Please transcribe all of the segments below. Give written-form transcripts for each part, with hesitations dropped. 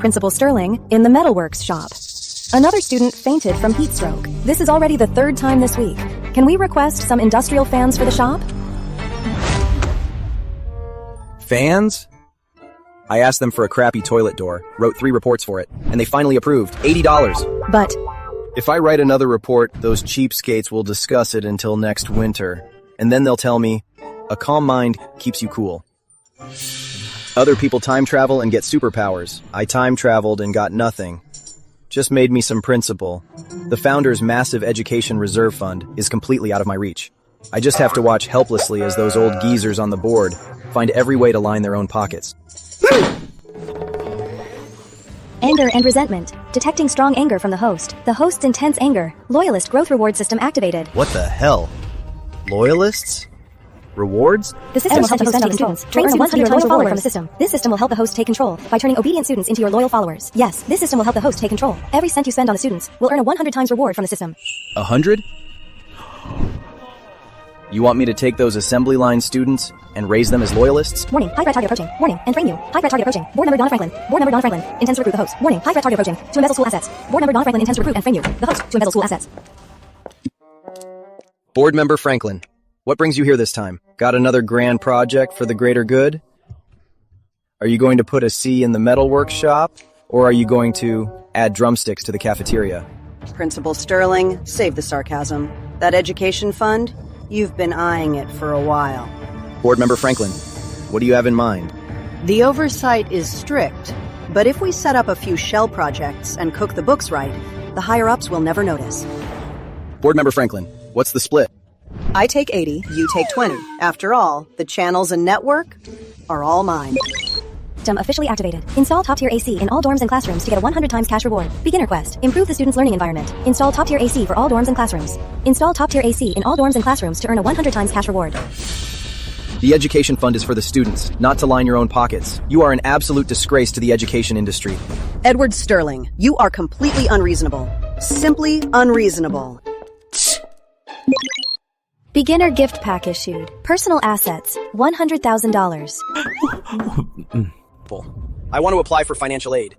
Principal Sterling, in the metalworks shop. Another student fainted from heat stroke. This is already the third time this week. Can we request some industrial fans for the shop? Fans? I asked them for a crappy toilet door, wrote 3 reports for it, and they finally approved. $80. But If I write another report, those cheapskates will discuss it until next winter, and then they'll tell me, a calm mind keeps you cool. Other people time travel and get superpowers. I time traveled and got nothing. Just made me some principal. The founder's massive education reserve fund is completely out of my reach. I just have to watch helplessly as those old geezers on the board find every way to line their own pockets. anger and resentment. Detecting strong anger from the host. The host's intense anger. Loyalist growth reward system activated. What the hell? Loyalists? Rewards? The system will help the host take students. Train students to be a loyal follower from the system. This system will help the host take control by turning obedient students into your loyal followers. Yes, this system will help the host take control. Every cent you spend on the students will earn a 100 times reward from the system. 100? You want me to take those assembly line students and raise them as loyalists? Warning, high threat target approaching. Warning, and frame you. High threat target approaching. Board member Donna Franklin. Board member Donna Franklin intends to recruit the host. Warning, high threat target approaching. To embezzle school assets. Board member Donna Franklin intends to recruit and frame you. The host to embezzle school assets. Board member Franklin, what brings you here this time? Got another grand project for the greater good? Are you going to put a C in the metalworks shop? Or are you going to add drumsticks to the cafeteria? Principal Sterling, save the sarcasm. That education fund? You've been eyeing it for a while. Board member Franklin, what do you have in mind? The oversight is strict, but if we set up a few shell projects and cook the books right, the higher-ups will never notice. Board member Franklin, what's the split? I take 80, you take 20. After all, the channels and network are all mine. System officially activated. Install top-tier AC in all dorms and classrooms to get a 100 times cash reward. Beginner quest. Improve the student's learning environment. Install top-tier AC for all dorms and classrooms. Install top-tier AC in all dorms and classrooms to earn a 100 times cash reward. The education fund is for the students, not to line your own pockets. You are an absolute disgrace to the education industry. Edward Sterling, you are completely unreasonable. Simply unreasonable. Beginner gift pack issued. Personal assets, $100,000. I want to apply for financial aid.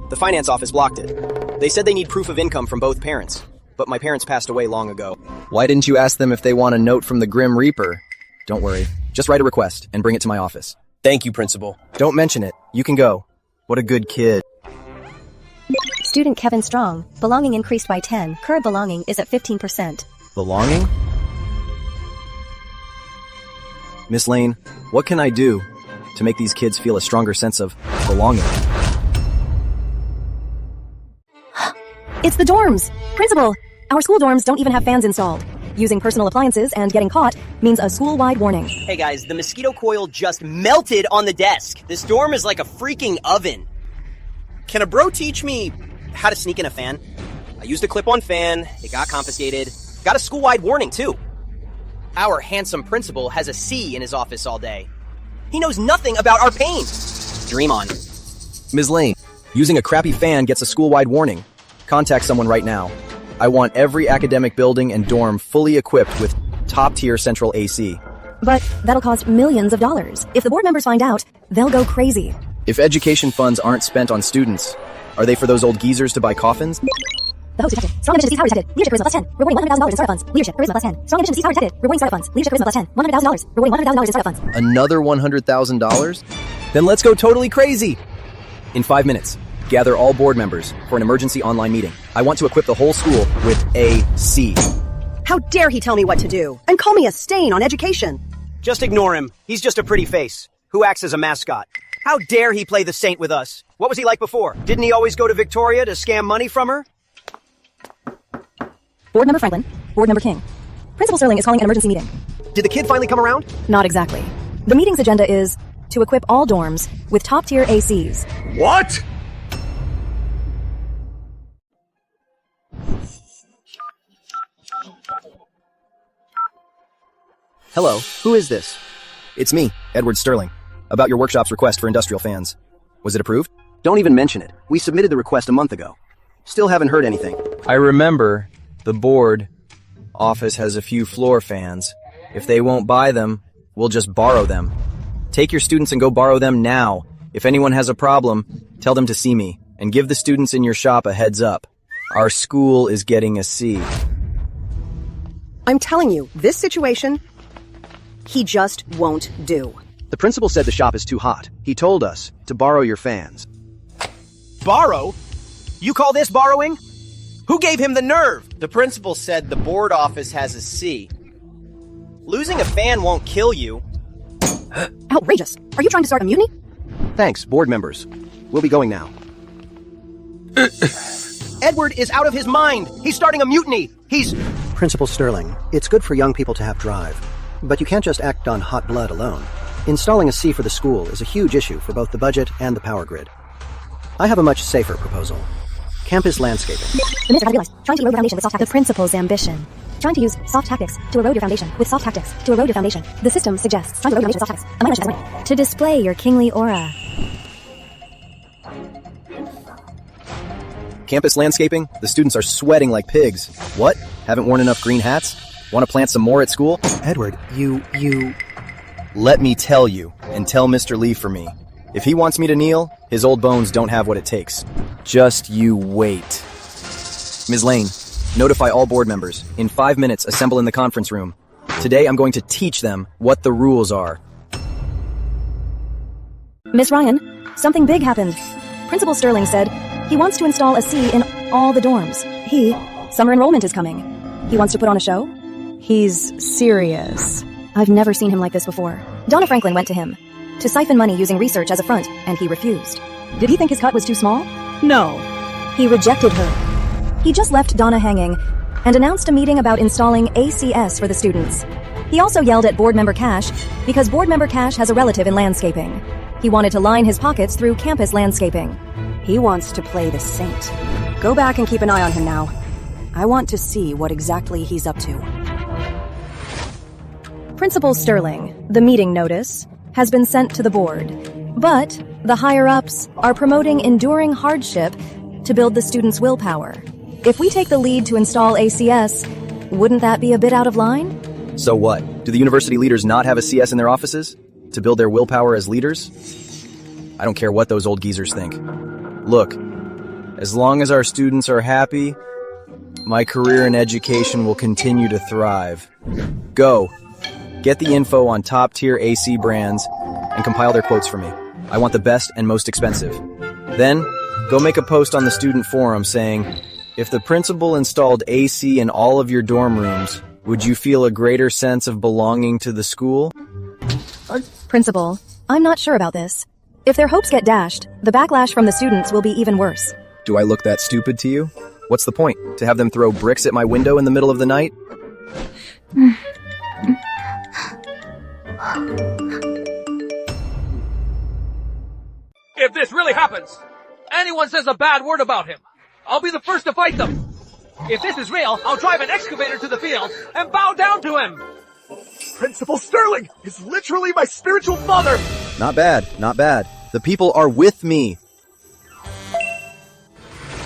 The finance office blocked it. They said they need proof of income from both parents, but my parents passed away long ago. Why didn't you ask them if they want a note from the Grim Reaper? Don't worry. Just write a request and bring it to my office. Thank you, Principal. Don't mention it. You can go. What a good kid. Student Kevin Strong. Belonging increased by 10. Current belonging is at 15%. Belonging? Miss Lane, what can I do to make these kids feel a stronger sense of belonging? It's the dorms! Principal! Our school dorms don't even have fans installed. Using personal appliances and getting caught means a school-wide warning. Hey guys, the mosquito coil just melted on the desk. This dorm is like a freaking oven. Can a bro teach me how to sneak in a fan? I used a clip-on fan, it got confiscated. Got a school-wide warning too. Our handsome principal has a C in his office all day. He knows nothing about our pain. Dream on. Ms. Lane, using a crappy fan gets a school-wide warning. Contact someone right now. I want every academic building and dorm fully equipped with top-tier central AC. But that'll cost millions of dollars. If the board members find out, they'll go crazy. If education funds aren't spent on students, are they for those old geezers to buy coffins? The host detected. Strong efficiency power detected. Leadership charisma plus 10. Rewarding $100,000 in startup funds. Leadership charisma plus 10. Strong efficiency power detected. Rewarding startup funds. Leadership charisma plus 10. $100,000. Rewarding $100,000 in startup funds. Another $100,000? Then let's go totally crazy! In 5 minutes, gather all board members for an emergency online meeting. I want to equip the whole school with AC. How dare he tell me what to do and call me a stain on education? Just ignore him. He's just a pretty face who acts as a mascot. How dare he play the saint with us? What was he like before? Didn't he always go to Victoria to scam money from her? Board member Franklin. Board member King. Principal Sterling is calling an emergency meeting. Did the kid finally come around? Not exactly. The meeting's agenda is to equip all dorms with top-tier ACs. What? Hello, who is this? It's me, Edward Sterling. About your workshop's request for industrial fans. Was it approved? Don't even mention it. We submitted the request a month ago. Still haven't heard anything. I remember the board office has a few floor fans. If they won't buy them, we'll just borrow them. Take your students and go borrow them now. If anyone has a problem, tell them to see me, and give the students in your shop a heads up. Our school is getting a C. I'm telling you, this situation, he just won't do. The principal said the shop is too hot. He told us to borrow your fans. Borrow? You call this borrowing? Who gave him the nerve? The principal said the board office has a C. Losing a fan won't kill you. Outrageous. Are you trying to start a mutiny? Thanks, board members. We'll be going now. Edward is out of his mind. He's starting a mutiny. Principal Sterling, it's good for young people to have drive, but you can't just act on hot blood alone. Installing a C for the school is a huge issue for both the budget and the power grid. I have a much safer proposal. Campus landscaping. The minister has realized, trying to erode your foundation with soft tactics. The principal's ambition. Trying to use soft tactics to erode your foundation with soft tactics to erode your foundation. The system suggests trying to erode your foundation with soft tactics. A minor shift has been to display your kingly aura. Campus landscaping? The students are sweating like pigs. What? Haven't worn enough green hats? Want to plant some more at school? Edward, you... Let me tell you, and tell Mr. Lee for me. If he wants me to kneel, his old bones don't have what it takes. Just you wait. Ms. Lane, notify all board members. In 5 minutes, assemble in the conference room. Today, I'm going to teach them what the rules are. Miss Ryan, something big happened. Principal Sterling said he wants to install a C in all the dorms. Summer enrollment is coming. He wants to put on a show? He's serious. I've never seen him like this before. Donna Franklin went to him to siphon money using research as a front, and he refused. Did he think his cut was too small? No. He rejected her. He just left Donna hanging and announced a meeting about installing ACS for the students. He also yelled at board member Cash because board member Cash has a relative in landscaping. He wanted to line his pockets through campus landscaping. He wants to play the saint. Go back and keep an eye on him now. I want to see what exactly he's up to. Principal Sterling, the meeting notice, has been sent to the board. But the higher-ups are promoting enduring hardship to build the students' willpower. If we take the lead to install ACS, wouldn't that be a bit out of line? So what? Do the university leaders not have a CS in their offices? To build their willpower as leaders? I don't care what those old geezers think. Look, as long as our students are happy, my career in education will continue to thrive. Go. Get the info on top-tier AC brands and compile their quotes for me. I want the best and most expensive. Then, go make a post on the student forum saying, if the principal installed AC in all of your dorm rooms, would you feel a greater sense of belonging to the school? Principal, I'm not sure about this. If their hopes get dashed, the backlash from the students will be even worse. Do I look that stupid to you? What's the point? To have them throw bricks at my window in the middle of the night? If this really happens, anyone says a bad word about him, I'll be the first to fight them. If this is real, I'll drive an excavator to the field and bow down to him. Principal Sterling is literally my spiritual father. Not bad, not bad. The people are with me.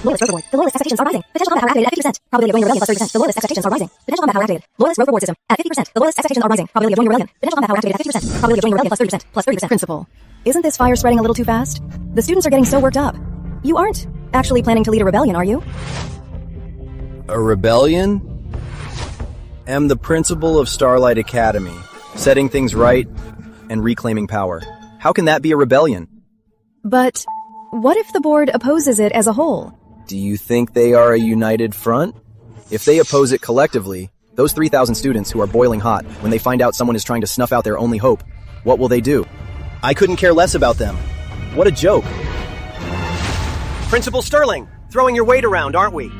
Loyalist rover board. The loyalist expectations are rising. Potential combat power activated at 50%. Probability of joining rebellion plus 30%. The loyalist expectations are rising. Potential combat power activated. Loyalist rover board system at 50%. The loyalist expectations are rising. Probability of joining rebellion. Potential combat power activated at 50%. Probability of joining rebellion plus 30%. Principal, Isn't this fire spreading a little too fast? The students are getting so worked up. You aren't actually planning to lead a rebellion, are you? A rebellion? Am the principal of Starlight Academy, setting things right and reclaiming power. How can that be a rebellion? But what if the board opposes it as a whole? Do you think they are a united front? If they oppose it collectively, those 3,000 students who are boiling hot, when they find out someone is trying to snuff out their only hope, what will they do? I couldn't care less about them. What a joke. Principal Sterling, throwing your weight around, aren't we?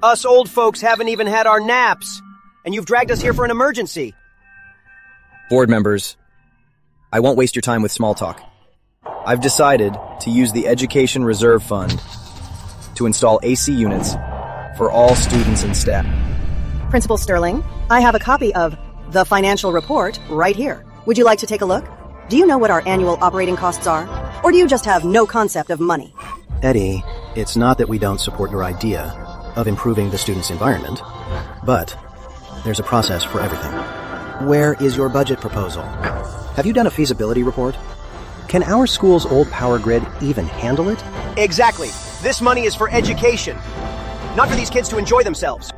Us old folks haven't even had our naps, and you've dragged us here for an emergency. Board members, I won't waste your time with small talk. I've decided to use the Education Reserve Fund to install AC units for all students and staff. Principal Sterling, I have a copy of the financial report right here. Would you like to take a look? Do you know what our annual operating costs are? Or do you just have no concept of money? Eddie, it's not that we don't support your idea of improving the student's environment, but there's a process for everything. Where is your budget proposal? Have you done a feasibility report? Can our school's old power grid even handle it? Exactly. This money is for education, not for these kids to enjoy themselves.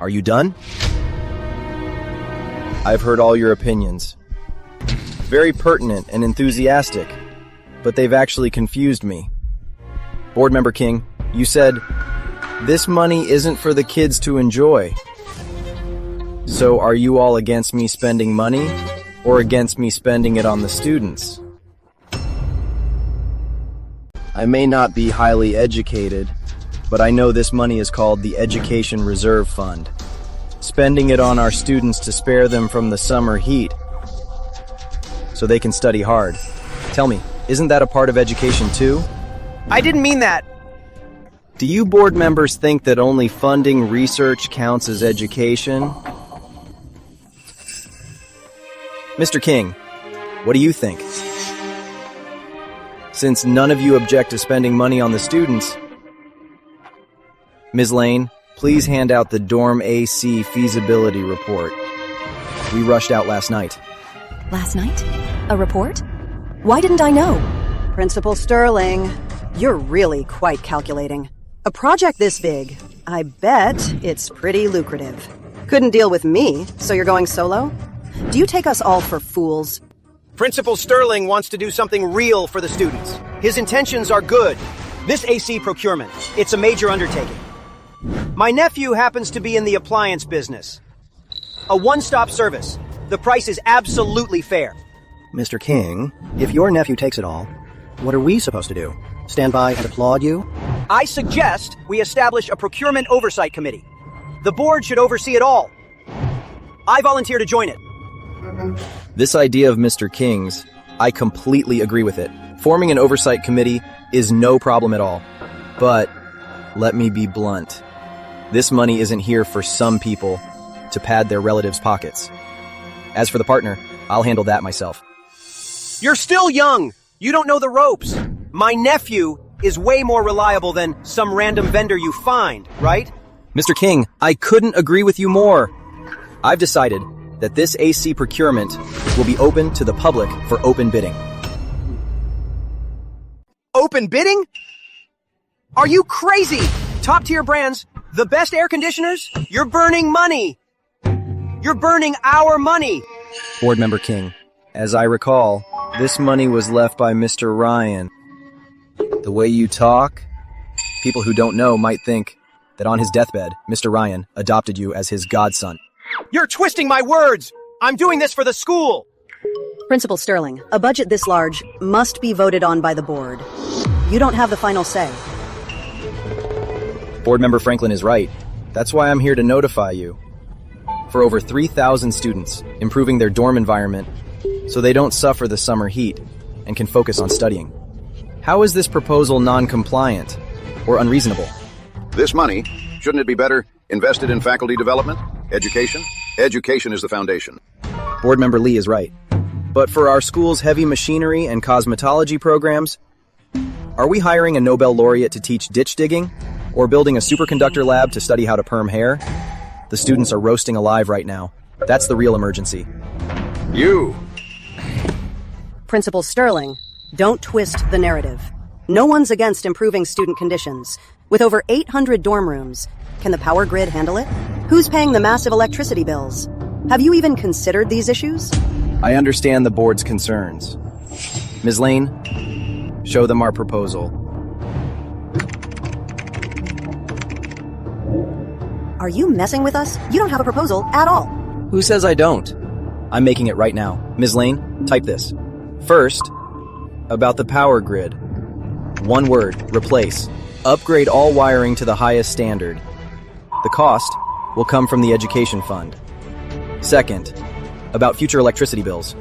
Are you done? I've heard all your opinions. Very pertinent and enthusiastic, but they've actually confused me. Board Member King, you said, this money isn't for the kids to enjoy. So are you all against me spending money, or against me spending it on the students? I may not be highly educated, but I know this money is called the Education Reserve Fund. Spending it on our students to spare them from the summer heat, so they can study hard. Tell me, isn't that a part of education too? I didn't mean that. Do you board members think that only funding research counts as education? Mr. King, what do you think? Since none of you object to spending money on the students, Ms. Lane, please hand out the dorm AC feasibility report. We rushed out last night. Last night? A report? Why didn't I know? Principal Sterling, you're really quite calculating. A project this big, I bet it's pretty lucrative. Couldn't deal with me, so you're going solo? Do you take us all for fools? Principal Sterling wants to do something real for the students. His intentions are good. This AC procurement, it's a major undertaking. My nephew happens to be in the appliance business. A one-stop service. The price is absolutely fair. Mr. King, if your nephew takes it all, what are we supposed to do? Stand by and applaud you? I suggest we establish a procurement oversight committee. The board should oversee it all. I volunteer to join it. This idea of Mr. King's, I completely agree with it. Forming an oversight committee is no problem at all. But let me be blunt. This money isn't here for some people to pad their relatives' pockets. As for the partner, I'll handle that myself. You're still young. You don't know the ropes. My nephew is way more reliable than some random vendor you find, right? Mr. King, I couldn't agree with you more. I've decided that this AC procurement will be open to the public for open bidding. Open bidding? Are you crazy? Top-tier brands, the best air conditioners? You're burning money. You're burning our money. Board Member King, as I recall, this money was left by Mr. Ryan. The way you talk, people who don't know might think that on his deathbed, Mr. Ryan adopted you as his godson. You're twisting my words! I'm doing this for the school! Principal Sterling, a budget this large must be voted on by the board. You don't have the final say. Board Member Franklin is right. That's why I'm here to notify you. For over 3,000 students, improving their dorm environment so they don't suffer the summer heat and can focus on studying. How is this proposal non-compliant or unreasonable? This money, shouldn't it be better invested in faculty development? Education? Education is the foundation. Board Member Lee is right. But for our school's heavy machinery and cosmetology programs, are we hiring a Nobel laureate to teach ditch digging? Or building a superconductor lab to study how to perm hair? The students are roasting alive right now. That's the real emergency. You! Principal Sterling, don't twist the narrative. No one's against improving student conditions. With over 800 dorm rooms, can the power grid handle it? Who's paying the massive electricity bills? Have you even considered these issues? I understand the board's concerns. Ms. Lane, show them our proposal. Are you messing with us? You don't have a proposal at all. Who says I don't? I'm making it right now. Ms. Lane, type this. First, about the power grid. One word, replace. Upgrade all wiring to the highest standard. The cost will come from the education fund. Second, about future electricity bills.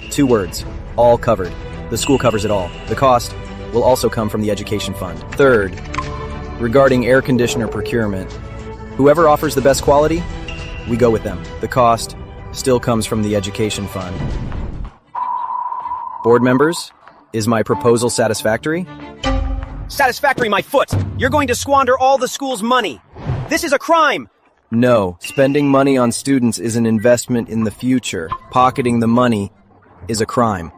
2 words, all covered. The school covers it all. The cost will also come from the education fund. Third, regarding air conditioner procurement. Whoever offers the best quality, we go with them. The cost still comes from the education fund. Board members, is my proposal satisfactory? Satisfactory my foot! You're going to squander all the school's money! This is a crime! No, spending money on students is an investment in the future. Pocketing the money is a crime.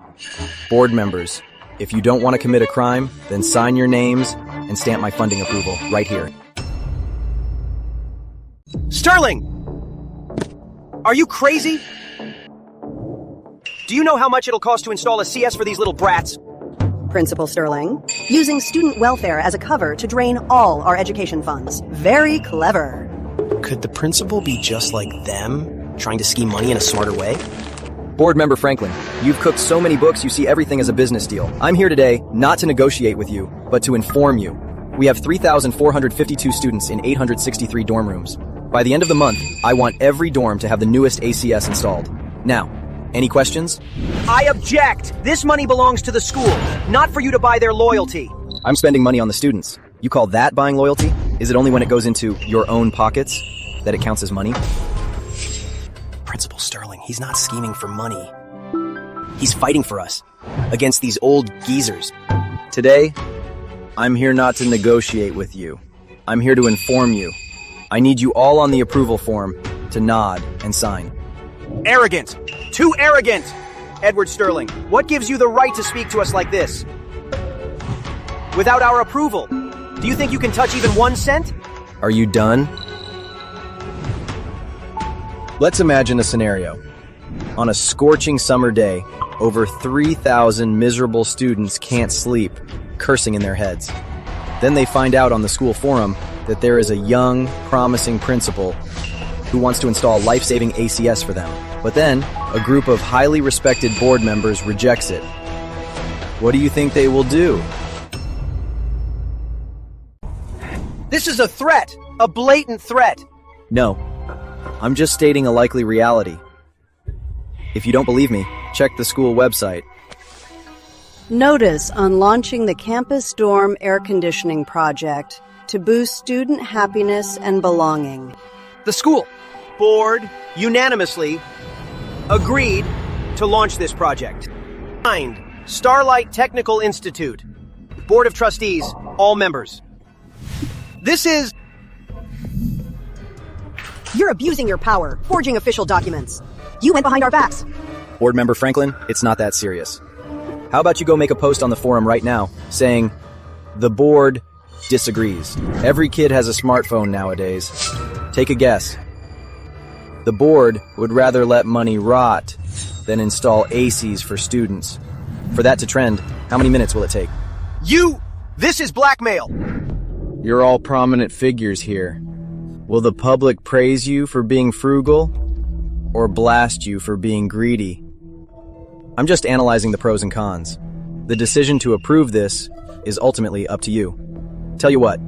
Board members, if you don't want to commit a crime, then sign your names and stamp my funding approval right here. Sterling! Are you crazy? Do you know how much it'll cost to install a CS for these little brats? Principal Sterling, using student welfare as a cover to drain all our education funds. Very clever. Could the principal be just like them, trying to scheme money in a smarter way? Board member Franklin, you've cooked so many books you see everything as a business deal. I'm here today not to negotiate with you, but to inform you. We have 3,452 students in 863 dorm rooms. By the end of the month, I want every dorm to have the newest ACS installed. Now, any questions? I object! This money belongs to the school, not for you to buy their loyalty. I'm spending money on the students. You call that buying loyalty? Is it only when it goes into your own pockets that it counts as money? Principal Sterling, he's not scheming for money. He's fighting for us, against these old geezers. Today, I'm here not to negotiate with you. I'm here to inform you. I need you all on the approval form to nod and sign. Arrogant! Too arrogant! Edward Sterling, what gives you the right to speak to us like this? Without our approval, do you think you can touch even 1 cent? Are you done? Let's imagine a scenario. On a scorching summer day, over 3,000 miserable students can't sleep, cursing in their heads. Then they find out on the school forum that there is a young, promising principal who wants to install life-saving ACS for them. But then, a group of highly respected board members rejects it. What do you think they will do? This is a threat! A blatant threat! No. I'm just stating a likely reality. If you don't believe me, check the school website. Notice on launching the campus dorm air conditioning project to boost student happiness and belonging. The school board unanimously agreed to launch this project. Signed, Starlight Technical Institute. Board of Trustees, all members. This is... You're abusing your power, forging official documents. You went behind our backs. Board member Franklin, it's not that serious. How about you go make a post on the forum right now saying, the board disagrees. Every kid has a smartphone nowadays. Take a guess. The board would rather let money rot than install ACs for students. For that to trend, how many minutes will it take? This is blackmail! You're all prominent figures here. Will the public praise you for being frugal or blast you for being greedy? I'm just analyzing the pros and cons. The decision to approve this is ultimately up to you. Tell you what,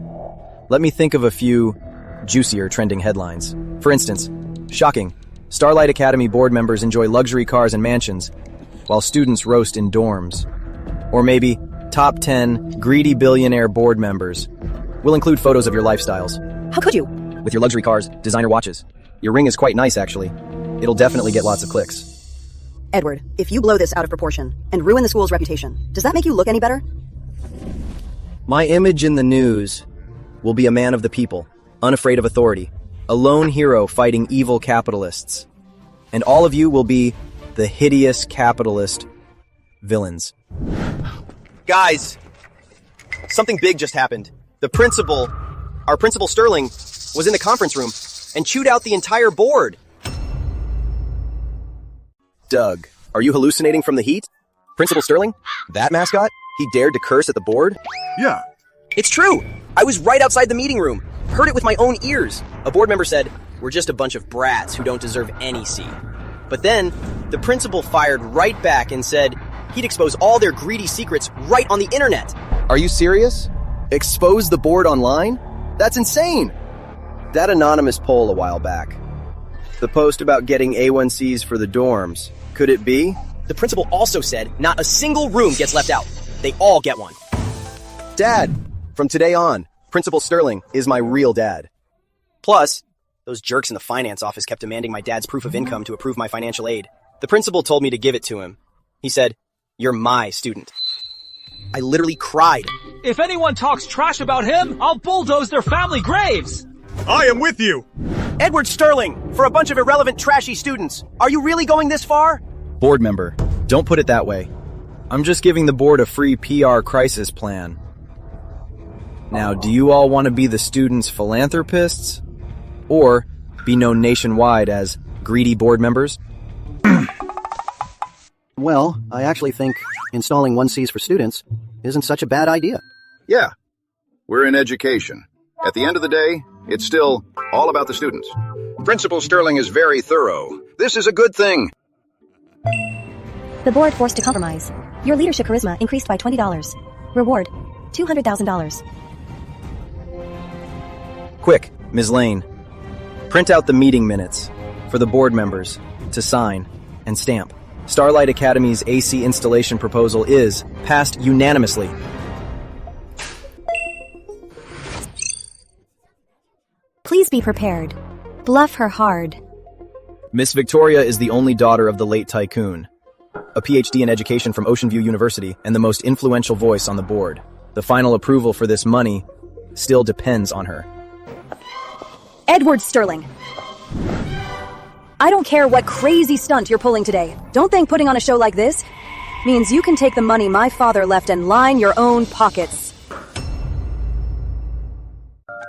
let me think of a few juicier trending headlines. For instance, shocking, Starlight Academy board members enjoy luxury cars and mansions, while students roast in dorms. Or maybe, top 10 greedy billionaire board members. We'll include photos of your lifestyles. How could you? With your luxury cars, designer watches. Your ring is quite nice, actually. It'll definitely get lots of clicks. Edward, if you blow this out of proportion and ruin the school's reputation, does that make you look any better? My image in the news will be a man of the people, unafraid of authority, a lone hero fighting evil capitalists. And all of you will be the hideous capitalist villains. Guys, something big just happened. The principal, our Principal Sterling, was in the conference room and chewed out the entire board. Doug, are you hallucinating from the heat? Principal Sterling? That mascot? He dared to curse at the board? Yeah. It's true! I was right outside the meeting room. Heard it with my own ears. A board member said, "We're just a bunch of brats who don't deserve any C." But then, the principal fired right back and said he'd expose all their greedy secrets right on the internet. Are you serious? Expose the board online? That's insane! That anonymous poll a while back. The post about getting A1Cs for the dorms. Could it be? The principal also said not a single room gets left out. They all get one. Dad, from today on, Principal Sterling is my real dad. Plus, those jerks in the finance office kept demanding my dad's proof of income to approve my financial aid. The principal told me to give it to him. He said, "You're my student." I literally cried. If anyone talks trash about him, I'll bulldoze their family graves! I am with you! Edward Sterling, for a bunch of irrelevant, trashy students. Are you really going this far? Board member, don't put it that way. I'm just giving the board a free PR crisis plan. Now, do you all want to be the students' philanthropists? Or be known nationwide as greedy board members? Well, I actually think installing 1Cs for students isn't such a bad idea. Yeah, we're in education. At the end of the day, it's still all about the students. Principal Sterling is very thorough. This is a good thing. The board forced to compromise. Your leadership charisma increased by $20. Reward, $200,000. Quick, Ms. Lane. Print out the meeting minutes for the board members to sign and stamp. Starlight Academy's AC installation proposal is passed unanimously. Please be prepared. Bluff her hard. Miss Victoria is the only daughter of the late tycoon, a PhD in education from Ocean View University and the most influential voice on the board. The final approval for this money still depends on her. Edward Sterling. I don't care what crazy stunt you're pulling today. Don't think putting on a show like this means you can take the money my father left and line your own pockets.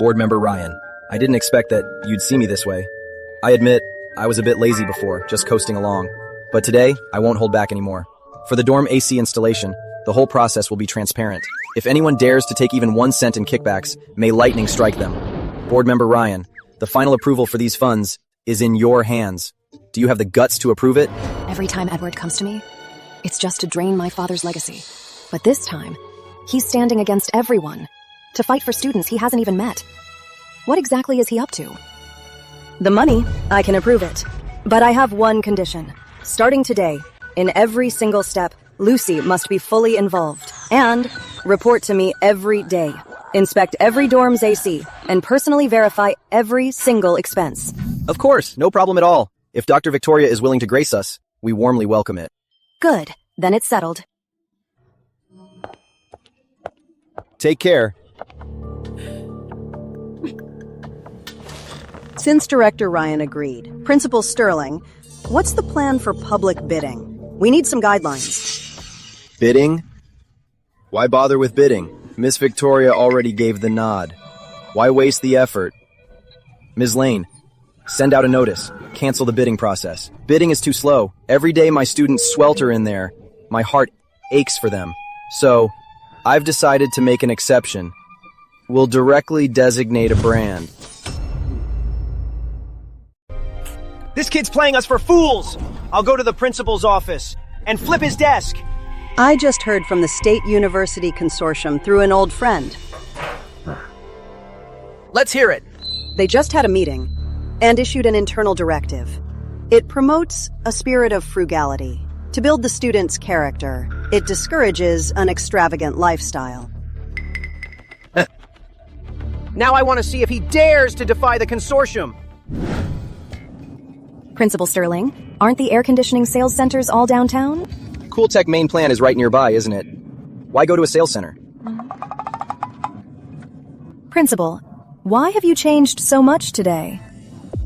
Board member Ryan, I didn't expect that you'd see me this way. I admit, I was a bit lazy before, just coasting along. But today, I won't hold back anymore. For the dorm AC installation, the whole process will be transparent. If anyone dares to take even 1 cent in kickbacks, may lightning strike them. Board member Ryan, the final approval for these funds is in your hands. Do you have the guts to approve it? Every time Edward comes to me, it's just to drain my father's legacy. But this time, he's standing against everyone to fight for students he hasn't even met. What exactly is he up to? The money, I can approve it. But I have one condition. Starting today, in every single step, Lucy must be fully involved. And report to me every day. Inspect every dorm's AC, and personally verify every single expense. Of course, no problem at all. If Dr. Victoria is willing to grace us, we warmly welcome it. Good. Then it's settled. Take care. Since Director Ryan agreed, Principal Sterling, what's the plan for public bidding? We need some guidelines. Bidding? Why bother with bidding? Miss Victoria already gave the nod. Why waste the effort? Ms. Lane, send out a notice. Cancel the bidding process. Bidding is too slow. Every day my students swelter in there. My heart aches for them. So, I've decided to make an exception. We'll directly designate a brand. This kid's playing us for fools! I'll go to the principal's office and flip his desk. I just heard from the State University Consortium through an old friend. Let's hear it. They just had a meeting and issued an internal directive. It promotes a spirit of frugality to build the student's character. It discourages an extravagant lifestyle. Now I want to see if he dares to defy the consortium. Principal Sterling, aren't the air conditioning sales centers all downtown? Cool Tech main plan is right nearby, isn't it? Why go to a sales center? Principal, why have you changed so much today?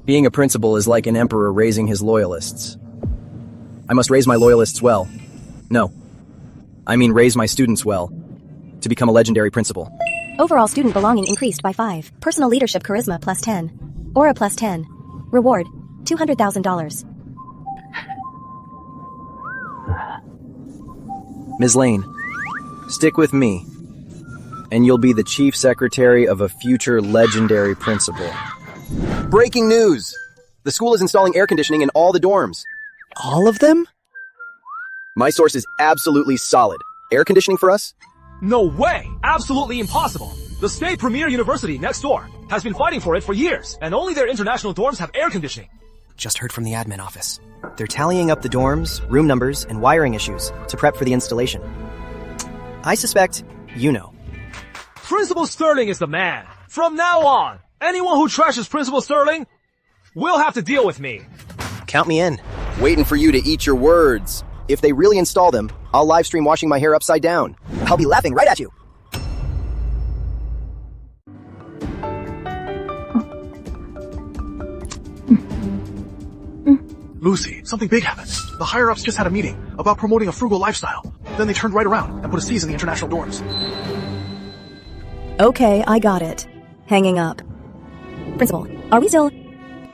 Being a principal is like an emperor raising his loyalists. I must raise my loyalists well. No. I mean raise my students well. To become a legendary principal. Overall student belonging increased by 5. Personal leadership charisma plus 10. Aura plus 10. Reward, $200,000. Ms. Lane, stick with me, and you'll be the chief secretary of a future legendary principal. Breaking news! The school is installing air conditioning in all the dorms. All of them? My source is absolutely solid. Air conditioning for us? No way! Absolutely impossible! The state premier university next door has been fighting for it for years, and only their international dorms have air conditioning. Just heard from the admin office. They're tallying up the dorms, room numbers, and wiring issues to prep for the installation. I suspect you know. Principal Sterling is the man. From now on, anyone who trashes Principal Sterling will have to deal with me. Count me in. Waiting for you to eat your words. If they really install them, I'll live stream washing my hair upside down. I'll be laughing right at you. Lucy, something big happened. The higher-ups just had a meeting about promoting a frugal lifestyle. Then they turned right around and put us C's in the international dorms. Okay, I got it. Hanging up. Principal, are we still...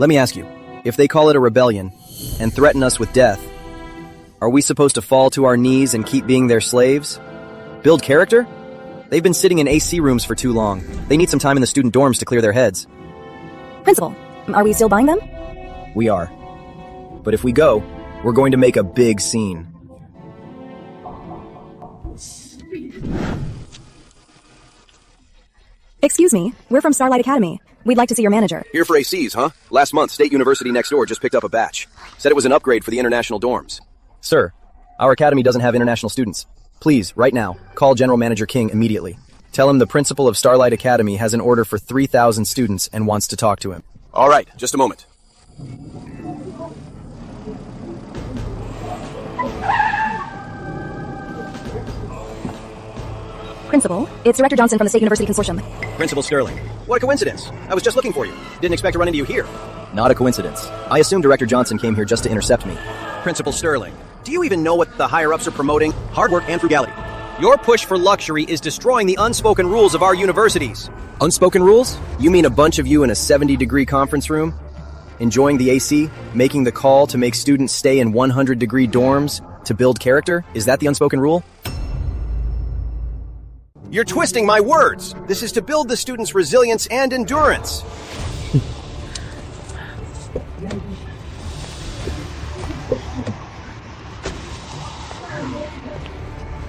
Let me ask you, if they call it a rebellion and threaten us with death, are we supposed to fall to our knees and keep being their slaves? Build character? They've been sitting in AC rooms for too long. They need some time in the student dorms to clear their heads. Principal, are we still buying them? We are. But if we go, we're going to make a big scene. Excuse me, we're from Starlight Academy. We'd like to see your manager. Here for ACs, huh? Last month, State University next door just picked up a batch. Said it was an upgrade for the international dorms. Sir, our academy doesn't have international students. Please, right now, call General Manager King immediately. Tell him the principal of Starlight Academy has an order for 3,000 students and wants to talk to him. All right, just a moment. Principal, it's Director Johnson from the State University Consortium. Principal Sterling. What a coincidence. I was just looking for you. Didn't expect to run into you here. Not a coincidence. I assume Director Johnson came here just to intercept me. Principal Sterling, do you even know what the higher-ups are promoting? Hard work and frugality. Your push for luxury is destroying the unspoken rules of our universities. Unspoken rules? You mean a bunch of you in a 70-degree conference room? Enjoying the AC? Making the call to make students stay in 100-degree dorms to build character? Is that the unspoken rule? You're twisting my words. This is to build the students' resilience and endurance.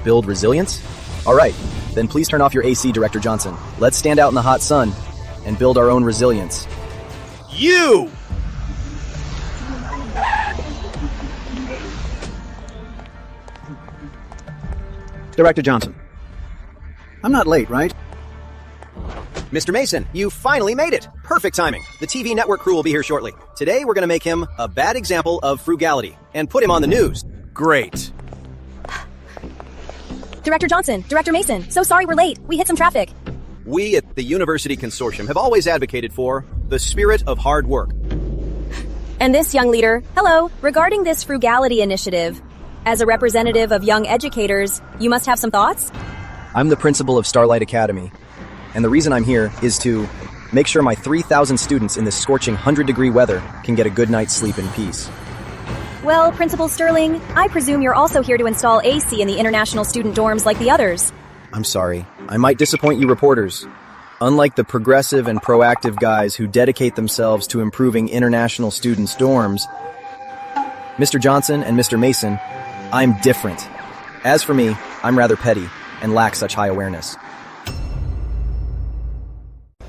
Build resilience? All right, then please turn off your AC, Director Johnson. Let's stand out in the hot sun and build our own resilience. You! Director Johnson. I'm not late, right? Mr. Mason, you finally made it. Perfect timing. The TV network crew will be here shortly. Today, we're going to make him a bad example of frugality and put him on the news. Great. Director Johnson, Director Mason, so sorry we're late. We hit some traffic. We at the University Consortium have always advocated for the spirit of hard work. And this young leader, hello, regarding this frugality initiative, as a representative of young educators, you must have some thoughts? I'm the principal of Starlight Academy, and the reason I'm here is to make sure my 3,000 students in this scorching 100-degree weather can get a good night's sleep in peace. Well, Principal Sterling, I presume you're also here to install AC in the international student dorms like the others. I'm sorry. I might disappoint you reporters. Unlike the progressive and proactive guys who dedicate themselves to improving international students' dorms, Mr. Johnson and Mr. Mason, I'm different. As for me, I'm rather petty and lack such high awareness.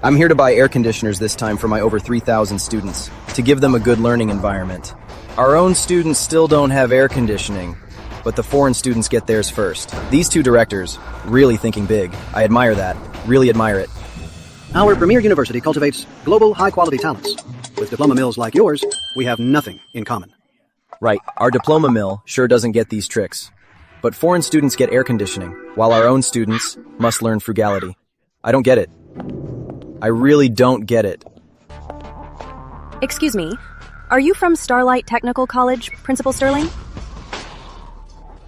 I'm here to buy air conditioners this time for my over 3,000 students, to give them a good learning environment. Our own students still don't have air conditioning, but the foreign students get theirs first. These two directors, really thinking big. I admire that. Really admire it. Our premier university cultivates global high-quality talents. With diploma mills like yours, we have nothing in common. Right, our diploma mill sure doesn't get these tricks. But foreign students get air conditioning, while our own students must learn frugality. I don't get it. I really don't get it. Excuse me, are you from Starlight Technical College, Principal Sterling?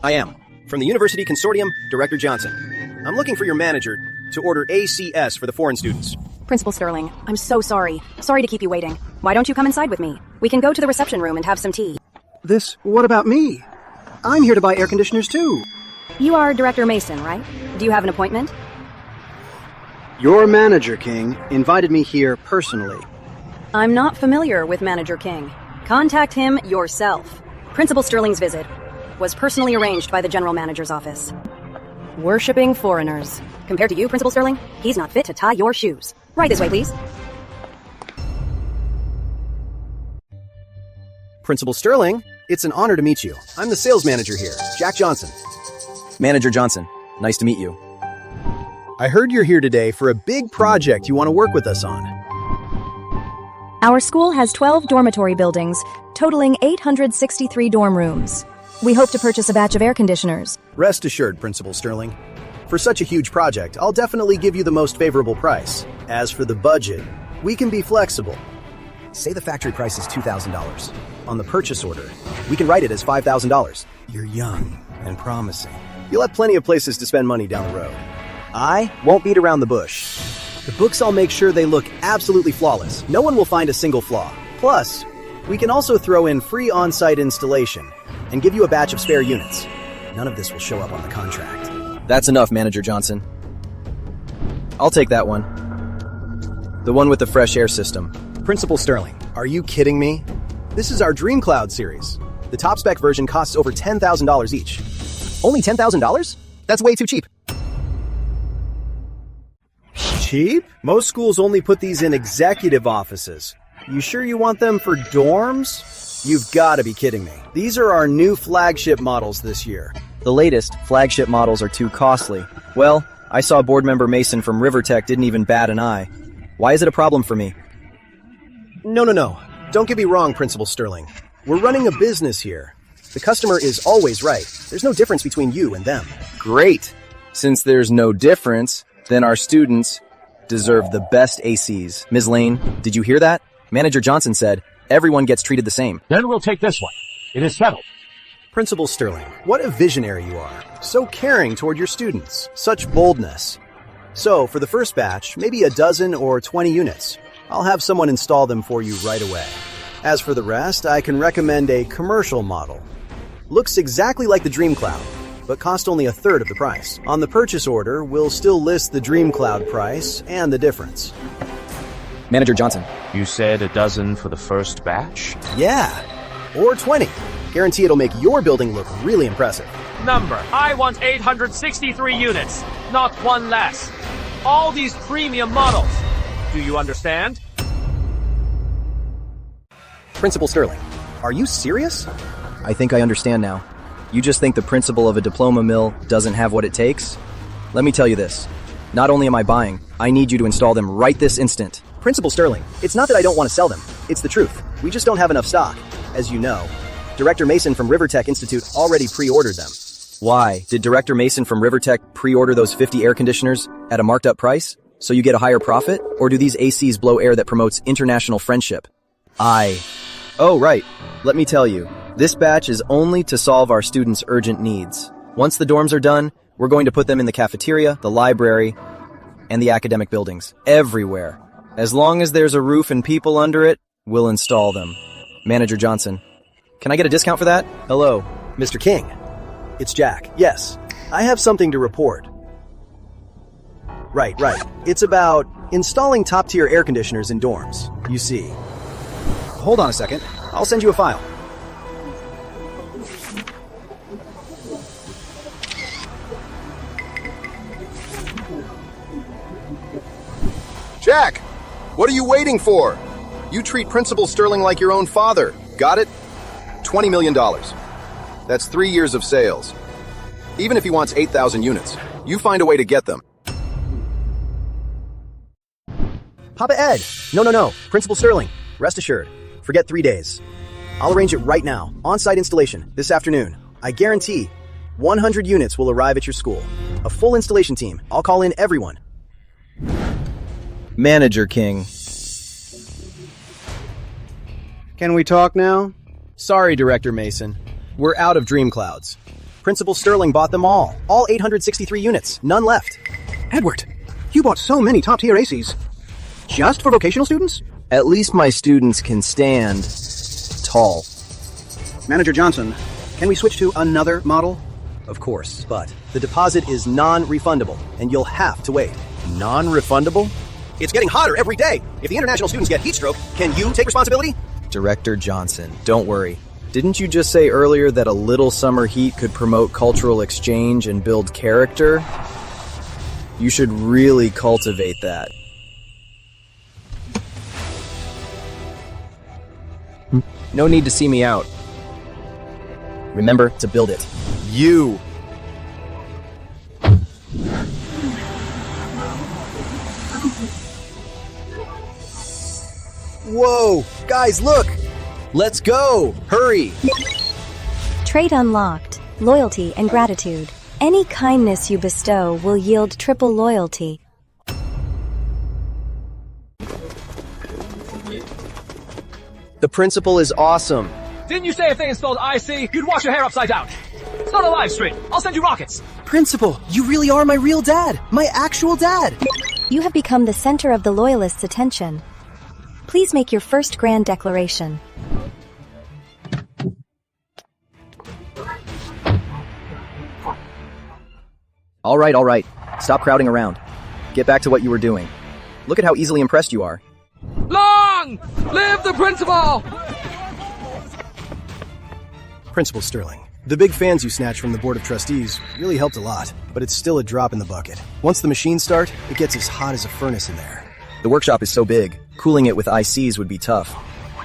I am. From the University Consortium, Director Johnson. I'm looking for your manager to order ACS for the foreign students. Principal Sterling, I'm so sorry. Sorry to keep you waiting. Why don't you come inside with me? We can go to the reception room and have some tea. What about me? I'm here to buy air conditioners too. You are Director Mason, right? Do you have an appointment? Your manager, King, invited me here personally. I'm not familiar with Manager King. Contact him yourself. Principal Sterling's visit was personally arranged by the General Manager's office. Worshipping foreigners. Compared to you, Principal Sterling, he's not fit to tie your shoes. Right this way, please. Principal Sterling, it's an honor to meet you. I'm the sales manager here, Jack Johnson. Manager Johnson, nice to meet you. I heard you're here today for a big project you want to work with us on. Our school has 12 dormitory buildings, totaling 863 dorm rooms. We hope to purchase a batch of air conditioners. Rest assured, Principal Sterling. For such a huge project, I'll definitely give you the most favorable price. As for the budget, we can be flexible. Say the factory price is $2,000. On the purchase order, we can write it as $5,000. You're young and promising. You'll have plenty of places to spend money down the road. I won't beat around the bush. The books I'll make sure they look absolutely flawless. No one will find a single flaw. Plus, we can also throw in free on-site installation and give you a batch of spare units. None of this will show up on the contract. That's enough, Manager Johnson. I'll take that one. The one with the fresh air system. Principal Sterling, are you kidding me? This is our Dream Cloud series. The top spec version costs over $10,000 each. Only $10,000? That's way too cheap. Cheap? Most schools only put these in executive offices. You sure you want them for dorms? You've got to be kidding me. These are our new flagship models this year. The latest flagship models are too costly. Well, I saw board member Mason from Rivertech didn't even bat an eye. Why is it a problem for me? No. Don't get me wrong, Principal Sterling. We're running a business here. The customer is always right. There's no difference between you and them. Great. Since there's no difference, then our students deserve the best ACs. Ms. Lane, did you hear that? Manager Johnson said, everyone gets treated the same. Then we'll take this one. It is settled. Principal Sterling, what a visionary you are. So caring toward your students. Such boldness. So, for the first batch, maybe a dozen or 20 units. I'll have someone install them for you right away. As for the rest, I can recommend a commercial model. Looks exactly like the Dream Cloud, but cost only a third of the price. On the purchase order, we'll still list the Dream Cloud price and the difference. Manager Johnson. You said a dozen for the first batch? Yeah, or 20. Guarantee it'll make your building look really impressive. Number, I want 863 units, not one less. All these premium models. Do you understand? Principal Sterling, are you serious? I think I understand now. You just think the principal of a diploma mill doesn't have what it takes? Let me tell you this. Not only am I buying, I need you to install them right this instant. Principal Sterling, it's not that I don't want to sell them. It's the truth. We just don't have enough stock. As you know, Director Mason from Rivertech Institute already pre-ordered them. Why? Did Director Mason from Rivertech pre-order those 50 air conditioners at a marked up price? So you get a higher profit? Or do these ACs blow air that promotes international friendship? Oh, right. Let me tell you. This batch is only to solve our students' urgent needs. Once the dorms are done, we're going to put them in the cafeteria, the library, and the academic buildings. Everywhere. As long as there's a roof and people under it, we'll install them. Manager Johnson. Can I get a discount for that? Hello, Mr. King. It's Jack. Yes, I have something to report. Right. It's about installing top-tier air conditioners in dorms. You see. Hold on a second. I'll send you a file. Jack, what are you waiting for? You treat Principal Sterling like your own father. Got it? $20 million. That's 3 years of sales. Even if he wants 8,000 units, you find a way to get them. Papa Ed! No. Principal Sterling. Rest assured. Forget 3 days. I'll arrange it right now. On-site installation, this afternoon. I guarantee 100 units will arrive at your school. A full installation team. I'll call in everyone. Manager King. Can we talk now? Sorry, Director Mason. We're out of Dream Clouds. Principal Sterling bought them all. All 863 units. None left. Edward, you bought so many top-tier ACs. Just for vocational students? At least my students can stand tall. Manager Johnson, can we switch to another model? Of course, but the deposit is non-refundable, and you'll have to wait. Non-refundable? It's getting hotter every day. If the international students get heat stroke, can you take responsibility? Director Johnson, don't worry. Didn't you just say earlier that a little summer heat could promote cultural exchange and build character? You should really cultivate that. No need to see me out. Remember to build it. You! Whoa! Guys, look! Let's go! Hurry! Trait unlocked. Loyalty and gratitude. Any kindness you bestow will yield triple loyalty. The principal is awesome. Didn't you say if they installed IC, you'd wash your hair upside down? It's not a live stream. I'll send you rockets. Principal, you really are my real dad! My actual dad! You have become the center of the Loyalists' attention. Please make your first grand declaration. All right. Stop crowding around. Get back to what you were doing. Look at how easily impressed you are. Long live the principal! Principal Sterling, the big fans you snatched from the Board of Trustees really helped a lot, but it's still a drop in the bucket. Once the machines start, it gets as hot as a furnace in there. The workshop is so big, cooling it with ICs would be tough.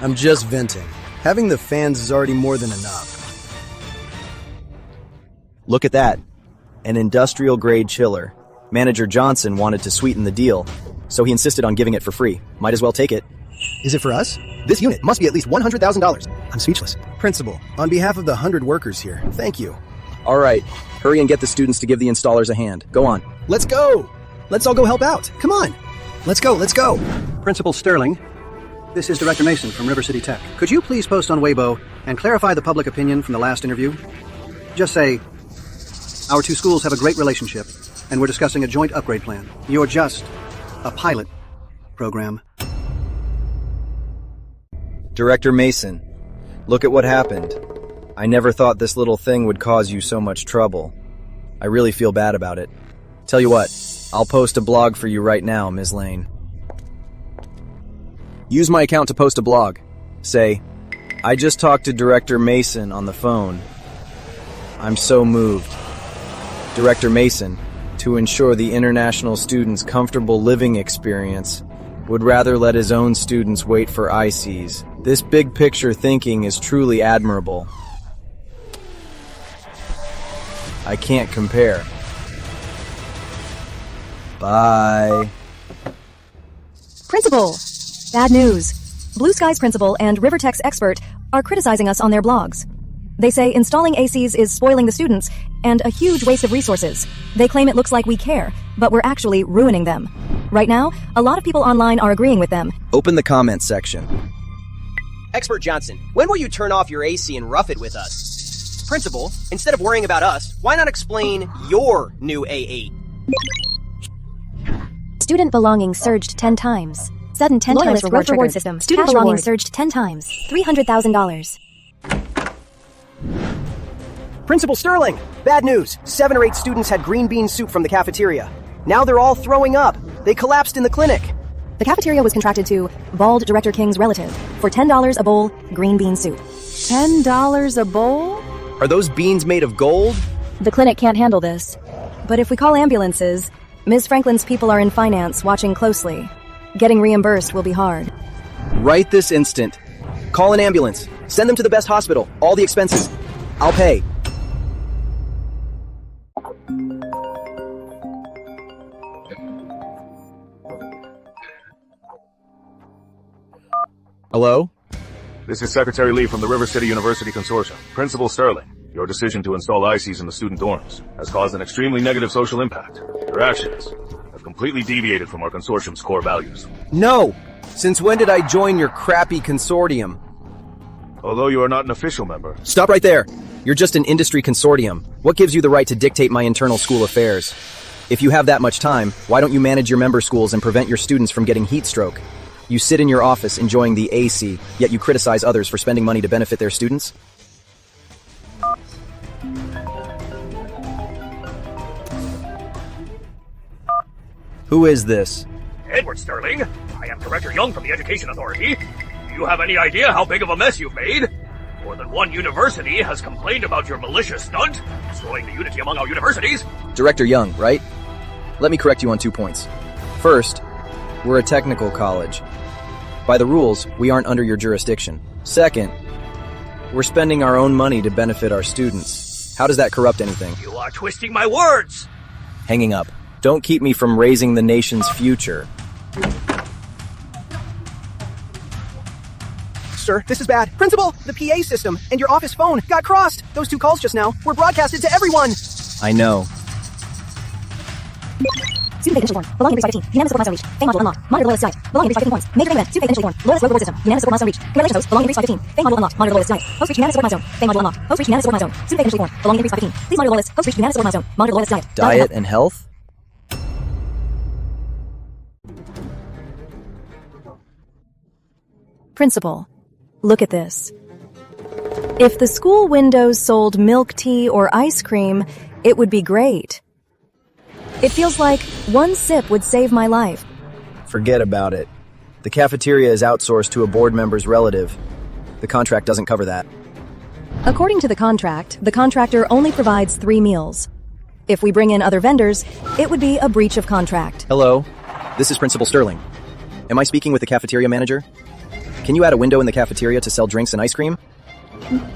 I'm just venting. Having the fans is already more than enough. Look at that. An industrial-grade chiller. Manager Johnson wanted to sweeten the deal, so he insisted on giving it for free. Might as well take it. Is it for us? This unit must be at least $100,000. I'm speechless. Principal, on behalf of the 100 workers here, thank you. All right, hurry and get the students to give the installers a hand. Go on. Let's go! Let's all go help out. Come on! Let's go! Principal Sterling, this is Director Mason from River City Tech. Could you please post on Weibo and clarify the public opinion from the last interview? Just say, our two schools have a great relationship, and we're discussing a joint upgrade plan. You're just a pilot program. Director Mason, look at what happened. I never thought this little thing would cause you so much trouble. I really feel bad about it. Tell you what, I'll post a blog for you right now, Ms. Lane. Use my account to post a blog. Say, I just talked to Director Mason on the phone. I'm so moved. Director Mason, to ensure the international students' comfortable living experience, would rather let his own students wait for ICs. This big picture thinking is truly admirable. I can't compare. Bye. Principal! Bad news. Blue Sky's principal and Rivertech's expert are criticizing us on their blogs. They say installing ACs is spoiling the students and a huge waste of resources. They claim it looks like we care, but we're actually ruining them. Right now, a lot of people online are agreeing with them. Open the comments section. Expert Johnson, when will you turn off your AC and rough it with us? Principal, instead of worrying about us, why not explain your new A8? Student belongings surged 10 times. Sudden 10 times reward system. Student belongings surged 10 times. $300,000. Principal Sterling, bad news. 7 or 8 students had green bean soup from the cafeteria. Now they're all throwing up. They collapsed in the clinic. The cafeteria was contracted to Bald Director King's relative for $10 a bowl green bean soup. $10 a bowl? Are those beans made of gold? The clinic can't handle this. But if we call ambulances, Ms. Franklin's people are in finance watching closely. Getting reimbursed will be hard. Right this instant. Call an ambulance. Send them to the best hospital. All the expenses. I'll pay. Hello? This is Secretary Lee from the River City University Consortium. Principal Sterling, your decision to install ICs in the student dorms has caused an extremely negative social impact. Your actions have completely deviated from our consortium's core values. No! Since when did I join your crappy consortium? Although you are not an official member. Stop right there! You're just an industry consortium. What gives you the right to dictate my internal school affairs? If you have that much time, why don't you manage your member schools and prevent your students from getting heat stroke? You sit in your office enjoying the AC, yet you criticize others for spending money to benefit their students? Who is this? Edward Sterling, I am Director Young from the Education Authority. Do you have any idea how big of a mess you've made? More than one university has complained about your malicious stunt, destroying the unity among our universities. Director Young, right? Let me correct you on 2 points. First, we're a technical college. By the rules, we aren't under your jurisdiction. Second, we're spending our own money to benefit our students. How does that corrupt anything? You are twisting my words! Hanging up. Don't keep me from raising the nation's future. Sir, this is bad. Principal, the PA system and your office phone got crossed. Those 2 calls just now were broadcasted to everyone. I know. Student fate initially born. Belonging increased by 15. Unanimous milestone reached. Fame module unlocked. Monitor the lowest diet. Belonging increased by 15 points. Major event. Student fate initially born. Lotus reward system. Unanimous milestone reached. Congratulations, host. Belonging increased by 15. Fame module unlocked. Monitor the lowest diet. Host reached unanimous milestone. Fame module unlocked. Host reached unanimous milestone. Student fate initially born. Belonging increased by 15. Please monitor the list. Host reached unanimous milestone. Monitor the lowest diet. Diet and health? Principal, look at this. If the school windows sold milk tea or ice cream, it would be great. It feels like one sip would save my life. Forget about it. The cafeteria is outsourced to a board member's relative. The contract doesn't cover that. According to the contract, the contractor only provides 3 meals. If we bring in other vendors, it would be a breach of contract. Hello, this is Principal Sterling. Am I speaking with the cafeteria manager? Can you add a window in the cafeteria to sell drinks and ice cream?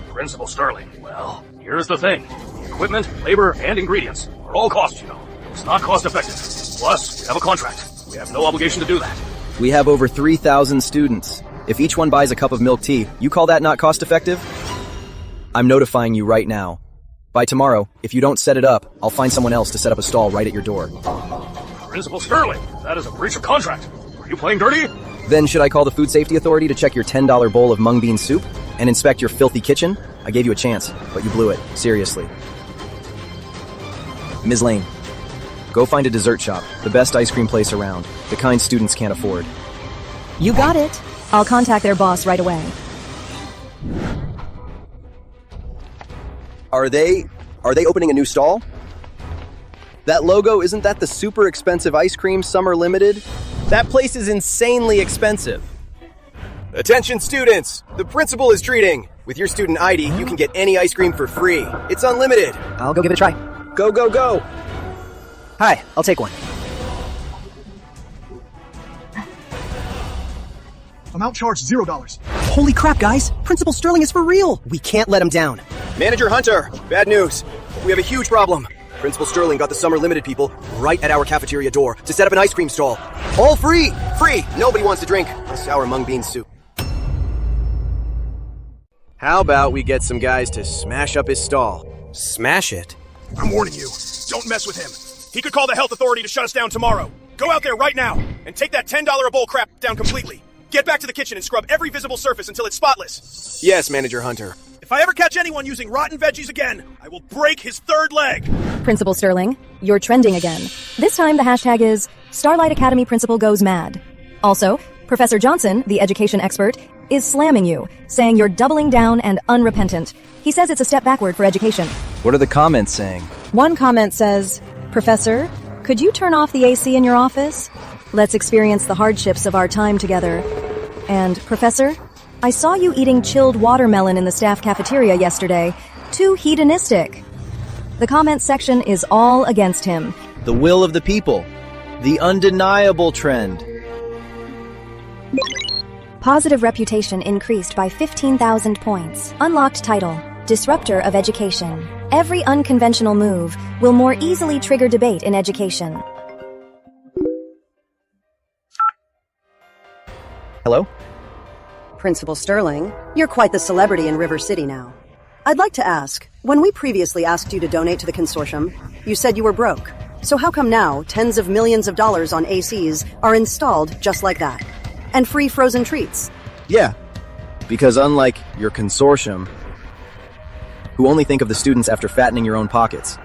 Principal Sterling, well, here's the thing. Equipment, labor, and ingredients are all cost, you know. It's not cost effective. Plus, we have a contract. We have no obligation to do that. We have over 3,000 students. If each one buys a cup of milk tea, you call that not cost effective? I'm notifying you right now. By tomorrow, if you don't set it up, I'll find someone else to set up a stall right at your door. Principal Sterling, that is a breach of contract. Are you playing dirty? Then should I call the Food Safety Authority to check your $10 bowl of mung bean soup and inspect your filthy kitchen? I gave you a chance, but you blew it. Seriously. Ms. Lane, go find a dessert shop, the best ice cream place around, the kind students can't afford. You got it. I'll contact their boss right away. Are they opening a new stall? That logo, isn't that the super expensive ice cream Summer Limited? That place is insanely expensive. Attention students! The principal is treating. With your student ID, you can get any ice cream for free. It's unlimited. I'll go give it a try. Go, go, go! Hi, I'll take one. Amount charged $0. Holy crap, guys! Principal Sterling is for real! We can't let him down. Manager Hunter, bad news. We have a huge problem. Principal Sterling got the Summer Limited people right at our cafeteria door to set up an ice cream stall. All free! Free! Nobody wants to drink a sour mung bean soup. How about we get some guys to smash up his stall? Smash it? I'm warning you. Don't mess with him. He could call the health authority to shut us down tomorrow. Go out there right now and take that $10 a bowl crap down completely. Get back to the kitchen and scrub every visible surface until it's spotless. Yes, Manager Hunter. If I ever catch anyone using rotten veggies again, I will break his third leg. Principal Sterling, you're trending again. This time the hashtag is Starlight Academy Principal Goes Mad. Also, Professor Johnson, the education expert, is slamming you, saying you're doubling down and unrepentant. He says it's a step backward for education. What are the comments saying? One comment says, Professor, could you turn off the AC in your office? Let's experience the hardships of our time together. And, Professor, I saw you eating chilled watermelon in the staff cafeteria yesterday. Too hedonistic. The comment section is all against him. The will of the people. The undeniable trend. Positive reputation increased by 15,000 points. Unlocked title, Disruptor of Education. Every unconventional move will more easily trigger debate in education. Hello? Principal Sterling, you're quite the celebrity in River City now. I'd like to ask, when we previously asked you to donate to the consortium, you said you were broke. So how come now tens of millions of dollars on ACs are installed just like that? And free frozen treats? Yeah, because unlike your consortium, who only think of the students after fattening your own pockets,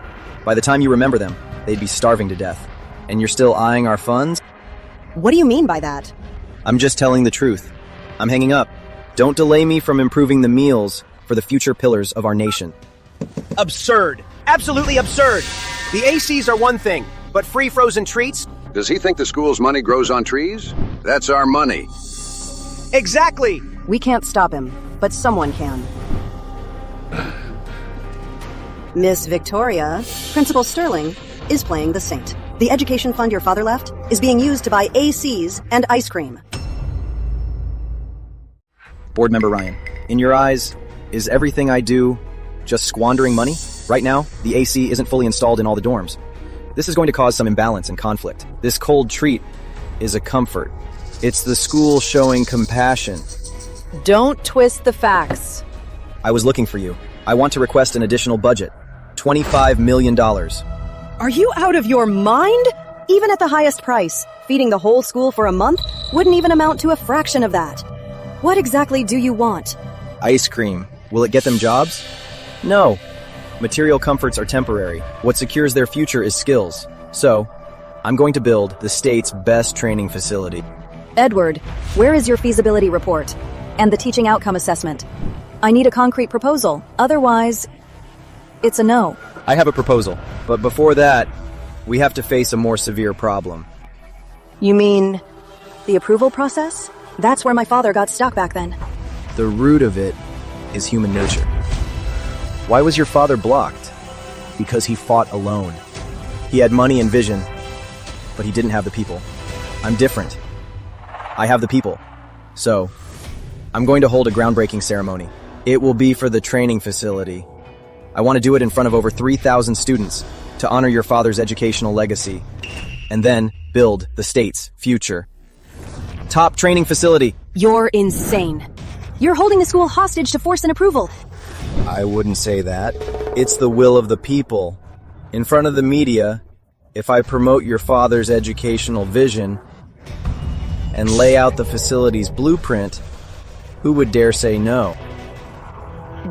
by the time you remember them, they'd be starving to death. And you're still eyeing our funds? What do you mean by that? I'm just telling the truth. I'm hanging up. Don't delay me from improving the meals for the future pillars of our nation. Absurd. Absolutely absurd. The ACs are one thing, but free frozen treats? Does he think the school's money grows on trees? That's our money. Exactly. We can't stop him, but someone can. Miss Victoria, Principal Sterling, is playing the saint. The education fund your father left is being used to buy ACs and ice cream. Board Member Ryan, in your eyes, is everything I do just squandering money? Right now, the AC isn't fully installed in all the dorms. This is going to cause some imbalance and conflict. This cold treat is a comfort. It's the school showing compassion. Don't twist the facts. I was looking for you. I want to request an additional budget. $25 million. Are you out of your mind? Even at the highest price, feeding the whole school for a month wouldn't even amount to a fraction of that. What exactly do you want? Ice cream. Will it get them jobs? No. Material comforts are temporary. What secures their future is skills. So, I'm going to build the state's best training facility. Edward, where is your feasibility report? And the teaching outcome assessment? I need a concrete proposal. Otherwise, it's a no. I have a proposal. But before that, we have to face a more severe problem. You mean the approval process? That's where my father got stuck back then. The root of it is human nature. Why was your father blocked? Because he fought alone. He had money and vision, but he didn't have the people. I'm different. I have the people. So, I'm going to hold a groundbreaking ceremony. It will be for the training facility. I want to do it in front of over 3,000 students to honor your father's educational legacy, and then build the state's future. Top training facility. You're insane. You're holding the school hostage to force an approval. I wouldn't say that. It's the will of the people. In front of the media, if I promote your father's educational vision and lay out the facility's blueprint, who would dare say no?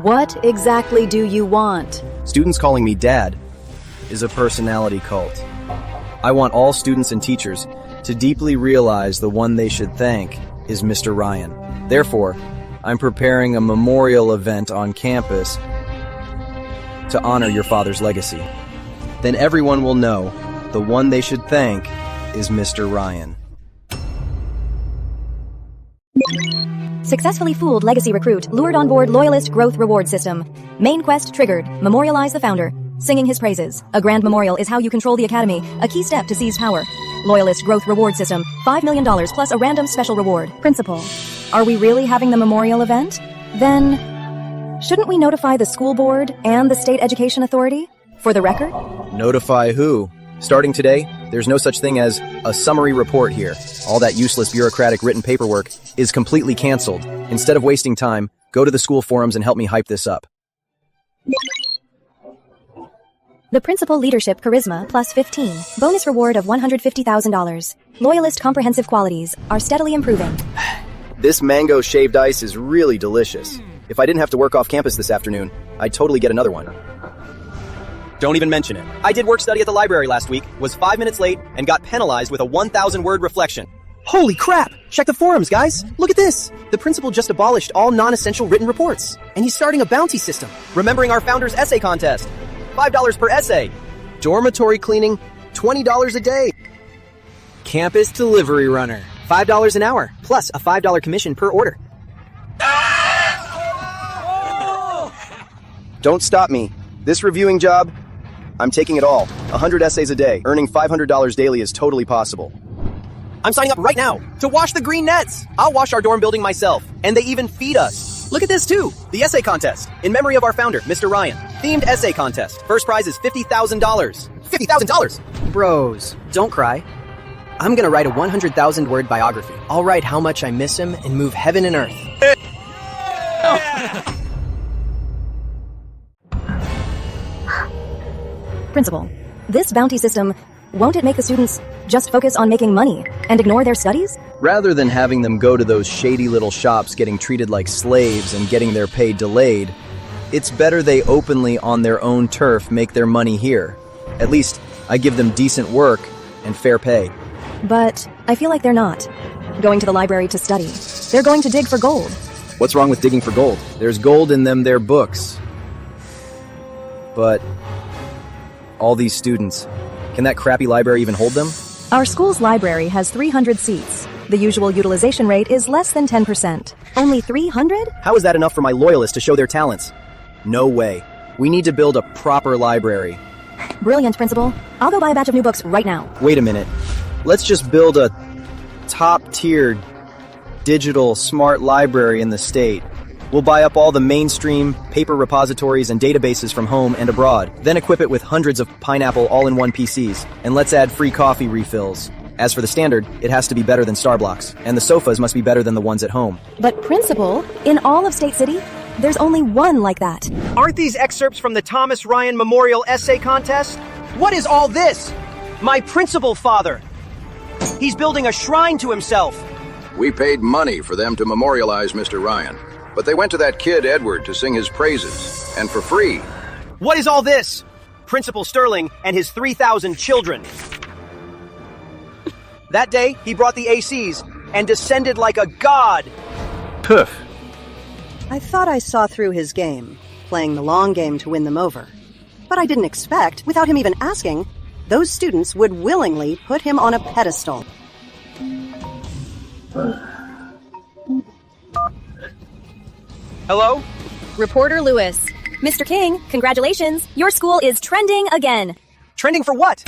What exactly do you want? Students calling me Dad is a personality cult. I want all students and teachers to deeply realize the one they should thank is Mr. Ryan. Therefore, I'm preparing a memorial event on campus to honor your father's legacy. Then everyone will know the one they should thank is Mr. Ryan. Successfully fooled legacy recruit, lured on board loyalist growth reward system. Main quest triggered, memorialize the founder. Singing his praises. A grand memorial is how you control the academy, a key step to seize power. Loyalist growth reward system, $5 million plus a random special reward. Principal, are we really having the memorial event? Then, shouldn't we notify the school board and the state education authority? For the record? Notify who? Starting today, there's no such thing as a summary report here. All that useless bureaucratic written paperwork is completely canceled. Instead of wasting time, go to the school forums and help me hype this up. The principal leadership charisma plus 15. Bonus reward of $150,000. Loyalist comprehensive qualities are steadily improving. This mango shaved ice is really delicious. If I didn't have to work off campus this afternoon, I'd totally get another one. Don't even mention it. I did work study at the library last week, was 5 minutes late, and got penalized with a 1,000-word reflection. Holy crap! Check the forums, guys! Look at this! The principal just abolished all non-essential written reports, and he's starting a bounty system. Remembering our founder's essay contest. $5 per essay. Dormitory cleaning, $20 a day. Campus delivery runner. $5 an hour, plus a $5 commission per order. Don't stop me. This reviewing job, I'm taking it all. 100 essays a day, earning $500 daily is totally possible. I'm signing up right now to wash the green nets. I'll wash our dorm building myself, and they even feed us. Look at this too, the essay contest, in memory of our founder, Mr. Ryan. Themed essay contest. First prize is $50,000. $50,000! Bros, don't cry. I'm gonna write a 100,000-word biography. I'll write how much I miss him and move heaven and earth. Principal, this bounty system, won't it make the students just focus on making money and ignore their studies? Rather than having them go to those shady little shops getting treated like slaves and getting their pay delayed, it's better they openly on their own turf make their money here. At least, I give them decent work and fair pay. But I feel like they're not going to the library to study. They're going to dig for gold. What's wrong with digging for gold? There's gold in them, their books. But all these students, can that crappy library even hold them? Our school's library has 300 seats. The usual utilization rate is less than 10%. Only 300? How is that enough for my loyalists to show their talents? No way. We need to build a proper library. Brilliant, Principal. I'll go buy a batch of new books right now. Wait a minute. Let's just build a top-tier digital smart library in the state. We'll buy up all the mainstream paper repositories and databases from home and abroad, then equip it with hundreds of Pineapple all-in-one PCs, and let's add free coffee refills. As for the standard, it has to be better than Starbucks, and the sofas must be better than the ones at home. But Principal, in all of State City, there's only one like that. Aren't these excerpts from the Thomas Ryan Memorial Essay Contest? What is all this? My principal father! He's building a shrine to himself! We paid money for them to memorialize Mr. Ryan, but they went to that kid Edward to sing his praises, and for free. What is all this? Principal Sterling and his 3,000 children. That day, he brought the ACs and descended like a god. Poof. I thought I saw through his game, playing the long game to win them over. But I didn't expect, without him even asking, those students would willingly put him on a pedestal. Hello? Reporter Lewis. Mr. King, congratulations. Your school is trending again. Trending for what?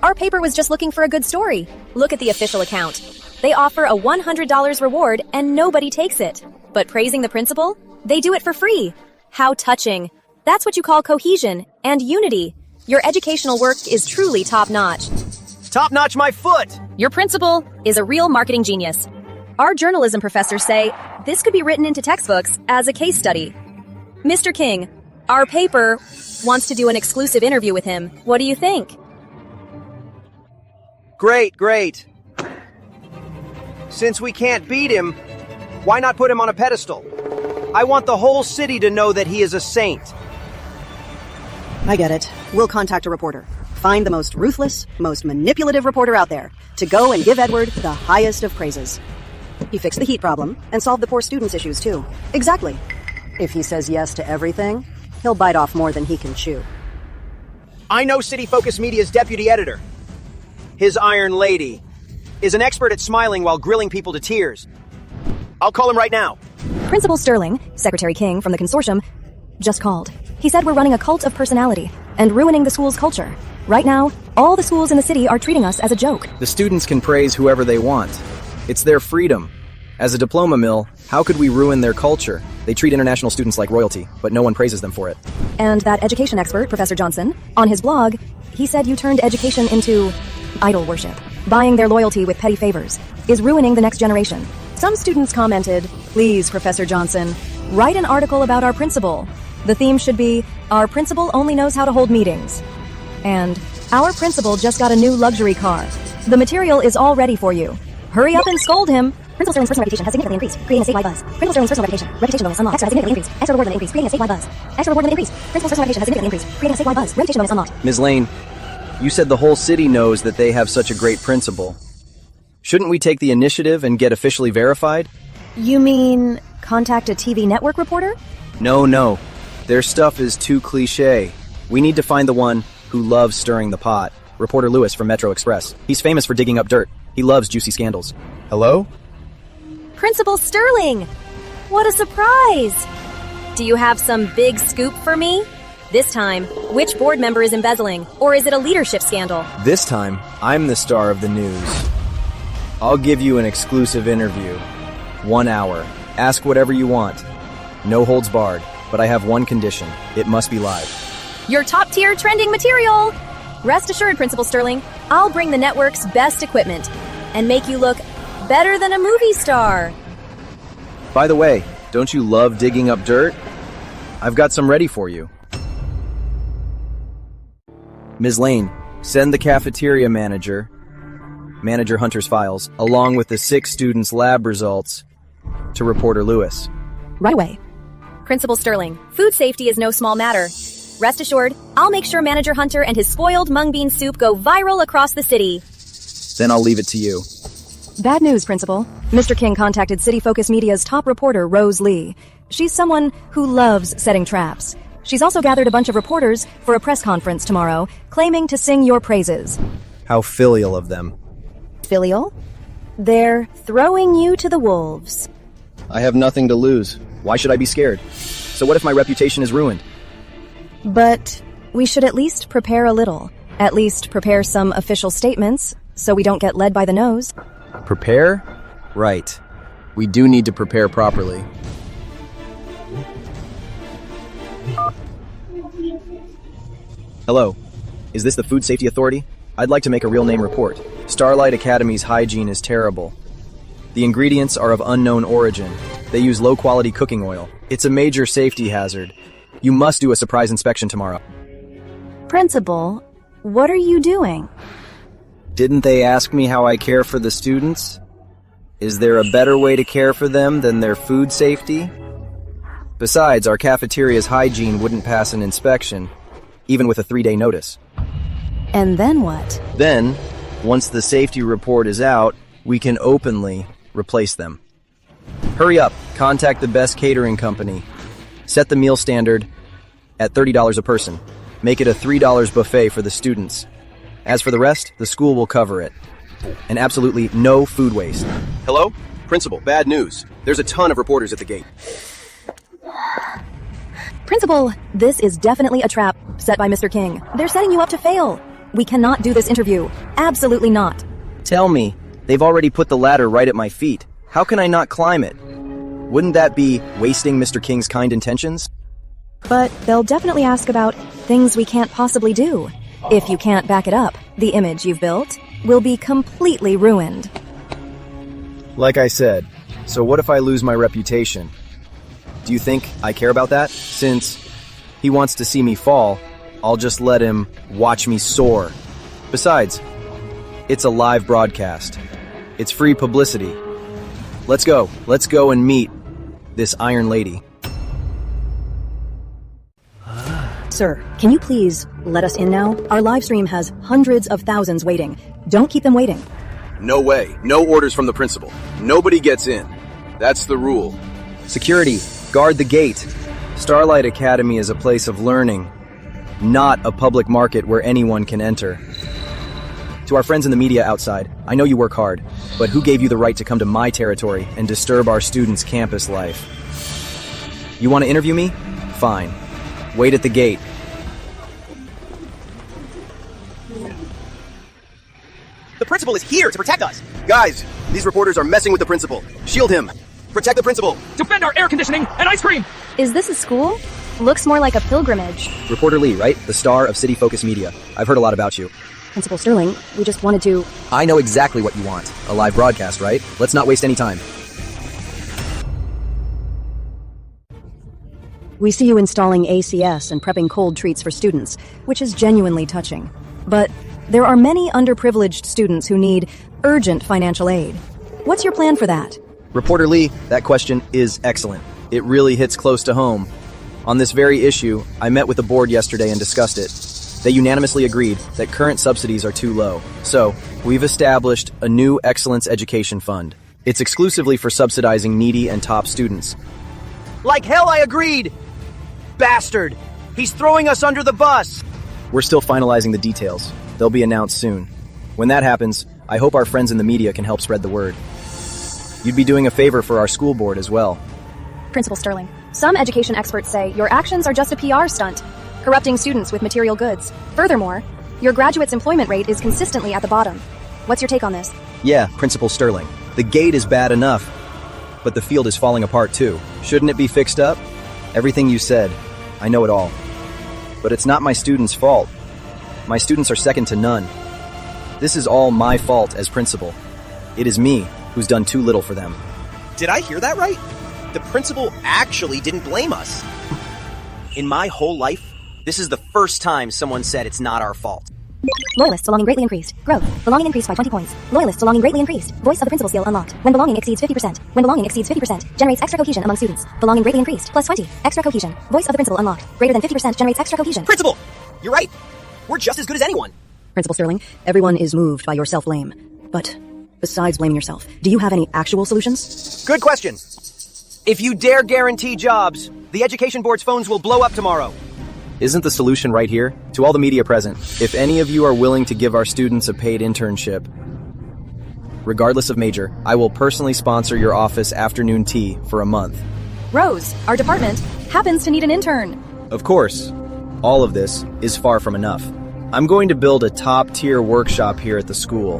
Our paper was just looking for a good story. Look at the official account. They offer a $100 reward and nobody takes it. But praising the principal? They do it for free. How touching. That's what you call cohesion and unity. Your educational work is truly top-notch. Top-notch my foot! Your principal is a real marketing genius. Our journalism professors say this could be written into textbooks as a case study. Mr. King, our paper wants to do an exclusive interview with him. What do you think? Great, great. Since we can't beat him, why not put him on a pedestal? I want the whole city to know that he is a saint. I get it. We'll contact a reporter. Find the most ruthless, most manipulative reporter out there to go and give Edward the highest of praises. He fixed the heat problem and solved the poor students' issues too. Exactly. If he says yes to everything, he'll bite off more than he can chew. I know City Focus Media's deputy editor. His Iron Lady is an expert at smiling while grilling people to tears. I'll call him right now. Principal Sterling, Secretary King from the consortium, just called. He said we're running a cult of personality and ruining the school's culture. Right now, all the schools in the city are treating us as a joke. The students can praise whoever they want. It's their freedom. As a diploma mill, how could we ruin their culture? They treat international students like royalty, but no one praises them for it. And that education expert, Professor Johnson, on his blog, he said you turned education into idol worship. Buying their loyalty with petty favors is ruining the next generation. Some students commented, "Please, Professor Johnson, write an article about our principal. The theme should be, our principal only knows how to hold meetings." And, our principal just got a new luxury car. The material is all ready for you. Hurry up and scold him. Principal Sterling's personal reputation has significantly increased, creating a statewide buzz. Principal Sterling's personal reputation bonus unlocked. Extra has significantly increased. Extra reward limit increased, creating a statewide buzz. Extra reward limit increased. Principal's personal reputation has significantly increased, creating a statewide buzz. Reputation bonus unlocked. Ms. Lane, you said the whole city knows that they have such a great principal. Shouldn't we take the initiative and get officially verified? You mean contact a TV network reporter? No. Their stuff is too cliché. We need to find the one who loves stirring the pot. Reporter Lewis from Metro Express. He's famous for digging up dirt. He loves juicy scandals. Hello? Principal Sterling! What a surprise! Do you have some big scoop for me? This time, which board member is embezzling, or is it a leadership scandal? This time, I'm the star of the news. I'll give you an exclusive interview. 1 hour. Ask whatever you want. No holds barred, but I have one condition. It must be live. Your top-tier trending material! Rest assured, Principal Sterling, I'll bring the network's best equipment and make you look better than a movie star. By the way, don't you love digging up dirt? I've got some ready for you. Ms. Lane, send the cafeteria manager Hunter's files, along with the 6 students' lab results, to Reporter Lewis. Right away. Principal Sterling, food safety is no small matter. Rest assured, I'll make sure Manager Hunter and his spoiled mung bean soup go viral across the city. Then I'll leave it to you. Bad news, Principal. Mr. King contacted City Focus Media's top reporter, Rose Lee. She's someone who loves setting traps. She's also gathered a bunch of reporters for a press conference tomorrow, claiming to sing your praises. How filial of them. Filial? They're throwing you to the wolves. I have nothing to lose. Why should I be scared? So what if my reputation is ruined? But we should at least prepare a little. At least prepare some official statements, so we don't get led by the nose. Prepare? Right. We do need to prepare properly. Hello. Is this the Food Safety Authority? I'd like to make a real name report. Starlight Academy's hygiene is terrible. The ingredients are of unknown origin. They use low-quality cooking oil. It's a major safety hazard. You must do a surprise inspection tomorrow. Principal, What are you doing? Didn't they ask me how I care for the students? Is there a better way to care for them than their food safety? Besides, our cafeteria's hygiene wouldn't pass an inspection, even with a 3-day notice. And then what? Then, once the safety report is out, we can openly replace them. Hurry up, contact the best catering company. Set the meal standard at $30 a person. Make it a $3 buffet for the students. As for the rest, the school will cover it. And absolutely no food waste. Hello? Principal, bad news. There's a ton of reporters at the gate. Principal, this is definitely a trap set by Mr. King. They're setting you up to fail. We cannot do this interview. Absolutely not. Tell me, they've already put the ladder right at my feet. How can I not climb it? Wouldn't that be wasting Mr. King's kind intentions? But they'll definitely ask about things we can't possibly do. If you can't back it up, the image you've built will be completely ruined. Like I said, so what if I lose my reputation? Do you think I care about that? Since he wants to see me fall, I'll just let him watch me soar. Besides, it's a live broadcast. It's free publicity. Let's go and meet this Iron Lady. Sir, can you please let us in now? Our live stream has hundreds of thousands waiting. Don't keep them waiting. No way. No orders from the principal. Nobody gets in. That's the rule. Security, guard the gate. Starlight Academy is a place of learning, not a public market where anyone can enter. To our friends in the media outside, I know you work hard, but who gave you the right to come to my territory and disturb our students' campus life? You want to interview me? Fine. Wait at the gate. The principal is here to protect us! Guys, these reporters are messing with the principal. Shield him! Protect the principal! Defend our air conditioning and ice cream! Is this a school? Looks more like a pilgrimage. Reporter Lee, right? The star of City Focus Media. I've heard a lot about you. Principal Sterling, we just wanted to... I know exactly what you want. A live broadcast, right? Let's not waste any time. We see you installing ACS and prepping cold treats for students, which is genuinely touching. But there are many underprivileged students who need urgent financial aid. What's your plan for that? Reporter Lee, that question is excellent. It really hits close to home. On this very issue, I met with the board yesterday and discussed it. They unanimously agreed that current subsidies are too low. So, we've established a new Excellence Education Fund. It's exclusively for subsidizing needy and top students. Like hell I agreed! Bastard! He's throwing us under the bus! We're still finalizing the details. They'll be announced soon. When that happens, I hope our friends in the media can help spread the word. You'd be doing a favor for our school board as well. Principal Sterling, some education experts say your actions are just a PR stunt, corrupting students with material goods. Furthermore, your graduates' employment rate is consistently at the bottom. What's your take on this? Yeah, Principal Sterling. The gate is bad enough, but the field is falling apart too. Shouldn't it be fixed up? Everything you said, I know it all. But it's not my students' fault. My students are second to none. This is all my fault as principal. It is me who's done too little for them. Did I hear that right? The principal actually didn't blame us. In my whole life, this is the first time someone said it's not our fault. Loyalists belonging greatly increased. Growth. Belonging increased by 20 points. Loyalists belonging greatly increased. Voice of the principal skill unlocked. When belonging exceeds 50%. When belonging exceeds 50%. Generates extra cohesion among students. Belonging greatly increased. Plus 20. Extra cohesion. Voice of the principal unlocked. Greater than 50% generates extra cohesion. Principal! You're right. We're just as good as anyone. Principal Sterling, everyone is moved by your self-blame. But besides blaming yourself, do you have any actual solutions? Good question. If you dare guarantee jobs, the education board's phones will blow up tomorrow. Isn't the solution right here? To all the media present, if any of you are willing to give our students a paid internship, regardless of major, I will personally sponsor your office afternoon tea for a month. Rose, our department, happens to need an intern. Of course, all of this is far from enough. I'm going to build a top-tier workshop here at the school.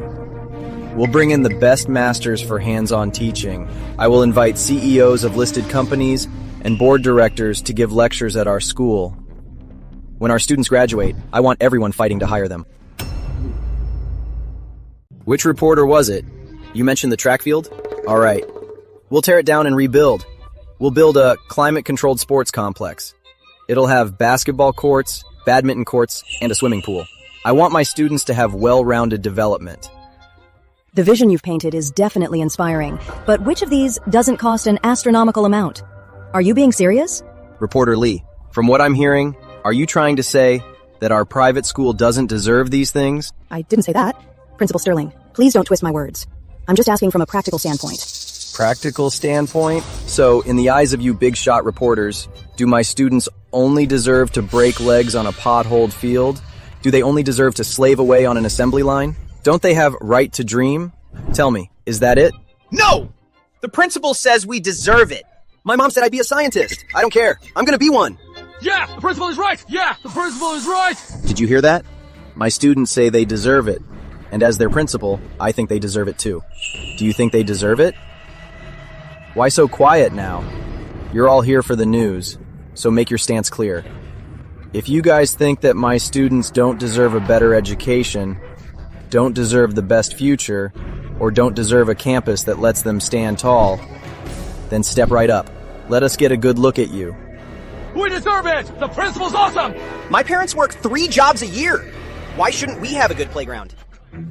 We'll bring in the best masters for hands-on teaching. I will invite CEOs of listed companies and board directors to give lectures at our school. When our students graduate, I want everyone fighting to hire them. Which reporter was it? You mentioned the track field? All right. We'll tear it down and rebuild. We'll build a climate-controlled sports complex. It'll have basketball courts, badminton courts, and a swimming pool. I want my students to have well-rounded development. The vision you've painted is definitely inspiring, but which of these doesn't cost an astronomical amount? Are you being serious? Reporter Lee, from what I'm hearing, are you trying to say that our private school doesn't deserve these things? I didn't say that. Principal Sterling, please don't twist my words. I'm just asking from a practical standpoint. Practical standpoint? So, in the eyes of you big shot reporters, do my students only deserve to break legs on a potholed field? Do they only deserve to slave away on an assembly line? Don't they have right to dream? Tell me, is that it? No! The principal says we deserve it. My mom said I'd be a scientist. I don't care. I'm gonna be one. Yeah, the principal is right! Yeah, the principal is right! Did you hear that? My students say they deserve it. And as their principal, I think they deserve it too. Do you think they deserve it? Why so quiet now? You're all here for the news, so make your stance clear. If you guys think that my students don't deserve a better education, don't deserve the best future, or don't deserve a campus that lets them stand tall, then step right up. Let us get a good look at you. We deserve it! The principal's awesome! My parents work 3 jobs a year. Why shouldn't we have a good playground?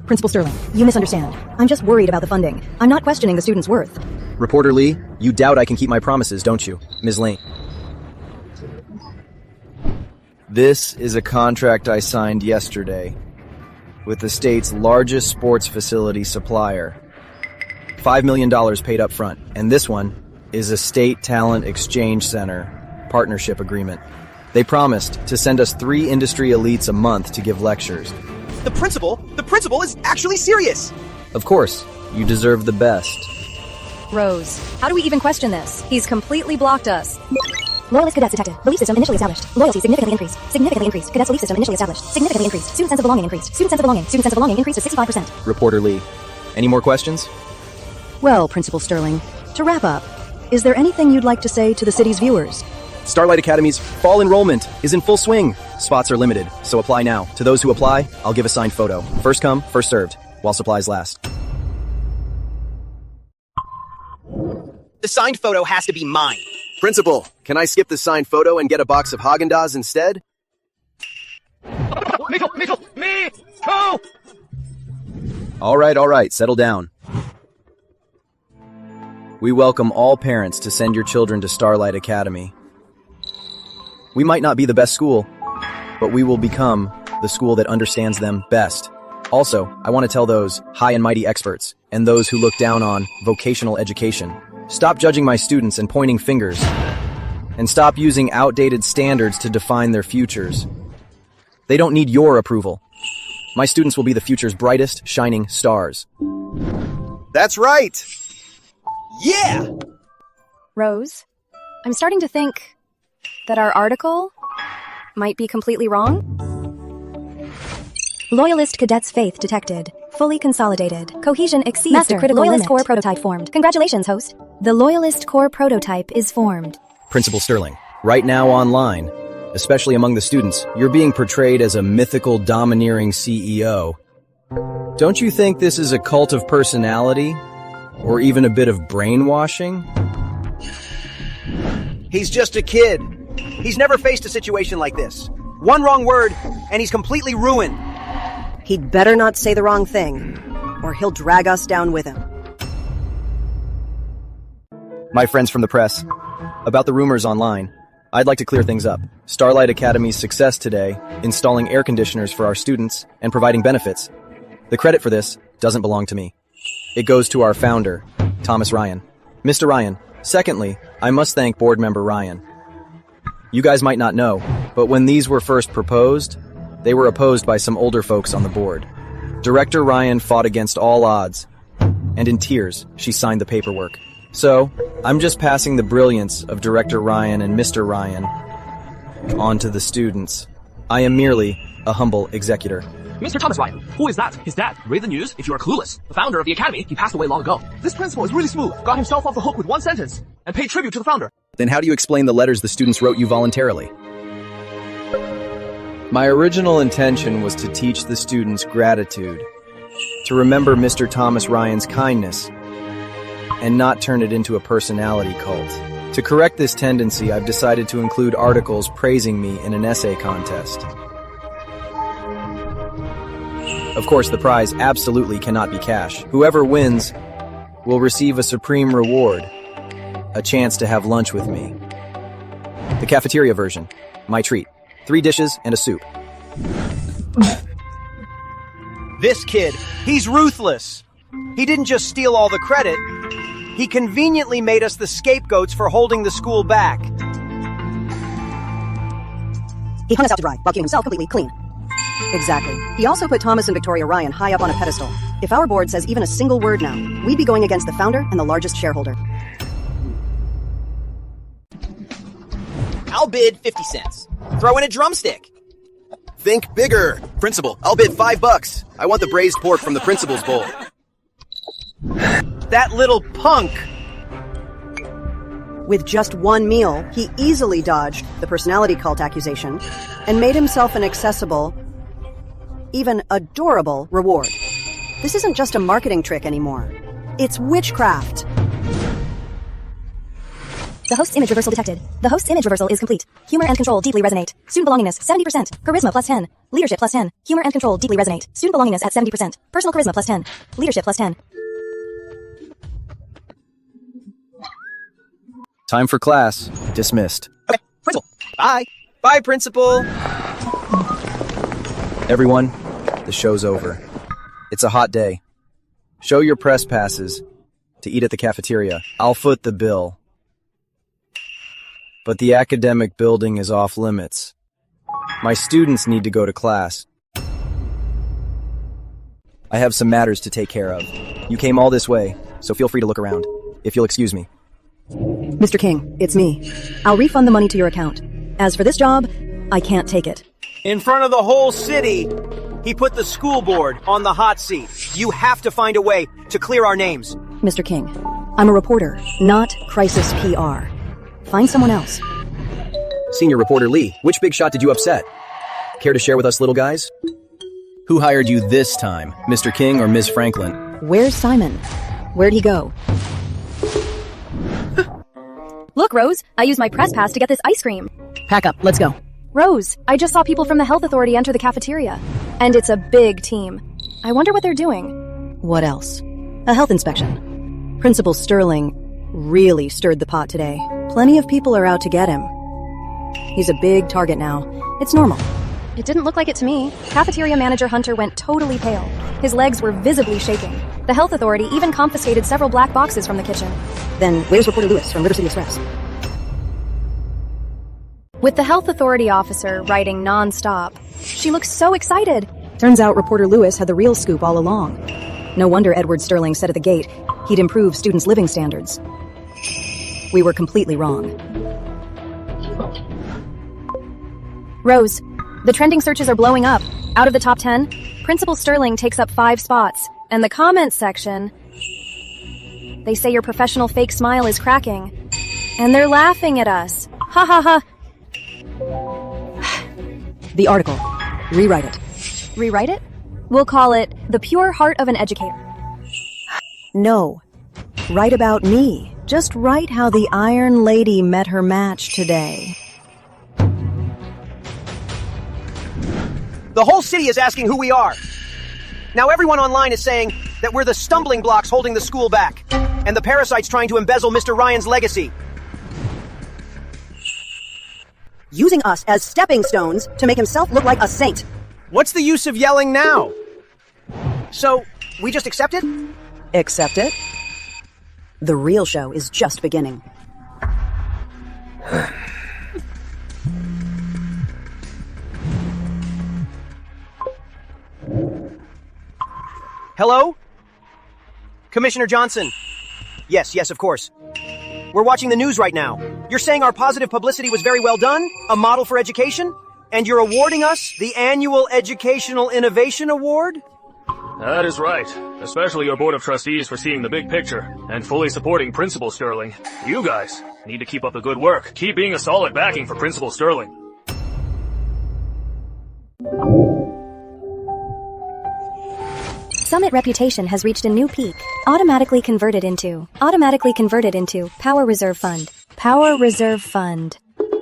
Principal Sterling, you misunderstand. I'm just worried about the funding. I'm not questioning the student's worth. Reporter Lee, you doubt I can keep my promises, don't you? Ms. Lane. This is a contract I signed yesterday with the state's largest sports facility supplier. $5 million paid up front, and this one is a state talent exchange center partnership agreement. They promised to send us 3 industry elites a month to give lectures. The principal is actually serious. Of course, you deserve the best. Rose, how do we even question this? He's completely blocked us. Loyalist cadets detected. Belief system initially established. Loyalty significantly increased. Significantly increased. Cadets belief system initially established. Significantly increased. Student sense of belonging increased. Student sense of belonging. Student sense of belonging increased to 65%. Reporter Lee, any more questions? Well, Principal Sterling, to wrap up, is there anything you'd like to say to the city's viewers? Starlight Academy's fall enrollment is in full swing. Spots are limited, so apply now. To those who apply, I'll give a signed photo. First come, first served, while supplies last. The signed photo has to be mine. Principal, can I skip the signed photo and get a box of Haagen-Dazs instead? Me too! All right, settle down. We welcome all parents to send your children to Starlight Academy. We might not be the best school, but we will become the school that understands them best. Also, I want to tell those high and mighty experts and those who look down on vocational education, stop judging my students and pointing fingers, and stop using outdated standards to define their futures. They don't need your approval. My students will be the future's brightest, shining stars. That's right! Yeah! Rose, I'm starting to think that our article might be completely wrong. Loyalist cadets faith detected. Fully consolidated. Cohesion exceeds Master, the critical Loyalist limit. core prototype formed. Congratulations, host. The Loyalist core prototype is formed. Principal Sterling, right now online, especially among the students, you're being portrayed as a mythical, domineering CEO. Don't you think this is a cult of personality? Or even a bit of brainwashing? He's just a kid. He's never faced a situation like this. One wrong word, and he's completely ruined. He'd better not say the wrong thing, or he'll drag us down with him. My friends from the press, about the rumors online, I'd like to clear things up. Starlight Academy's success today, installing air conditioners for our students and providing benefits. The credit for this doesn't belong to me. It goes to our founder, Thomas Ryan. Mr. Ryan, secondly, I must thank board member Ryan. You guys might not know, but when these were first proposed, they were opposed by some older folks on the board. Director Ryan fought against all odds, and in tears, she signed the paperwork. So, I'm just passing the brilliance of Director Ryan and Mr. Ryan on to the students. I am merely a humble executor. Mr. Thomas Ryan, who is that? His dad. Read the news if you are clueless. The founder of the academy, he passed away long ago. This principal is really smooth. Got himself off the hook with one sentence and paid tribute to the founder. Then how do you explain the letters the students wrote you voluntarily? My original intention was to teach the students gratitude, to remember Mr. Thomas Ryan's kindness, and not turn it into a personality cult. To correct this tendency, I've decided to include articles praising me in an essay contest. Of course, the prize absolutely cannot be cash. Whoever wins will receive a supreme reward, a chance to have lunch with me. The cafeteria version, my treat. 3 dishes and a soup. This kid, he's ruthless. He didn't just steal all the credit, he conveniently made us the scapegoats for holding the school back. He hung us out to dry, while keeping himself completely clean. Exactly. He also put Thomas and Victoria Ryan high up on a pedestal. If our board says even a single word now, we'd be going against the founder and the largest shareholder. I'll bid 50 cents. Throw in a drumstick. Think bigger. Principal, I'll bid $5. I want the braised pork from the principal's bowl. That little punk! With just one meal, he easily dodged the personality cult accusation and made himself an accessible, even adorable reward. This isn't just a marketing trick anymore. It's witchcraft. The host's image reversal detected. The host's image reversal is complete. Humor and control deeply resonate. Student belongingness, 70%. Charisma plus 10. Leadership plus 10. Humor and control deeply resonate. Student belongingness at 70%. Personal charisma plus 10. Leadership plus 10. Time for class. Dismissed. Okay, principal. Bye. Bye, principal. Everyone, the show's over. It's a hot day. Show your press passes to eat at the cafeteria. I'll foot the bill. But the academic building is off limits. My students need to go to class. I have some matters to take care of. You came all this way, so feel free to look around, if you'll excuse me. Mr. King, it's me. I'll refund the money to your account. As for this job, I can't take it. In front of the whole city, he put the school board on the hot seat. You have to find a way to clear our names. Mr. King, I'm a reporter, not crisis PR. Find someone else. Senior reporter Lee, which big shot did you upset? Care to share with us, little guys? Who hired you this time, Mr. King or Ms. Franklin? Where's Simon? Where'd he go? Look, Rose, I used my press pass to get this ice cream. Pack up, let's go. Rose, I just saw people from the health authority enter the cafeteria. And it's a big team. I wonder what they're doing. What else? A health inspection. Principal Sterling really stirred the pot today. Plenty of people are out to get him. He's a big target now. It's normal. It didn't look like it to me. Cafeteria manager Hunter went totally pale. His legs were visibly shaking. The health authority even confiscated several black boxes from the kitchen. Then where's reporter Lewis from River City Express? With the health authority officer writing non-stop, she looks so excited. Turns out reporter Lewis had the real scoop all along. No wonder Edward Sterling said at the gate he'd improve students' living standards. We were completely wrong. Rose, the trending searches are blowing up. Out of the top 10, Principal Sterling takes up 5 spots. And the comments section, they say your professional fake smile is cracking. And they're laughing at us. Ha ha ha. The article. Rewrite it. Rewrite it? We'll call it The Pure Heart of an Educator. No. Write about me. Just write how the Iron Lady met her match today. The whole city is asking who we are. Now everyone online is saying that we're the stumbling blocks holding the school back, and the parasites trying to embezzle Mr. Ryan's legacy. Using us as stepping stones to make himself look like a saint. What's the use of yelling now? So, we just accept it? Accept it? The real show is just beginning. Hello? Commissioner Johnson. Yes, of course. We're watching the news right now. You're saying our positive publicity was very well done? A model for education? And you're awarding us the annual Educational Innovation Award? That is right. Especially your Board of Trustees for seeing the big picture and fully supporting Principal Sterling. You guys need to keep up the good work. Keep being a solid backing for Principal Sterling. Summit reputation has reached a new peak. Automatically converted into Power Reserve Fund. Power Reserve Fund.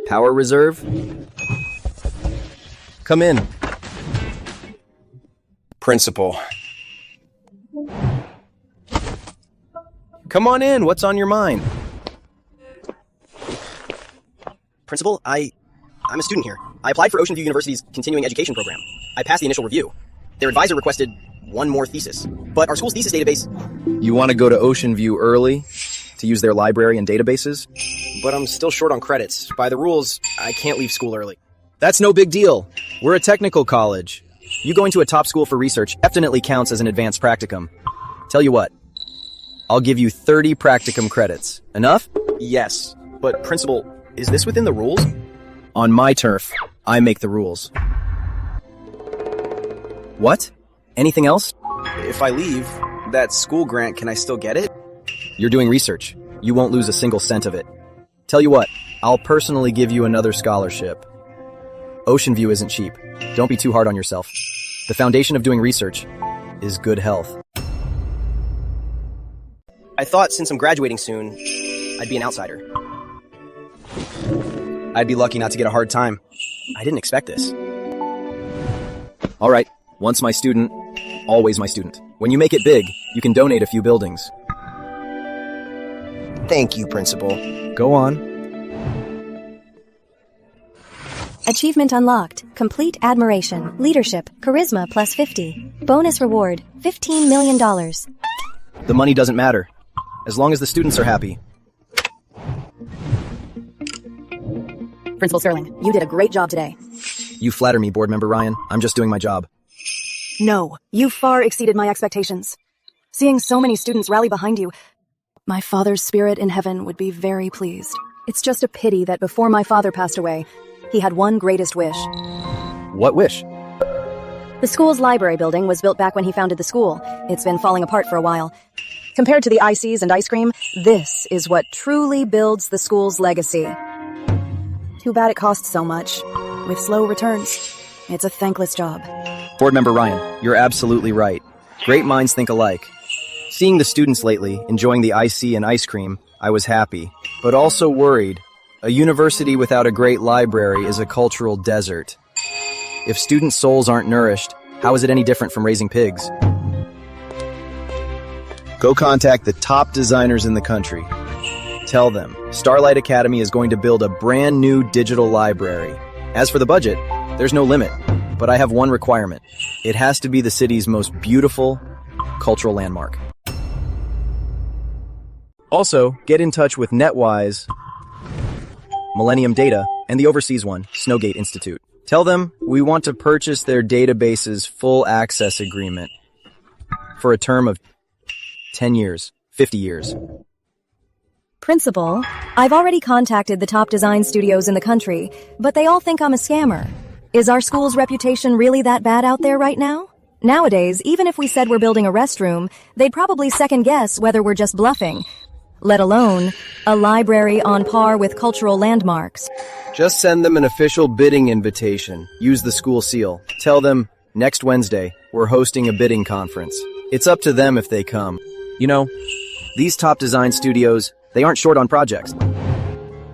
Power Reserve? Come in. Principal. Come on in. What's on your mind? Principal, I'm a student here. I applied for Ocean View University's continuing education program. I passed the initial review. Their advisor requested one more thesis, but our school's thesis database... You want to go to Ocean View early to use their library and databases? But I'm still short on credits. By the rules, I can't leave school early. That's no big deal. We're a technical college. You going to a top school for research definitely counts as an advanced practicum. Tell you what, I'll give you 30 practicum credits. Enough? Yes, but Principal, is this within the rules? On my turf, I make the rules. What? Anything else? If I leave, that school grant, can I still get it? You're doing research. You won't lose a single cent of it. Tell you what, I'll personally give you another scholarship. Ocean View isn't cheap. Don't be too hard on yourself. The foundation of doing research is good health. I thought since I'm graduating soon, I'd be an outsider. I'd be lucky not to get a hard time. I didn't expect this. All right, once my student, always my student. When you make it big, you can donate a few buildings. Thank you, Principal. Go on. Achievement unlocked. Complete admiration. Leadership. Charisma plus 50. Bonus reward. $15 million. The money doesn't matter, as long as the students are happy. Principal Sterling, you did a great job today. You flatter me, board member Ryan. I'm just doing my job. No, you far exceeded my expectations. Seeing so many students rally behind you, my father's spirit in heaven would be very pleased. It's just a pity that before my father passed away, he had one greatest wish. What wish? The school's library building was built back when he founded the school. It's been falling apart for a while. Compared to the ices and ice cream, this is what truly builds the school's legacy. Too bad it costs so much, with slow returns. It's a thankless job. Board member Ryan, you're absolutely right. Great minds think alike. Seeing the students lately enjoying the icy and ice cream, I was happy, but also worried. A university without a great library is a cultural desert. If student souls aren't nourished, how is it any different from raising pigs? Go contact the top designers in the country. Tell them Starlight Academy is going to build a brand new digital library. As for the budget, there's no limit, but I have one requirement. It has to be the city's most beautiful cultural landmark. Also, get in touch with NetWise, Millennium Data, and the overseas one, Snowgate Institute. Tell them we want to purchase their database's full access agreement for a term of 10 years, 50 years. Principal, I've already contacted the top design studios in the country, but they all think I'm a scammer. Is our school's reputation really that bad out there right now? Nowadays, even if we said we're building a restroom, they'd probably second guess whether we're just bluffing, let alone a library on par with cultural landmarks. Just send them an official bidding invitation. Use the school seal. Tell them, next Wednesday, we're hosting a bidding conference. It's up to them if they come. You know, these top design studios, they aren't short on projects.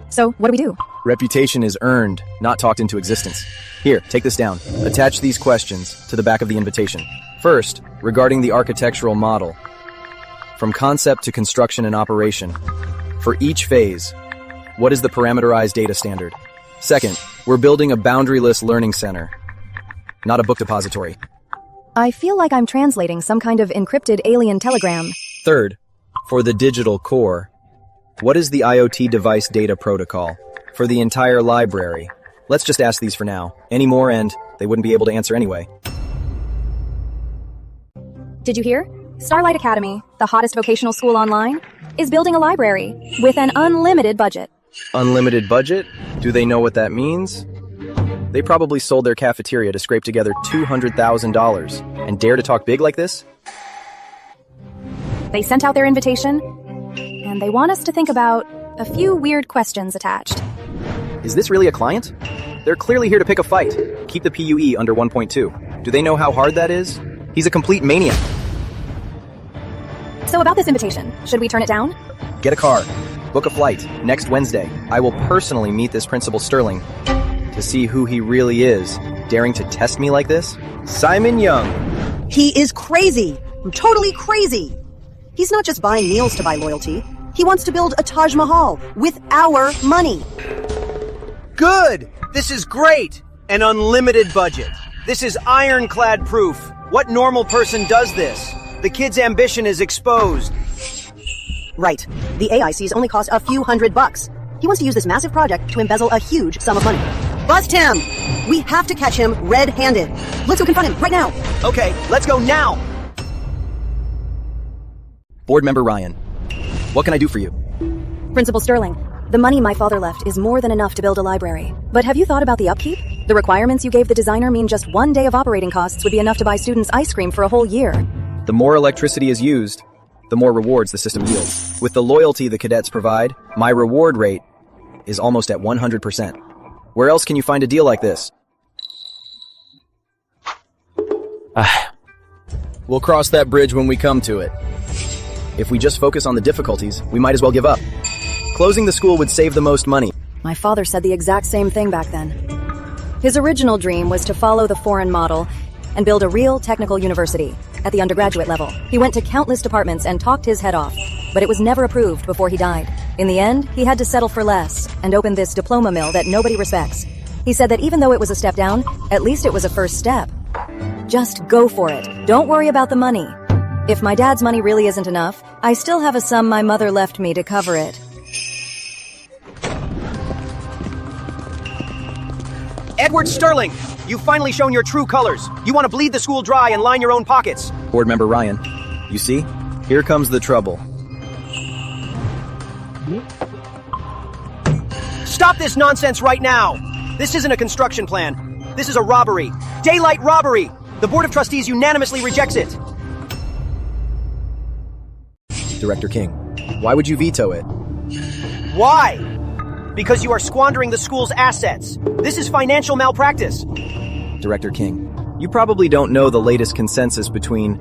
So, what do we do? Reputation is earned, not talked into existence. Here, take this down. Attach these questions to the back of the invitation. First, regarding the architectural model. From concept to construction and operation. For each phase, what is the parameterized data standard? Second, we're building a boundaryless learning center, not a book depository. I feel like I'm translating some kind of encrypted alien telegram. Third, for the digital core, what is the IoT device data protocol? For the entire library. Let's just ask these for now. Any more and they wouldn't be able to answer anyway. Did you hear? Starlight Academy, the hottest vocational school online, is building a library with an unlimited budget. Unlimited budget? Do they know what that means? They probably sold their cafeteria to scrape together $200,000 and dare to talk big like this? They sent out their invitation, and they want us to think about a few weird questions attached. Is this really a client? They're clearly here to pick a fight. Keep the PUE under 1.2. Do they know how hard that is? He's a complete maniac. So about this invitation, should we turn it down? Get a car. Book a flight. Next Wednesday, I will personally meet this Principal Sterling to see who he really is. Daring to test me like this? Simon Young. He is crazy. Totally crazy. He's not just buying meals to buy loyalty. He wants to build a Taj Mahal with our money. Good! This is great! An unlimited budget. This is ironclad proof. What normal person does this? The kid's ambition is exposed. Right. The AICs only cost a few $100. He wants to use this massive project to embezzle a huge sum of money. Bust him! We have to catch him red-handed. Let's go confront him right now. Okay, let's go now! Board member Ryan, what can I do for you? Principal Sterling, the money my father left is more than enough to build a library. But have you thought about the upkeep? The requirements you gave the designer mean just 1 day of operating costs would be enough to buy students ice cream for a whole year. The more electricity is used, the more rewards the system yields. With the loyalty the cadets provide, my reward rate is almost at 100%. Where else can you find a deal like this? We'll cross that bridge when we come to it. If we just focus on the difficulties, we might as well give up. Closing the school would save the most money. My father said the exact same thing back then. His original dream was to follow the foreign model and build a real technical university at the undergraduate level. He went to countless departments and talked his head off, but it was never approved before he died. In the end, he had to settle for less and open this diploma mill that nobody respects. He said that even though it was a step down, at least it was a first step. Just go for it. Don't worry about the money. If my dad's money really isn't enough, I still have a sum my mother left me to cover it. Edward Sterling, you've finally shown your true colors. You want to bleed the school dry and line your own pockets. Board member Ryan, you see? Here comes the trouble. Stop this nonsense right now! This isn't a construction plan. This is a robbery. Daylight robbery! The Board of Trustees unanimously rejects it. Director King, why would you veto it? Why? Because you are squandering the school's assets. This is financial malpractice. Director King, you probably don't know the latest consensus between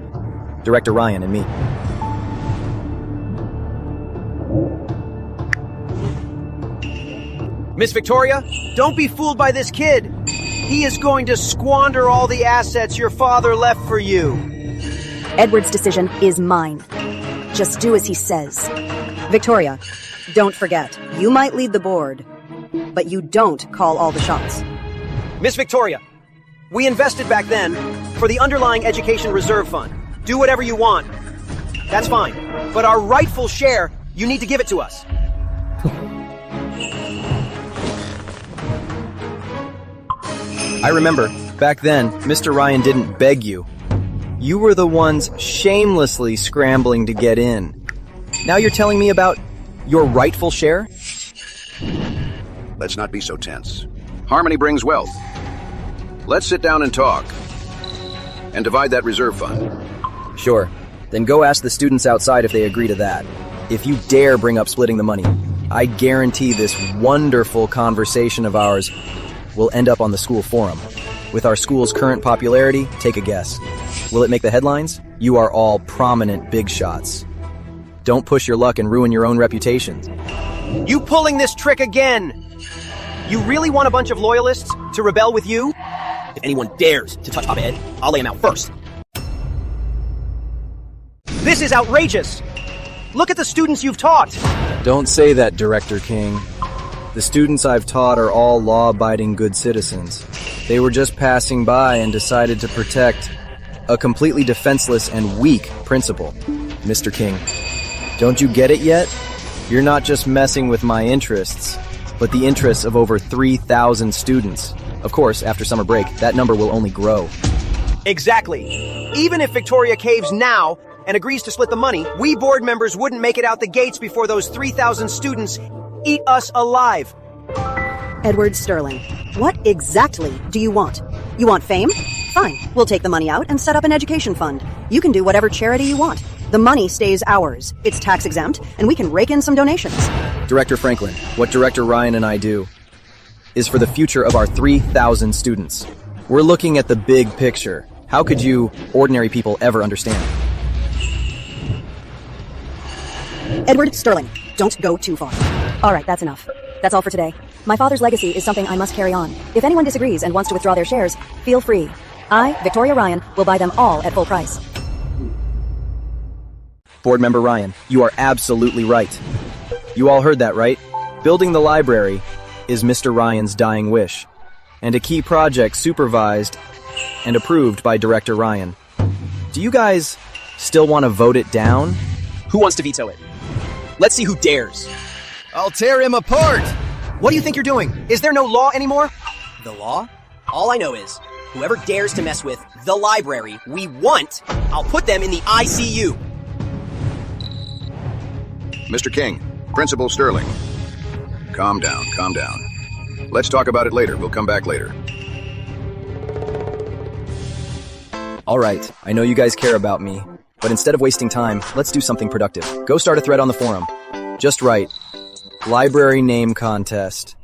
Director Ryan and me. Miss Victoria, don't be fooled by this kid. He is going to squander all the assets your father left for you. Edward's decision is mine. Just do as he says. Victoria, don't forget, you might lead the board, but you don't call all the shots. Miss Victoria, we invested back then for the underlying education reserve fund. Do whatever you want. That's fine. But our rightful share, you need to give it to us. I remember, back then, Mr. Ryan didn't beg you. You were the ones shamelessly scrambling to get in. Now you're telling me about your rightful share? Let's not be so tense. Harmony brings wealth. Let's sit down and talk. And divide that reserve fund. Sure. Then go ask the students outside if they agree to that. If you dare bring up splitting the money, I guarantee this wonderful conversation of ours will end up on the school forum. With our school's current popularity, take a guess. Will it make the headlines? You are all prominent big shots. Don't push your luck and ruin your own reputations. You pulling this trick again! You really want a bunch of loyalists to rebel with you? If anyone dares to touch Papa Ed, I'll lay him out first. This is outrageous! Look at the students you've taught! Don't say that, Director King. The students I've taught are all law-abiding good citizens. They were just passing by and decided to protect a completely defenseless and weak principal. Mr. King, don't you get it yet? You're not just messing with my interests, but the interests of over 3,000 students. Of course, after summer break, that number will only grow. Exactly. Even if Victoria caves now and agrees to split the money, we board members wouldn't make it out the gates before those 3,000 students eat us alive. Edward Sterling, what exactly do you want? You want fame? Fine, we'll take the money out and set up an education fund. You can do whatever charity you want. The money stays ours. It's tax exempt, and we can rake in some donations. Director Franklin, what Director Ryan and I do is for the future of our 3,000 students. We're looking at the big picture. How could you, ordinary people, ever understand? Edward Sterling, don't go too far. All right, that's enough. That's all for today. My father's legacy is something I must carry on. If anyone disagrees and wants to withdraw their shares, feel free. I, Victoria Ryan, will buy them all at full price. Board member Ryan, you are absolutely right. You all heard that, right? Building the library is Mr. Ryan's dying wish, and a key project supervised and approved by Director Ryan. Do you guys still want to vote it down? Who wants to veto it? Let's see who dares. I'll tear him apart! What do you think you're doing? Is there no law anymore? The law? All I know is, whoever dares to mess with the library we want, I'll put them in the ICU. Mr. King, Principal Sterling. Calm down, calm down. Let's talk about it later. We'll come back later. All right, I know you guys care about me, but instead of wasting time, let's do something productive. Go start a thread on the forum. Just write, library name contest.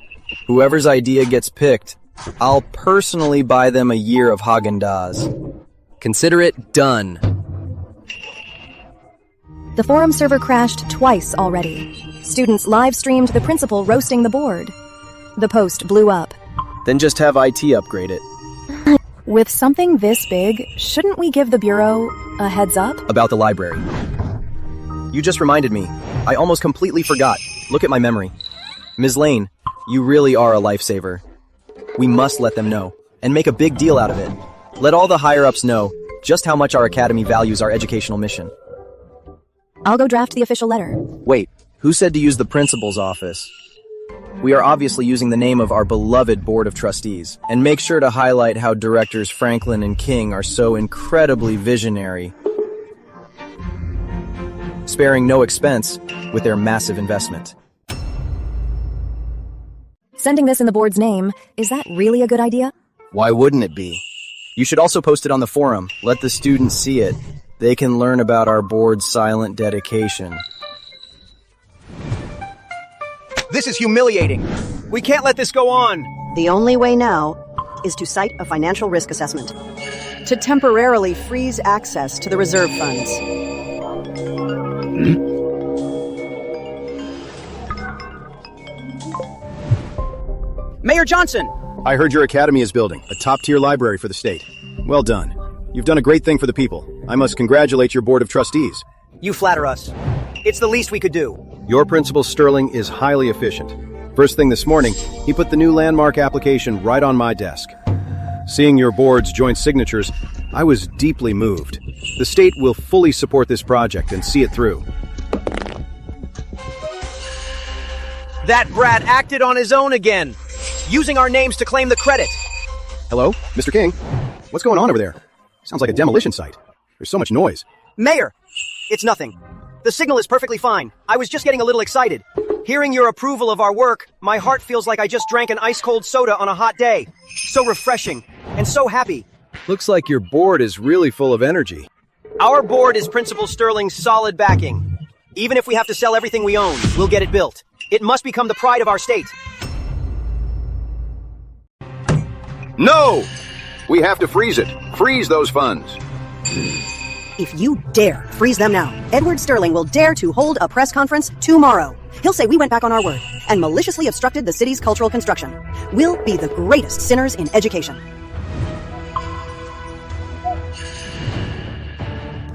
Whoever's idea gets picked, I'll personally buy them a year of Haagen-Dazs. Consider it done. The forum server crashed twice already. Students live-streamed the principal roasting the board. The post blew up. Then just have IT upgrade it. With something this big, shouldn't we give the Bureau a heads up? About the library. You just reminded me. I almost completely forgot. Look at my memory. Ms. Lane, you really are a lifesaver. We must let them know, and make a big deal out of it. Let all the higher-ups know just how much our academy values our educational mission. I'll go draft the official letter. Wait, who said to use the principal's office? We are obviously using the name of our beloved Board of Trustees, and make sure to highlight how directors Franklin and King are so incredibly visionary, sparing no expense with their massive investment. Sending this in the board's name, is that really a good idea? Why wouldn't it be? You should also post it on the forum. Let the students see it. They can learn about our board's silent dedication. This is humiliating. We can't let this go on. The only way now is to cite a financial risk assessment to temporarily freeze access to the reserve funds. Mayor Johnson! I heard your academy is building a top-tier library for the state. Well done. You've done a great thing for the people. I must congratulate your Board of Trustees. You flatter us. It's the least we could do. Your Principal Sterling is highly efficient. First thing this morning, he put the new landmark application right on my desk. Seeing your board's joint signatures, I was deeply moved. The state will fully support this project and see it through. That brat acted on his own again, using our names to claim the credit. Hello, Mr. King? What's going on over there? Sounds like a demolition site. There's so much noise. Mayor! It's nothing. The signal is perfectly fine. I was just getting a little excited. Hearing your approval of our work, my heart feels like I just drank an ice-cold soda on a hot day. So refreshing, and so happy. Looks like your board is really full of energy. Our board is Principal Sterling's solid backing. Even if we have to sell everything we own, we'll get it built. It must become the pride of our state. No! We have to freeze it. Freeze those funds. If you dare freeze them now, Edward Sterling will dare to hold a press conference tomorrow. He'll say we went back on our word and maliciously obstructed the city's cultural construction. We'll be the greatest sinners in education.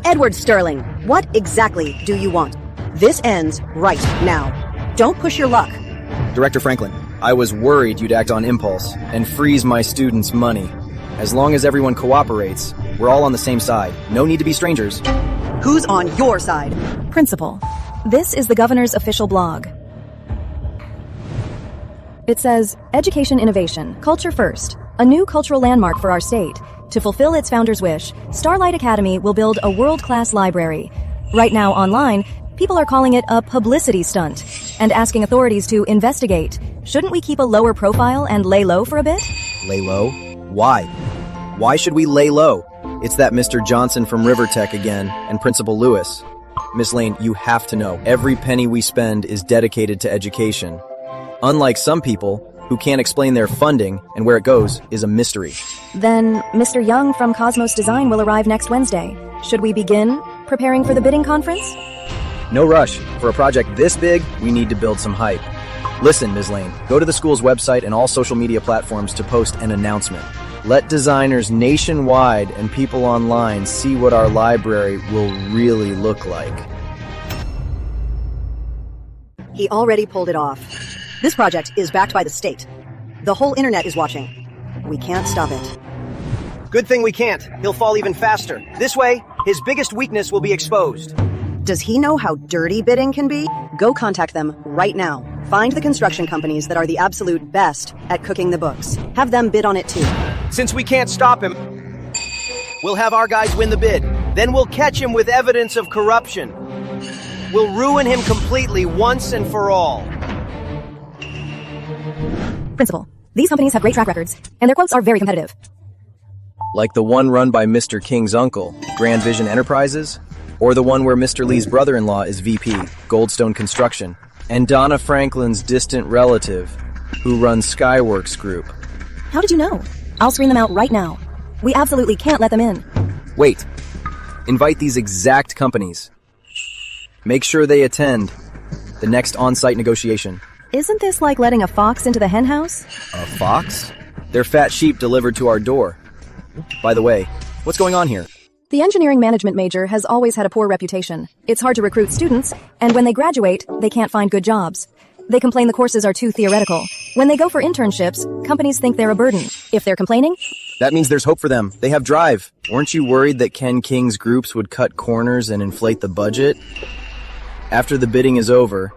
Edward Sterling, what exactly do you want? This ends right now. Don't push your luck. Director Franklin, I was worried you'd act on impulse and freeze my students' money. As long as everyone cooperates, we're all on the same side. No need to be strangers. Who's on your side? Principal, this is the governor's official blog. It says, Education Innovation, Culture First, a new cultural landmark for our state. To fulfill its founder's wish, Starlight Academy will build a world-class library. Right now, online, people are calling it a publicity stunt and asking authorities to investigate. Shouldn't we keep a lower profile and lay low for a bit? Lay low? Why? Why should we lay low? It's that Mr. Johnson from Rivertech again, and Principal Lewis. Miss Lane, you have to know, every penny we spend is dedicated to education. Unlike some people, who can't explain their funding, and where it goes is a mystery. Then, Mr. Young from Cosmos Design will arrive next Wednesday. Should we begin preparing for the bidding conference? No rush. For a project this big, we need to build some hype. Listen, Ms. Lane, go to the school's website and all social media platforms to post an announcement. Let designers nationwide and people online see what our library will really look like. He already pulled it off. This project is backed by the state. The whole internet is watching. We can't stop it. Good thing we can't. He'll fall even faster. This way, his biggest weakness will be exposed. Does he know how dirty bidding can be? Go contact them right now. Find the construction companies that are the absolute best at cooking the books. Have them bid on it too. Since we can't stop him, we'll have our guys win the bid. Then we'll catch him with evidence of corruption. We'll ruin him completely once and for all. Principal, these companies have great track records, and their quotes are very competitive. Like the one run by Mr. King's uncle, Grand Vision Enterprises, or the one where Mr. Lee's brother-in-law is VP, Goldstone Construction, and Donna Franklin's distant relative, who runs Skyworks Group. How did you know? I'll screen them out right now. We absolutely can't let them in. Wait. Invite these exact companies. Make sure they attend the next on-site negotiation. Isn't this like letting a fox into the henhouse? A fox? They're fat sheep delivered to our door. By the way, what's going on here? The engineering management major has always had a poor reputation. It's hard to recruit students, and when they graduate, they can't find good jobs. They complain the courses are too theoretical. When they go for internships, companies think they're a burden. If they're complaining, that means there's hope for them. They have drive. Weren't you worried that Ken King's groups would cut corners and inflate the budget? After the bidding is over,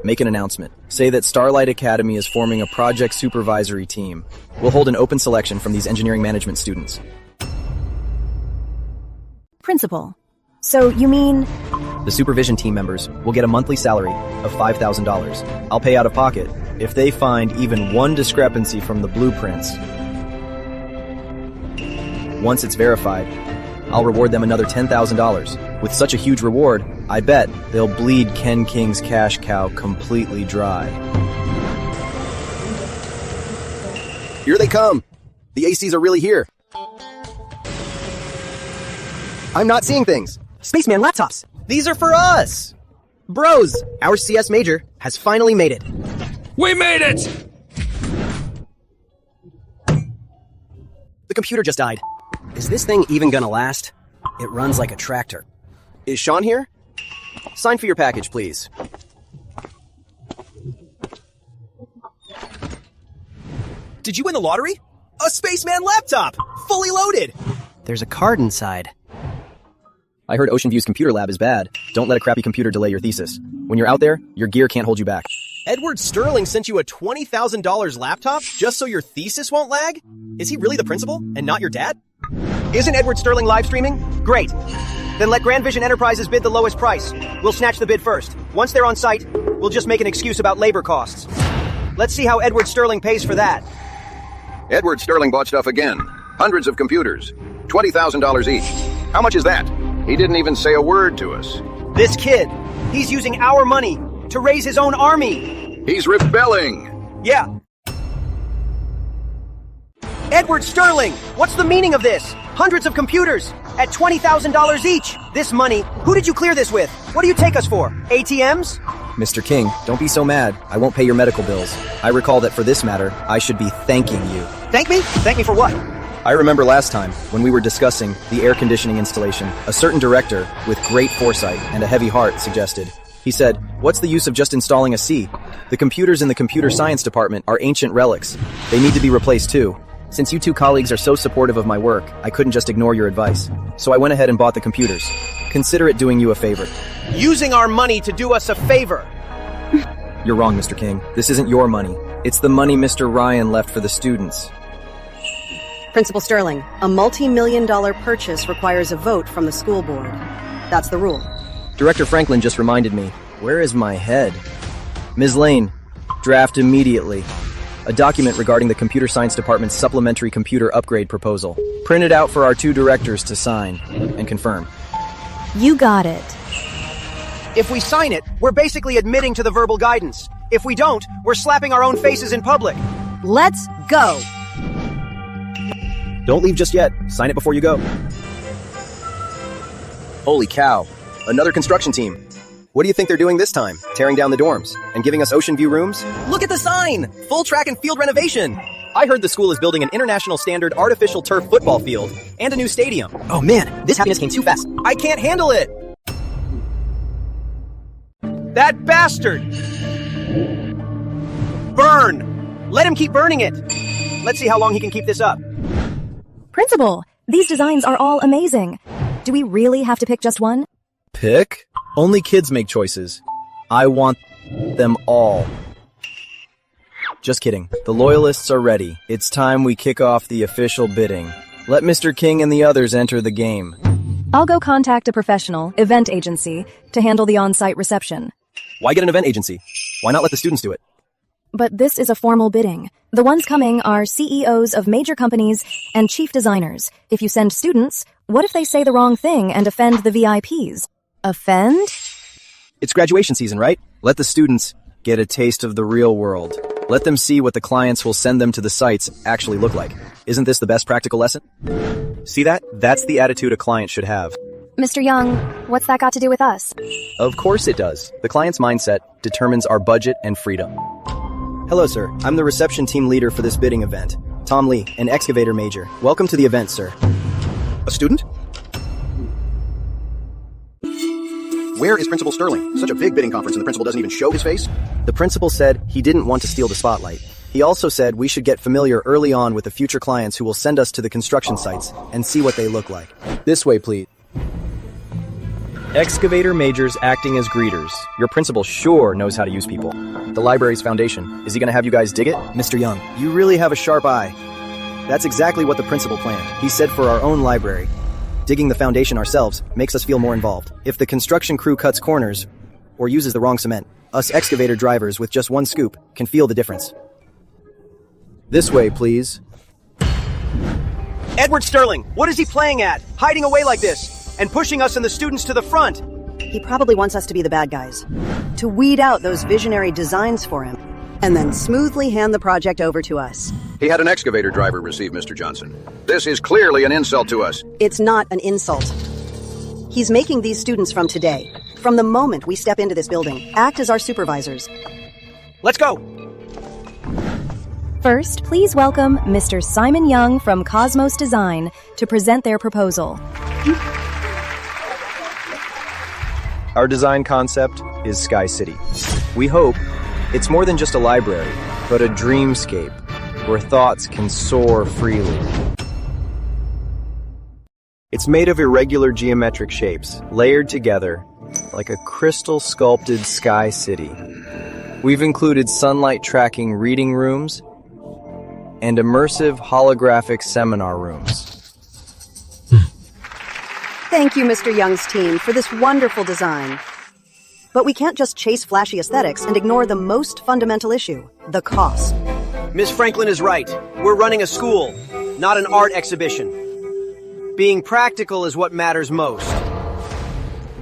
make an announcement. Say that Starlight Academy is forming a project supervisory team. We'll hold an open selection from these engineering management students. Principal. So you mean... The supervision team members will get a monthly salary of $5,000. I'll pay out of pocket if they find even one discrepancy from the blueprints. Once it's verified, I'll reward them another $10,000. With such a huge reward, I bet they'll bleed Ken King's cash cow completely dry. Here they come! The ACs are really here. I'm not seeing things. Spaceman laptops! These are for us! Bros, our CS major has finally made it. We made it! The computer just died. Is this thing even gonna last? It runs like a tractor. Is Sean here? Sign for your package, please. Did you win the lottery? A Spaceman laptop! Fully loaded! There's a card inside. I heard Ocean View's computer lab is bad. Don't let a crappy computer delay your thesis. When you're out there, your gear can't hold you back. Edward Sterling sent you a $20,000 laptop just so your thesis won't lag? Is he really the principal and not your dad? Isn't Edward Sterling live streaming? Great. Then let Grand Vision Enterprises bid the lowest price. We'll snatch the bid first. Once they're on site, we'll just make an excuse about labor costs. Let's see how Edward Sterling pays for that. Edward Sterling bought stuff again. Hundreds of computers. $20,000 each. How much is that? He didn't even say a word to us. This kid, he's using our money to raise his own army. He's rebelling. Yeah. Edward Sterling, what's the meaning of this? Hundreds of computers at $20,000 each. This money, who did you clear this with? What do you take us for? ATMs? Mr. King, don't be so mad. I won't pay your medical bills. I recall that for this matter, I should be thanking you. Thank me? Thank me for what? I remember last time, when we were discussing the air conditioning installation, a certain director, with great foresight and a heavy heart, suggested. He said, "What's the use of just installing a C? The computers in the computer science department are ancient relics. They need to be replaced too. Since you two colleagues are so supportive of my work, I couldn't just ignore your advice. So I went ahead and bought the computers. Consider it doing you a favor." Using our money to do us a favor. You're wrong, Mr. King. This isn't your money. It's the money Mr. Ryan left for the students. Principal Sterling, a multi-million-dollar purchase requires a vote from the school board. That's the rule. Director Franklin just reminded me. Where is my head? Ms. Lane, draft immediately. A document regarding the Computer Science Department's supplementary computer upgrade proposal. Print it out for our two directors to sign and confirm. You got it. If we sign it, we're basically admitting to the verbal guidance. If we don't, we're slapping our own faces in public. Let's go! Don't leave just yet. Sign it before you go. Holy cow. Another construction team. What do you think they're doing this time? Tearing down the dorms and giving us ocean view rooms? Look at the sign! Full track and field renovation! I heard the school is building an international standard artificial turf football field and a new stadium. Oh man, this happiness came too fast. I can't handle it! That bastard! Burn! Let him keep burning it! Let's see how long he can keep this up. Principal, these designs are all amazing. Do we really have to pick just one? Pick? Only kids make choices. I want them all. Just kidding. The loyalists are ready. It's time we kick off the official bidding. Let Mr. King and the others enter the game. I'll go contact a professional event agency to handle the on-site reception. Why get an event agency? Why not let the students do it? But this is a formal bidding. The ones coming are CEOs of major companies and chief designers. If you send students, what if they say the wrong thing and offend the VIPs? Offend? It's graduation season, right? Let the students get a taste of the real world. Let them see what the clients who'll send them to the sites actually look like. Isn't this the best practical lesson? See that? That's the attitude a client should have. Mr. Young, what's that got to do with us? Of course it does. The client's mindset determines our budget and freedom. Hello, sir. I'm the reception team leader for this bidding event. Tom Lee, an excavator major. Welcome to the event, sir. A student? Where is Principal Sterling? Such a big bidding conference and the principal doesn't even show his face? The principal said he didn't want to steal the spotlight. He also said we should get familiar early on with the future clients who will send us to the construction sites and see what they look like. This way, please. Excavator majors acting as greeters. Your principal sure knows how to use people. The library's foundation. Is he going to have you guys dig it? Mr. Young, you really have a sharp eye. That's exactly what the principal planned. He said for our own library. Digging the foundation ourselves makes us feel more involved. If the construction crew cuts corners or uses the wrong cement, us excavator drivers with just one scoop can feel the difference. This way, please. Edward Sterling, what is he playing at? Hiding away like this and pushing us and the students to the front. He probably wants us to be the bad guys. To weed out those visionary designs for him, and then smoothly hand the project over to us. He had an excavator driver receive, Mr. Johnson. This is clearly an insult to us. It's not an insult. He's making these students from today, from the moment we step into this building, act as our supervisors. Let's go! First, please welcome Mr. Simon Young from Cosmos Design to present their proposal. Our design concept is Sky City. We hope it's more than just a library, but a dreamscape where thoughts can soar freely. It's made of irregular geometric shapes, layered together like a crystal sculpted sky city. We've included sunlight tracking reading rooms and immersive holographic seminar rooms. Thank you, Mr. Young's team, for this wonderful design. But we can't just chase flashy aesthetics and ignore the most fundamental issue, the cost. Miss Franklin is right. We're running a school, not an art exhibition. Being practical is what matters most.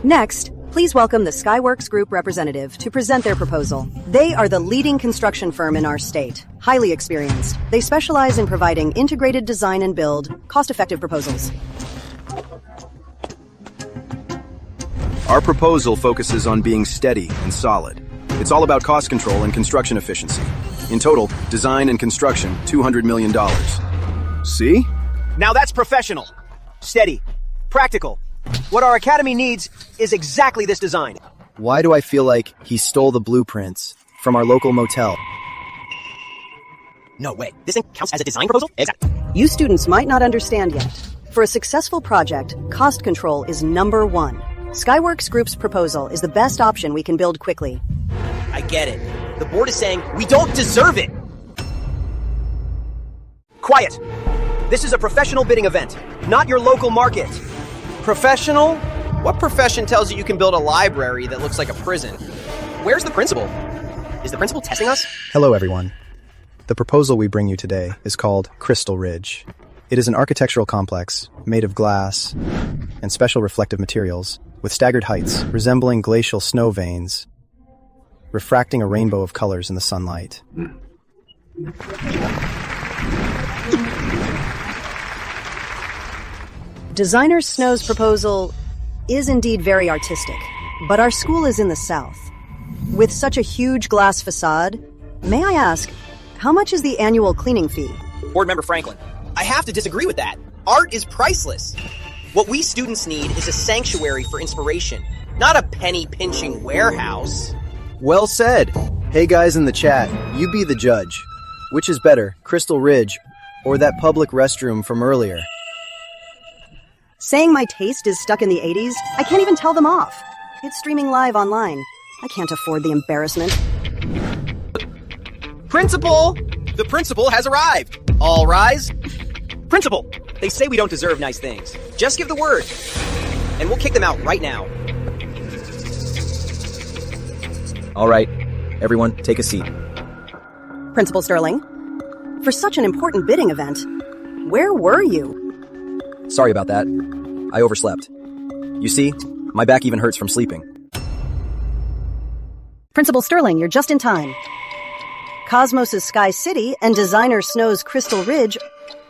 Next, please welcome the Skyworks Group representative to present their proposal. They are the leading construction firm in our state, highly experienced. They specialize in providing integrated design and build, cost-effective proposals. Our proposal focuses on being steady and solid. It's all about cost control and construction efficiency. In total, design and construction, $200 million. See? Now that's professional. Steady. Practical. What our academy needs is exactly this design. Why do I feel like he stole the blueprints from our local motel? No way. This thing counts as a design proposal? Exactly. You students might not understand yet. For a successful project, cost control is number one. Skyworks Group's proposal is the best option we can build quickly. I get it. The board is saying we don't deserve it. Quiet. This is a professional bidding event, not your local market. Professional? What profession tells you can build a library that looks like a prison? Where's the principal? Is the principal testing us? Hello, everyone. The proposal we bring you today is called Crystal Ridge. It is an architectural complex made of glass and special reflective materials with staggered heights resembling glacial snow veins, refracting a rainbow of colors in the sunlight. Designer Snow's proposal is indeed very artistic. but our school is in the south. With such a huge glass facade, may I ask, how much is the annual cleaning fee? Board Member Franklin, I have to disagree with that. Art is priceless. What we students need is a sanctuary for inspiration, not a penny-pinching warehouse. Well said. Hey guys in the chat, you be the judge. Which is better, Crystal Ridge or that public restroom from earlier? Saying my taste is stuck in the 80s, I can't even tell them off. It's streaming live online. I can't afford the embarrassment. Principal! The principal has arrived. All rise. Principal, they say we don't deserve nice things. Just give the word, and we'll kick them out right now. All right, everyone, take a seat. Principal Sterling, for such an important bidding event, where were you? Sorry about that. I overslept. You see, my back even hurts from sleeping. Principal Sterling, you're just in time. Cosmos' Sky City and designer Snow's Crystal Ridge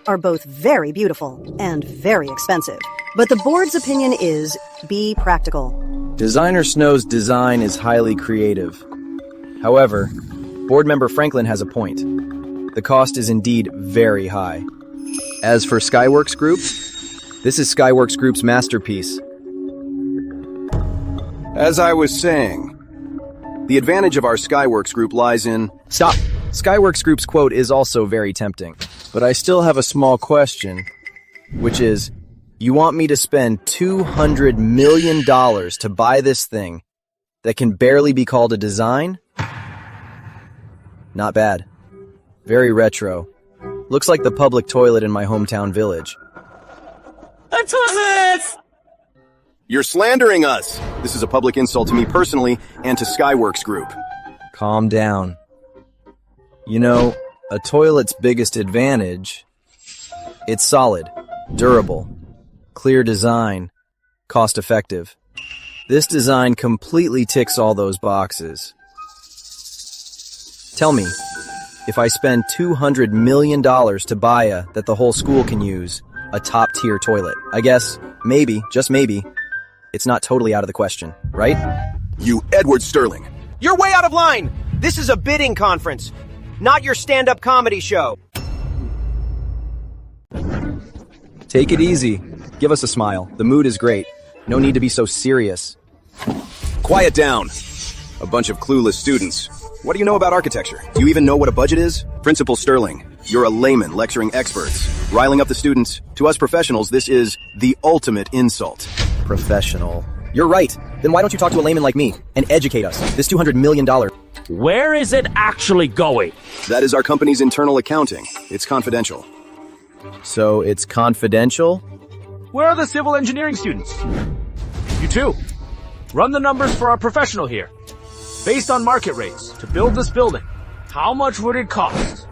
are both very beautiful and very expensive. But the board's opinion is, be practical. Designer Snow's design is highly creative. However, Board Member Franklin has a point. The cost is indeed very high. As for Skyworks Group, this is Skyworks Group's masterpiece. As I was saying, the advantage of our Skyworks Group lies in... Stop! Skyworks Group's quote is also very tempting. But I still have a small question, which is, you want me to spend $200 million to buy this thing that can barely be called a design? Not bad. Very retro. Looks like the public toilet in my hometown village. A toilet! You're slandering us! This is a public insult to me personally and to Skyworks Group. Calm down. You know, a toilet's biggest advantage, it's solid, durable, clear design, cost-effective. This design completely ticks all those boxes. Tell me, if I spend $200 million to buy that the whole school can use, a top-tier toilet, I guess, maybe, just maybe, it's not totally out of the question, right? You Edward Sterling. You're way out of line! This is a bidding conference, not your stand-up comedy show. Take it easy. Give us a smile. The mood is great. No need to be so serious. Quiet down. A bunch of clueless students. What do you know about architecture? Do you even know what a budget is? Principal Sterling, you're a layman lecturing experts, riling up the students. To us professionals, this is the ultimate insult. Professional. You're right. Then why don't you talk to a layman like me and educate us? This $200 million... Where is it actually going? That is our company's internal accounting. It's confidential. So it's confidential? Where are the civil engineering students? You too. Run the numbers for our professional here. Based on market rates, to build this building, how much would it cost?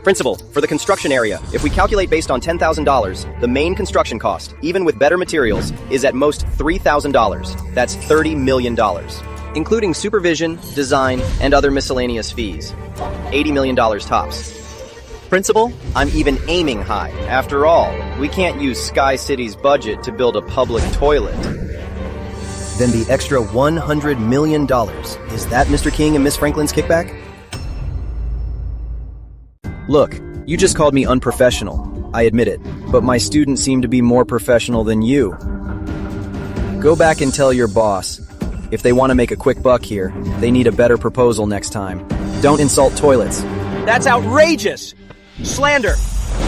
Principal, for the construction area, if we calculate based on $10,000, the main construction cost, even with better materials, is at most $3,000. That's $30 million. Including supervision, design, and other miscellaneous fees. $80 million tops. Principal, I'm even aiming high. After all, we can't use Sky City's budget to build a public toilet. Then the extra $100 million, is that Mr. King and Miss Franklin's kickback? Look, you just called me unprofessional. I admit it, but my students seem to be more professional than you. Go back and tell your boss. If they want to make a quick buck here, they need a better proposal next time. Don't insult toilets. That's outrageous! Slander!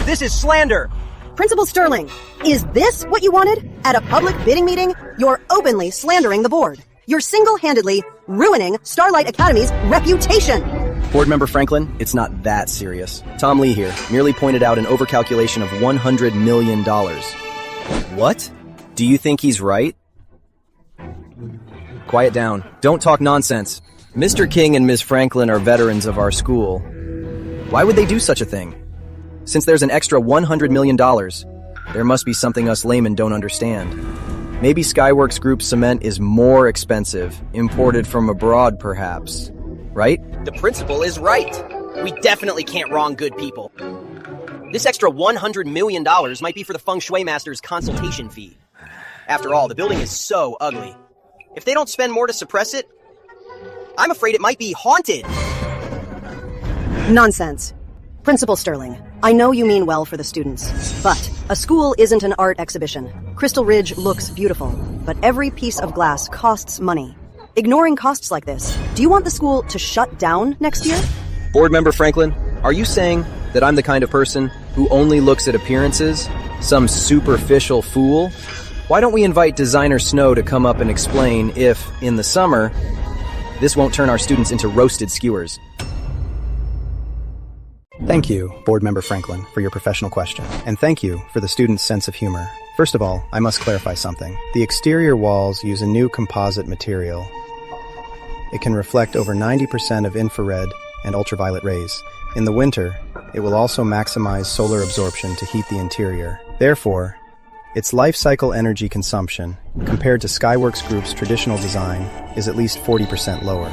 This is slander! Principal Sterling, is this what you wanted? At a public bidding meeting, you're openly slandering the board. You're single-handedly ruining Starlight Academy's reputation. Board Member Franklin, it's not that serious. Tom Lee here merely pointed out an overcalculation of $100 million. What? Do you think he's right? Quiet down. Don't talk nonsense. Mr. King and Ms. Franklin are veterans of our school. Why would they do such a thing? Since there's an extra $100 million, there must be something us laymen don't understand. Maybe Skyworks Group cement is more expensive, imported from abroad perhaps. Right? The principal is right. We definitely can't wrong good people. This extra $100 million might be for the Feng Shui Master's consultation fee. After all, the building is so ugly. If they don't spend more to suppress it, I'm afraid it might be haunted. Nonsense. Principal Sterling, I know you mean well for the students, but a school isn't an art exhibition. Crystal Ridge looks beautiful, but every piece of glass costs money. Ignoring costs like this, do you want the school to shut down next year? Board member Franklin, are you saying that I'm the kind of person who only looks at appearances? Some superficial fool? Why don't we invite designer Snow to come up and explain if, in the summer, this won't turn our students into roasted skewers? Thank you, Board Member Franklin, for your professional question. And thank you for the students' sense of humor. First of all, I must clarify something. The exterior walls use a new composite material. It can reflect over 90% of infrared and ultraviolet rays. In the winter, it will also maximize solar absorption to heat the interior. Therefore, its life cycle energy consumption, compared to Skyworks Group's traditional design, is at least 40% lower.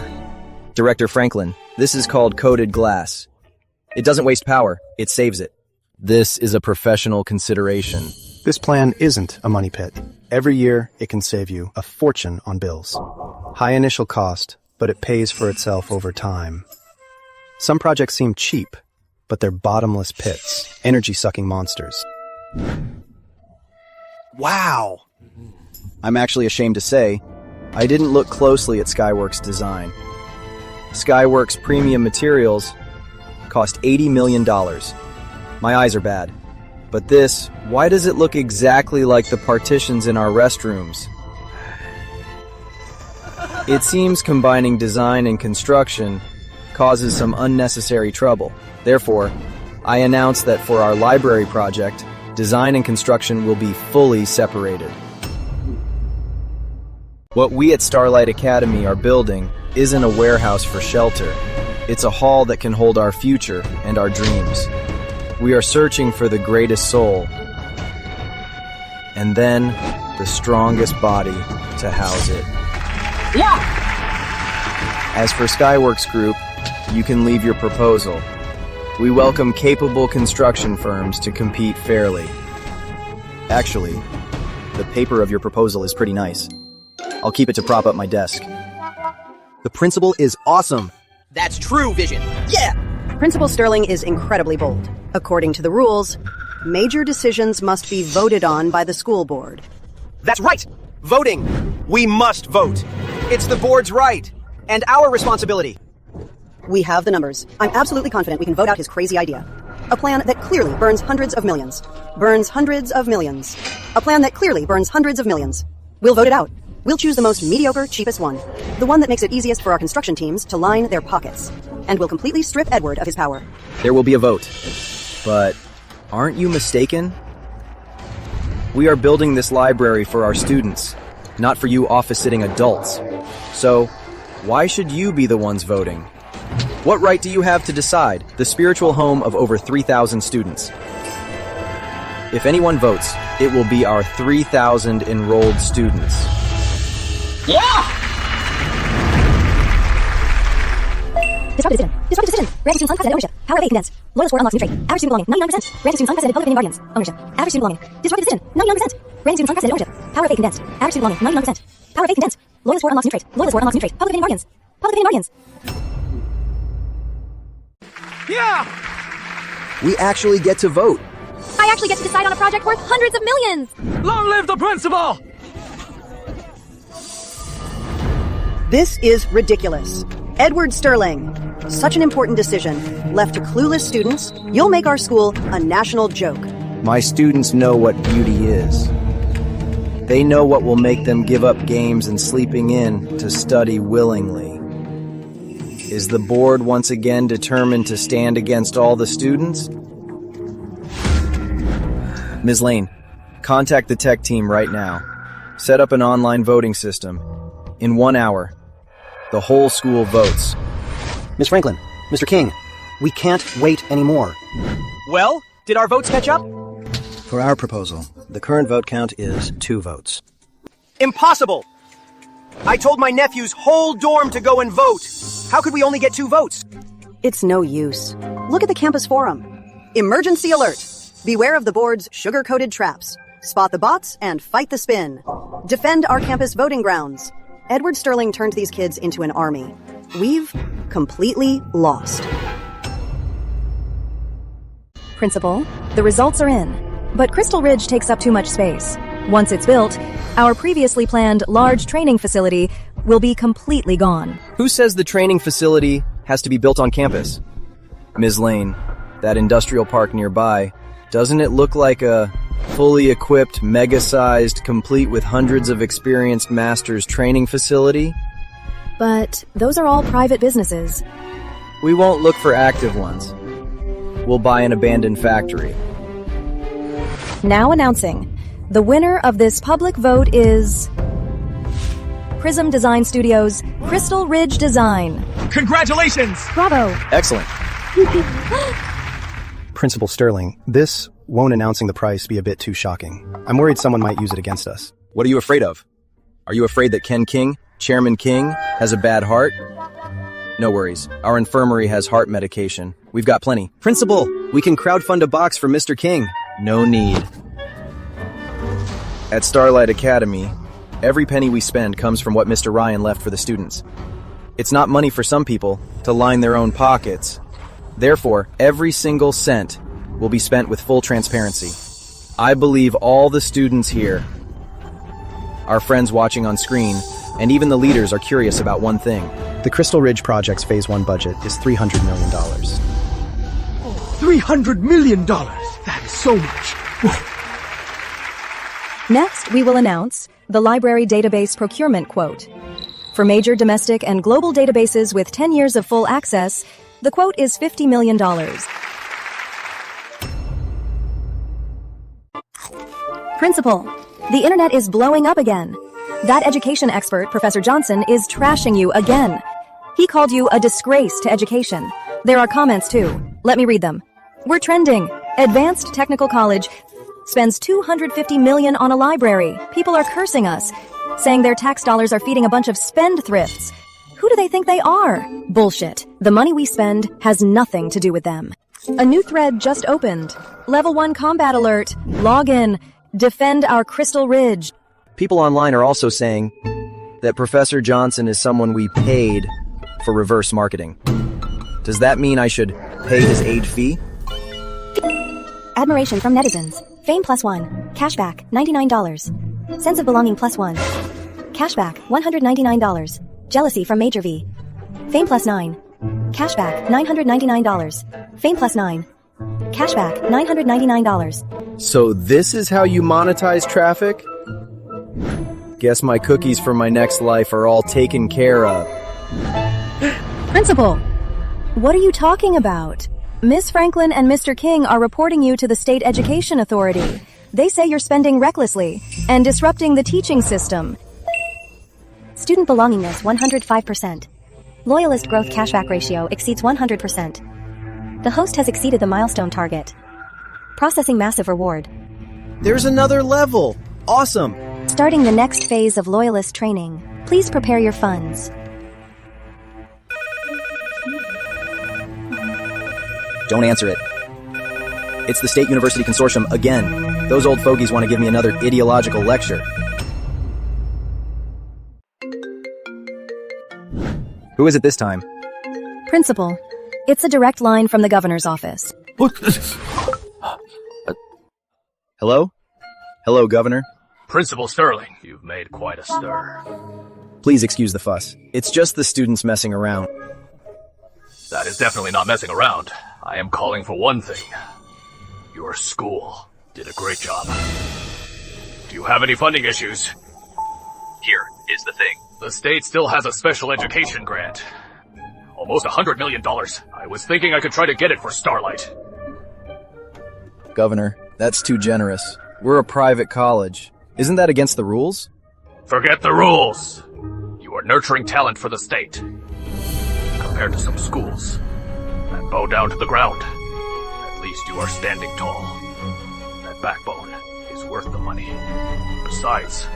Director Franklin, this is called coated glass. It doesn't waste power, it saves it. This is a professional consideration. This plan isn't a money pit. Every year, it can save you a fortune on bills. High initial cost, but it pays for itself over time. Some projects seem cheap, but they're bottomless pits, energy-sucking monsters. Wow! I'm actually ashamed to say, I didn't look closely at Skyworks' design. Skyworks' premium materials cost $80 million. My eyes are bad. But this, why does it look exactly like the partitions in our restrooms? It seems combining design and construction causes some unnecessary trouble. Therefore, I announce that for our library project, design and construction will be fully separated. What we at Starlight Academy are building isn't a warehouse for shelter. It's a hall that can hold our future and our dreams. We are searching for the greatest soul, and then the strongest body to house it. Yeah! As for Skyworks Group, you can leave your proposal. We welcome capable construction firms to compete fairly. Actually, the paper of your proposal is pretty nice. I'll keep it to prop up my desk. The principal is awesome. That's true vision. Yeah! Principal Sterling is incredibly bold. According to the rules, major decisions must be voted on by the school board. That's right! Voting! We must vote! It's the board's right! And our responsibility! We have the numbers. I'm absolutely confident we can vote out his crazy idea. A plan that clearly burns hundreds of millions. Burns hundreds of millions. A plan that clearly burns hundreds of millions. We'll vote it out. We'll choose the most mediocre, cheapest one. The one that makes it easiest for our construction teams to line their pockets. And we'll completely strip Edward of his power. There will be a vote. But aren't you mistaken? We are building this library for our students, not for you office-sitting adults. So, why should you be the ones voting? What right do you have to decide, the spiritual home of over 3,000 students? If anyone votes, it will be our 3,000 enrolled students. Yeah! Disruptive decision. Granting students unprecedented ownership. Power of 8 condensed. Loyal score unlocks new trait. Average student belonging, 99%. Granting students unprecedented public opinion guardians. Ownership. Average student belonging. Disruptive decision. 99%. Granting students unprecedented ownership. Power of 8 condensed. Average student belonging, 99%. Power of 8 condensed. Loyal score unlocks new trait. Loyal score unlocks new trait. Public opinion guardians. Public opinion guardians. Yeah! We actually get to vote. I actually get to decide on a project worth hundreds of millions! Long live the principal! This is ridiculous. Edward Sterling. Such an important decision. Left to clueless students, you'll make our school a national joke. My students know what beauty is. They know what will make them give up games and sleeping in to study willingly. Is the board once again determined to stand against all the students? Ms. Lane, contact the tech team right now. Set up an online voting system. In 1 hour, the whole school votes. Miss Franklin, Mr. King, we can't wait anymore. Well, did our votes catch up? For our proposal, the current vote count is 2 votes. Impossible! I told my nephew's whole dorm to go and vote. How could we only get 2 votes? It's no use. Look at the campus forum. Emergency alert. Beware of the board's sugar-coated traps. Spot the bots and fight the spin. Defend our campus voting grounds. Edward Sterling turned these kids into an army. We've completely lost. Principal, the results are in. But Crystal Ridge takes up too much space. Once it's built, our previously planned large training facility will be completely gone. Who says the training facility has to be built on campus? Ms. Lane, that industrial park nearby, doesn't it look like a fully equipped, mega-sized, complete with hundreds of experienced masters training facility? But those are all private businesses. We won't look for active ones. We'll buy an abandoned factory. Now announcing, the winner of this public vote is Prism Design Studios' Crystal Ridge Design. Congratulations! Bravo! Excellent. Principal Sterling, this won't announcing the price be a bit too shocking. I'm worried someone might use it against us. What are you afraid of? Are you afraid that Ken King, Chairman King, has a bad heart? No worries. Our infirmary has heart medication. We've got plenty. Principal, we can crowdfund a box for Mr. King. No need. At Starlight Academy, every penny we spend comes from what Mr. Ryan left for the students. It's not money for some people to line their own pockets. Therefore, every single cent will be spent with full transparency. I believe all the students here, our friends watching on screen, and even the leaders are curious about one thing. The Crystal Ridge Project's Phase 1 budget is $300 million. $300 million! That is so much! Next, we will announce the library database procurement quote. For major domestic and global databases with 10 years of full access, the quote is $50 million. Principal, the internet is blowing up again. That education expert, Professor Johnson, is trashing you again. He called you a disgrace to education. There are comments too. Let me read them. We're trending. Advanced Technical College spends $250 million on a library. People are cursing us, saying their tax dollars are feeding a bunch of spendthrifts. Who do they think they are? Bullshit. The money we spend has nothing to do with them. A new thread just opened. Level 1 combat alert. Log in. Defend our Crystal Ridge. People online are also saying that Professor Johnson is someone we paid for reverse marketing. Does that mean I should pay his aid fee? Admiration from netizens. Fame +1. Cashback, $99. Sense of belonging +1. Cashback, $199. Jealousy from Major V. Fame +9. Cashback, $999. Fame +9. Cashback, $999. So this is how you monetize traffic? Guess my cookies for my next life are all taken care of. Principal, what are you talking about? Miss Franklin and Mr. King are reporting you to the State Education Authority. They say you're spending recklessly and disrupting the teaching system. Student belongingness 105%. Loyalist growth cashback ratio exceeds 100%. The host has exceeded the milestone target. Processing massive reward. There's another level. Awesome. Starting the next phase of Loyalist training. Please prepare your funds. Don't answer it. It's the State University Consortium again. Those old fogies want to give me another ideological lecture. Who is it this time? Principal, it's a direct line from the governor's office. Hello? Hello, Governor? Principal Sterling, you've made quite a stir. Please excuse the fuss. It's just the students messing around. That is definitely not messing around. I am calling for one thing. Your school did a great job. Do you have any funding issues? Here is the thing. The state still has a special education grant. Almost $100 million. I was thinking I could try to get it for Starlight. Governor, that's too generous. We're a private college. Isn't that against the rules? Forget the rules. You are nurturing talent for the state. Compared to some schools that bow down to the ground, at least you are standing tall. That backbone is worth the money. Besides,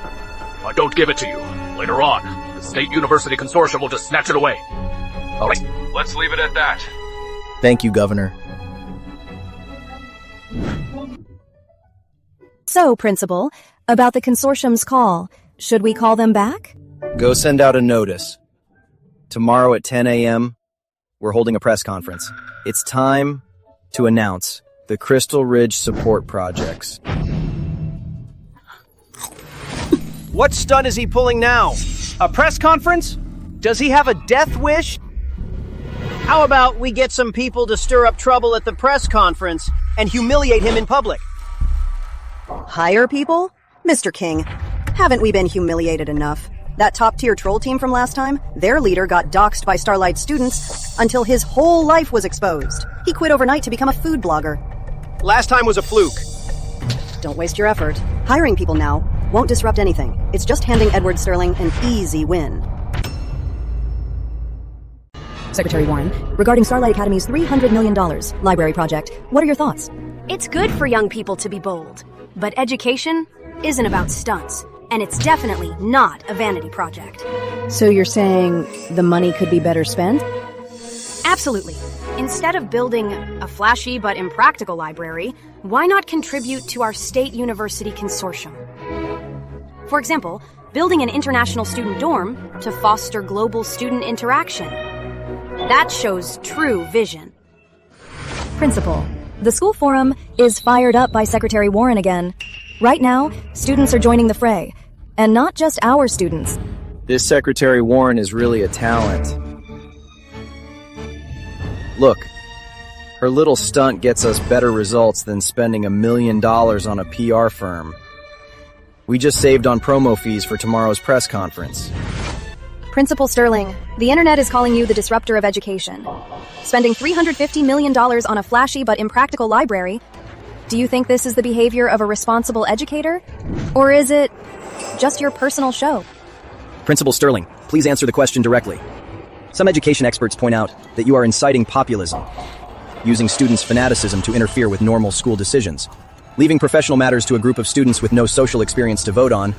if I don't give it to you, later on, the State University Consortium will just snatch it away. Alright, let's leave it at that. Thank you, Governor. So, Principal, about the consortium's call, should we call them back? Go send out a notice. Tomorrow at 10 a.m., we're holding a press conference. It's time to announce the Crystal Ridge support projects. What stunt is he pulling now? A press conference? Does he have a death wish? How about we get some people to stir up trouble at the press conference and humiliate him in public? Hire people? Mr. King, haven't we been humiliated enough? That top-tier troll team from last time, their leader got doxxed by Starlight students until his whole life was exposed. He quit overnight to become a food blogger. Last time was a fluke. Don't waste your effort. Hiring people now won't disrupt anything. It's just handing Edward Sterling an easy win. Secretary Warren, regarding Starlight Academy's $300 million library project, what are your thoughts? It's good for young people to be bold, but education isn't about stunts, and it's definitely not a vanity project. So you're saying the money could be better spent? Absolutely. Instead of building a flashy but impractical library, why not contribute to our state university consortium? For example, building an international student dorm to foster global student interaction. That shows true vision. Principal, the school forum is fired up by Secretary Warren again. Right now, students are joining the fray. And not just our students. This Secretary Warren is really a talent. Look, her little stunt gets us better results than spending $1 million on a PR firm. We just saved on promo fees for tomorrow's press conference. Principal Sterling, the internet is calling you the disruptor of education. Spending $350 million on a flashy but impractical library. Do you think this is the behavior of a responsible educator? Or is it just your personal show? Principal Sterling, please answer the question directly. Some education experts point out that you are inciting populism, using students' fanaticism to interfere with normal school decisions, leaving professional matters to a group of students with no social experience to vote on.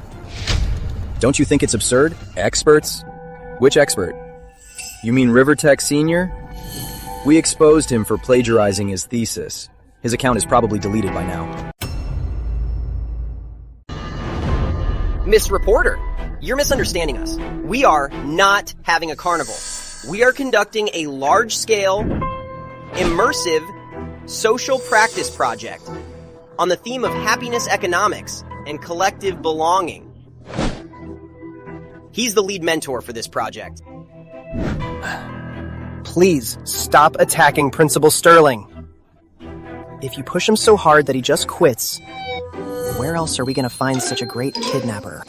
Don't you think it's absurd? Experts? Which expert? You mean Rivertech Sr.? We exposed him for plagiarizing his thesis. His account is probably deleted by now. Miss Reporter, you're misunderstanding us. We are not having a carnival. We are conducting a large-scale, immersive, social practice project on the theme of happiness economics and collective belonging. He's the lead mentor for this project. Please, stop attacking Principal Sterling. If you push him so hard that he just quits, where else are we going to find such a great kidnapper?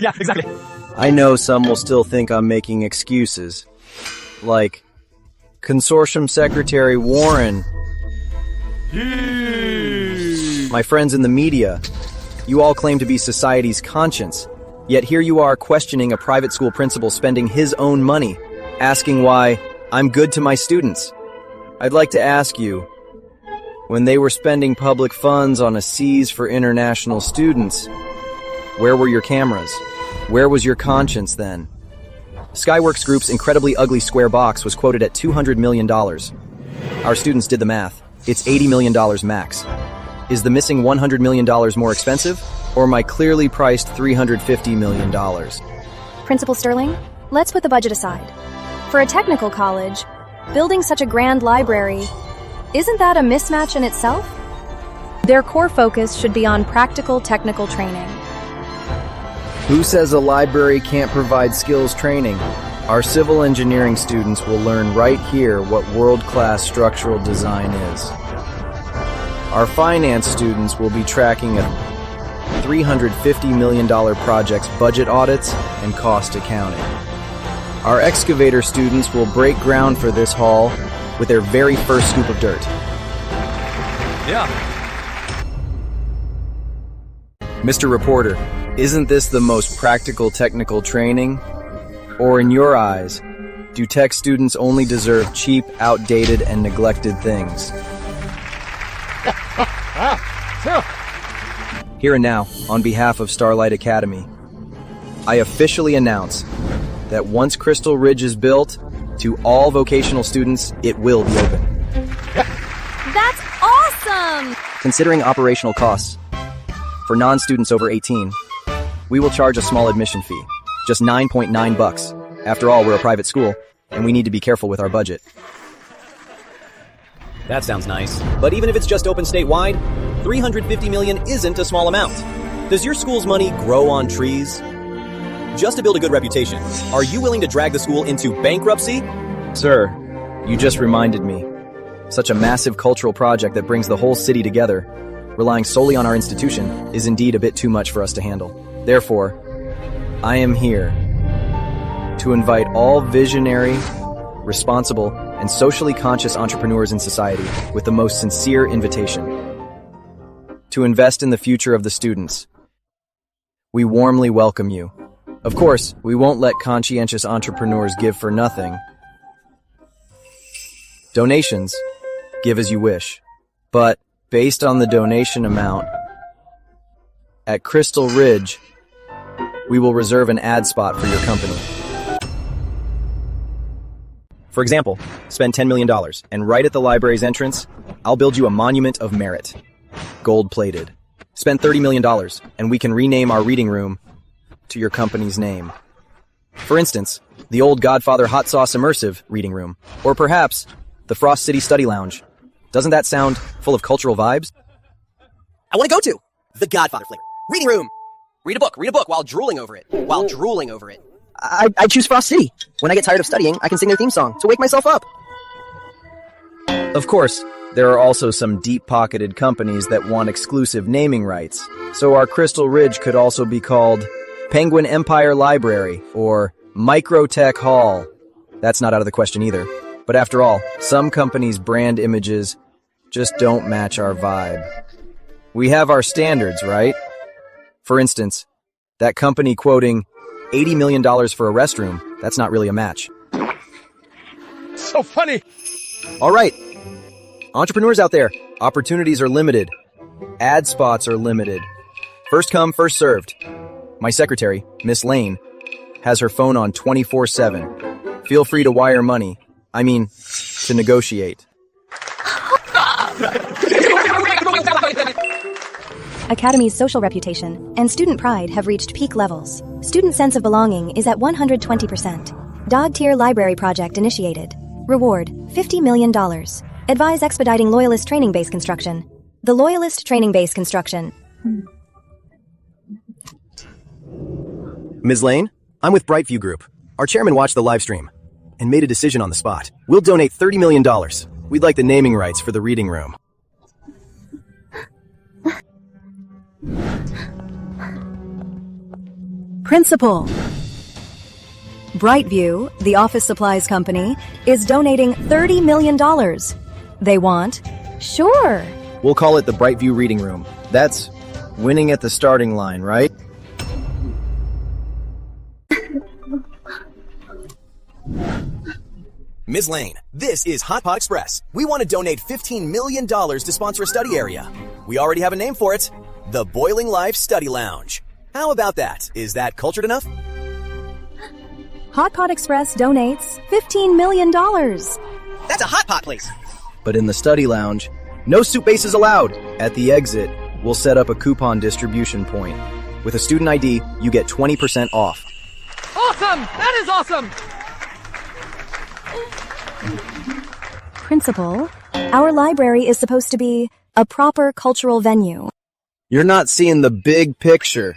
Yeah, exactly. I know some will still think I'm making excuses. Like, Consortium Secretary Warren. My friends in the media, you all claim to be society's conscience, yet here you are questioning a private school principal spending his own money, asking why I'm good to my students. I'd like to ask you, when they were spending public funds on a C's for international students, where were your cameras? Where was your conscience then? Skyworks Group's incredibly ugly square box was quoted at $200 million. Our students did the math. It's $80 million max. Is the missing $100 million more expensive, or my clearly priced $350 million? Principal Sterling, let's put the budget aside. For a technical college, building such a grand library, isn't that a mismatch in itself? Their core focus should be on practical technical training. Who says a library can't provide skills training? Our civil engineering students will learn right here what world-class structural design is. Our finance students will be tracking a $350 million project's budget audits and cost accounting. Our excavator students will break ground for this hall with their very first scoop of dirt. Yeah. Mr. Reporter, isn't this the most practical technical training? Or in your eyes, do tech students only deserve cheap, outdated, and neglected things? Here and now, on behalf of Starlight Academy, I officially announce that once Crystal Ridge is built, to all vocational students, it will be open. That's awesome! Considering operational costs, for non-students over 18, we will charge a small admission fee, Just 9.9 bucks. After all, we're a private school, and we need to be careful with our budget. That sounds nice. But even if it's just open statewide, $350 million isn't a small amount. Does your school's money grow on trees? Just to build a good reputation, are you willing to drag the school into bankruptcy? Sir, you just reminded me. Such a massive cultural project that brings the whole city together, relying solely on our institution, is indeed a bit too much for us to handle. Therefore, I am here to invite all visionary, responsible, and socially conscious entrepreneurs in society with the most sincere invitation to invest in the future of the students. We warmly welcome you. Of course, we won't let conscientious entrepreneurs give for nothing. Donations, give as you wish. But based on the donation amount, at Crystal Ridge, we will reserve an ad spot for your company. For example, spend $10 million, and right at the library's entrance, I'll build you a monument of merit. Gold-plated. Spend $30 million, and we can rename our reading room to your company's name. For instance, the old Godfather Hot Sauce Immersive reading room, or perhaps the Frost City Study Lounge. Doesn't that sound full of cultural vibes? I want to go to the Godfather flavor. Reading room. Read a book while drooling over it. I choose Frost City. When I get tired of studying, I can sing their theme song to wake myself up. Of course, there are also some deep-pocketed companies that want exclusive naming rights. So our Crystal Ridge could also be called Penguin Empire Library or Microtech Hall. That's not out of the question either. But after all, some companies' brand images just don't match our vibe. We have our standards, right? For instance, that company quoting $80 million for a restroom, that's not really a match. So funny! All right. Entrepreneurs out there, opportunities are limited. Ad spots are limited. First come, first served. My secretary, Miss Lane, has her phone on 24/7. Feel free to wire money. To negotiate. Academy's social reputation and student pride have reached peak levels. Student sense of belonging is at 120%. Dog-tier library project initiated. Reward, $50 million. Advise expediting Loyalist training base construction. The Loyalist training base construction. Ms. Lane, I'm with Brightview Group. Our chairman watched the live stream and made a decision on the spot. We'll donate $30 million. We'd like the naming rights for the reading room. Principal. Brightview, the office supplies company, is donating $30 million. They want... Sure. We'll call it the Brightview Reading Room. That's winning at the starting line, right? Ms. Lane, this is Hot Pot Express. We want to donate $15 million to sponsor a study area. We already have a name for it. The Boiling Life Study Lounge. How about that? Is that cultured enough? Hot Pot Express donates $15 million. That's a hot pot place. But in the study lounge, no soup bases allowed. At the exit, we'll set up a coupon distribution point. With a student ID, you get 20% off. Awesome! That is awesome! Principal, our library is supposed to be a proper cultural venue. You're not seeing the big picture.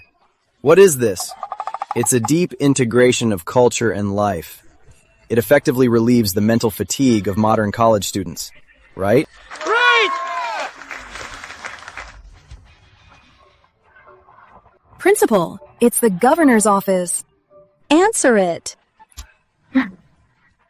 What is this? It's a deep integration of culture and life. It effectively relieves the mental fatigue of modern college students, right? Right! Principal, it's the governor's office. Answer it.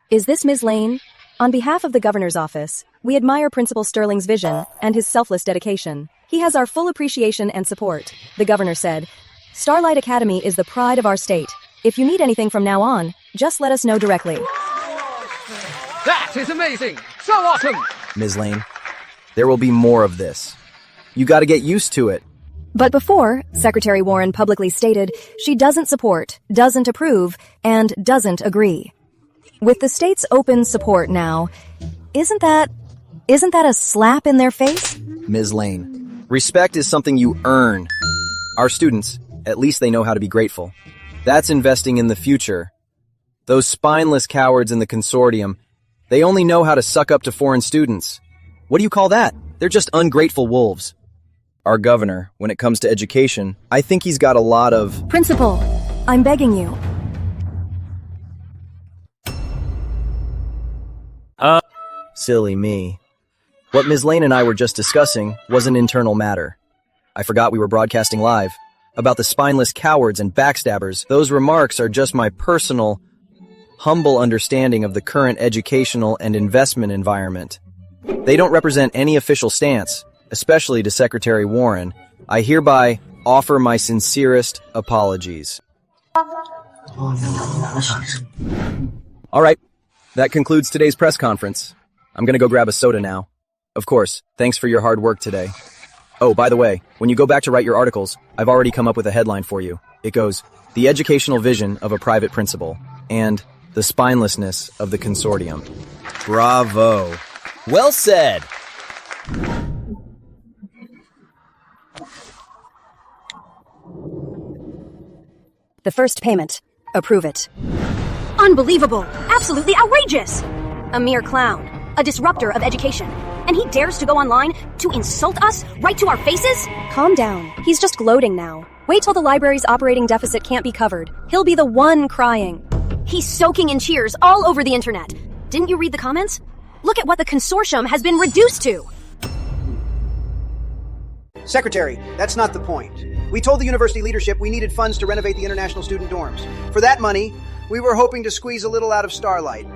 Is this Ms. Lane? On behalf of the governor's office, we admire Principal Sterling's vision and his selfless dedication. He has our full appreciation and support. The governor said, Starlight Academy is the pride of our state. If you need anything from now on, just let us know directly. That is amazing! So awesome! Ms. Lane, there will be more of this. You gotta get used to it. But before, Secretary Warren publicly stated she doesn't support, doesn't approve, and doesn't agree. With the state's open support now, isn't that a slap in their face? Ms. Lane, respect is something you earn. Our students, at least they know how to be grateful. That's investing in the future. Those spineless cowards in the consortium, they only know how to suck up to foreign students. What do you call that? They're just ungrateful wolves. Our governor, when it comes to education, I think he's got a lot of... Principal, I'm begging you. Silly me. What Ms. Lane and I were just discussing was an internal matter. I forgot we were broadcasting live. About the spineless cowards and backstabbers, those remarks are just my personal, humble understanding of the current educational and investment environment. They don't represent any official stance, especially to Secretary Warren. I hereby offer my sincerest apologies. All right, that concludes today's press conference. I'm gonna go grab a soda now. Of course, thanks for your hard work today. Oh, by the way, when you go back to write your articles, I've already come up with a headline for you. It goes, "The Educational Vision of a Private Principal," and "The Spinelessness of the Consortium." Bravo. Well said. The first payment. Approve it. Unbelievable! Absolutely outrageous! A mere clown. A disruptor of education. And he dares to go online to insult us right to our faces? Calm down. He's just gloating now. Wait till the library's operating deficit can't be covered. He'll be the one crying. He's soaking in cheers all over the internet. Didn't you read the comments? Look at what the consortium has been reduced to. Secretary, that's not the point. We told the university leadership we needed funds to renovate the international student dorms. For that money, we were hoping to squeeze a little out of Starlight.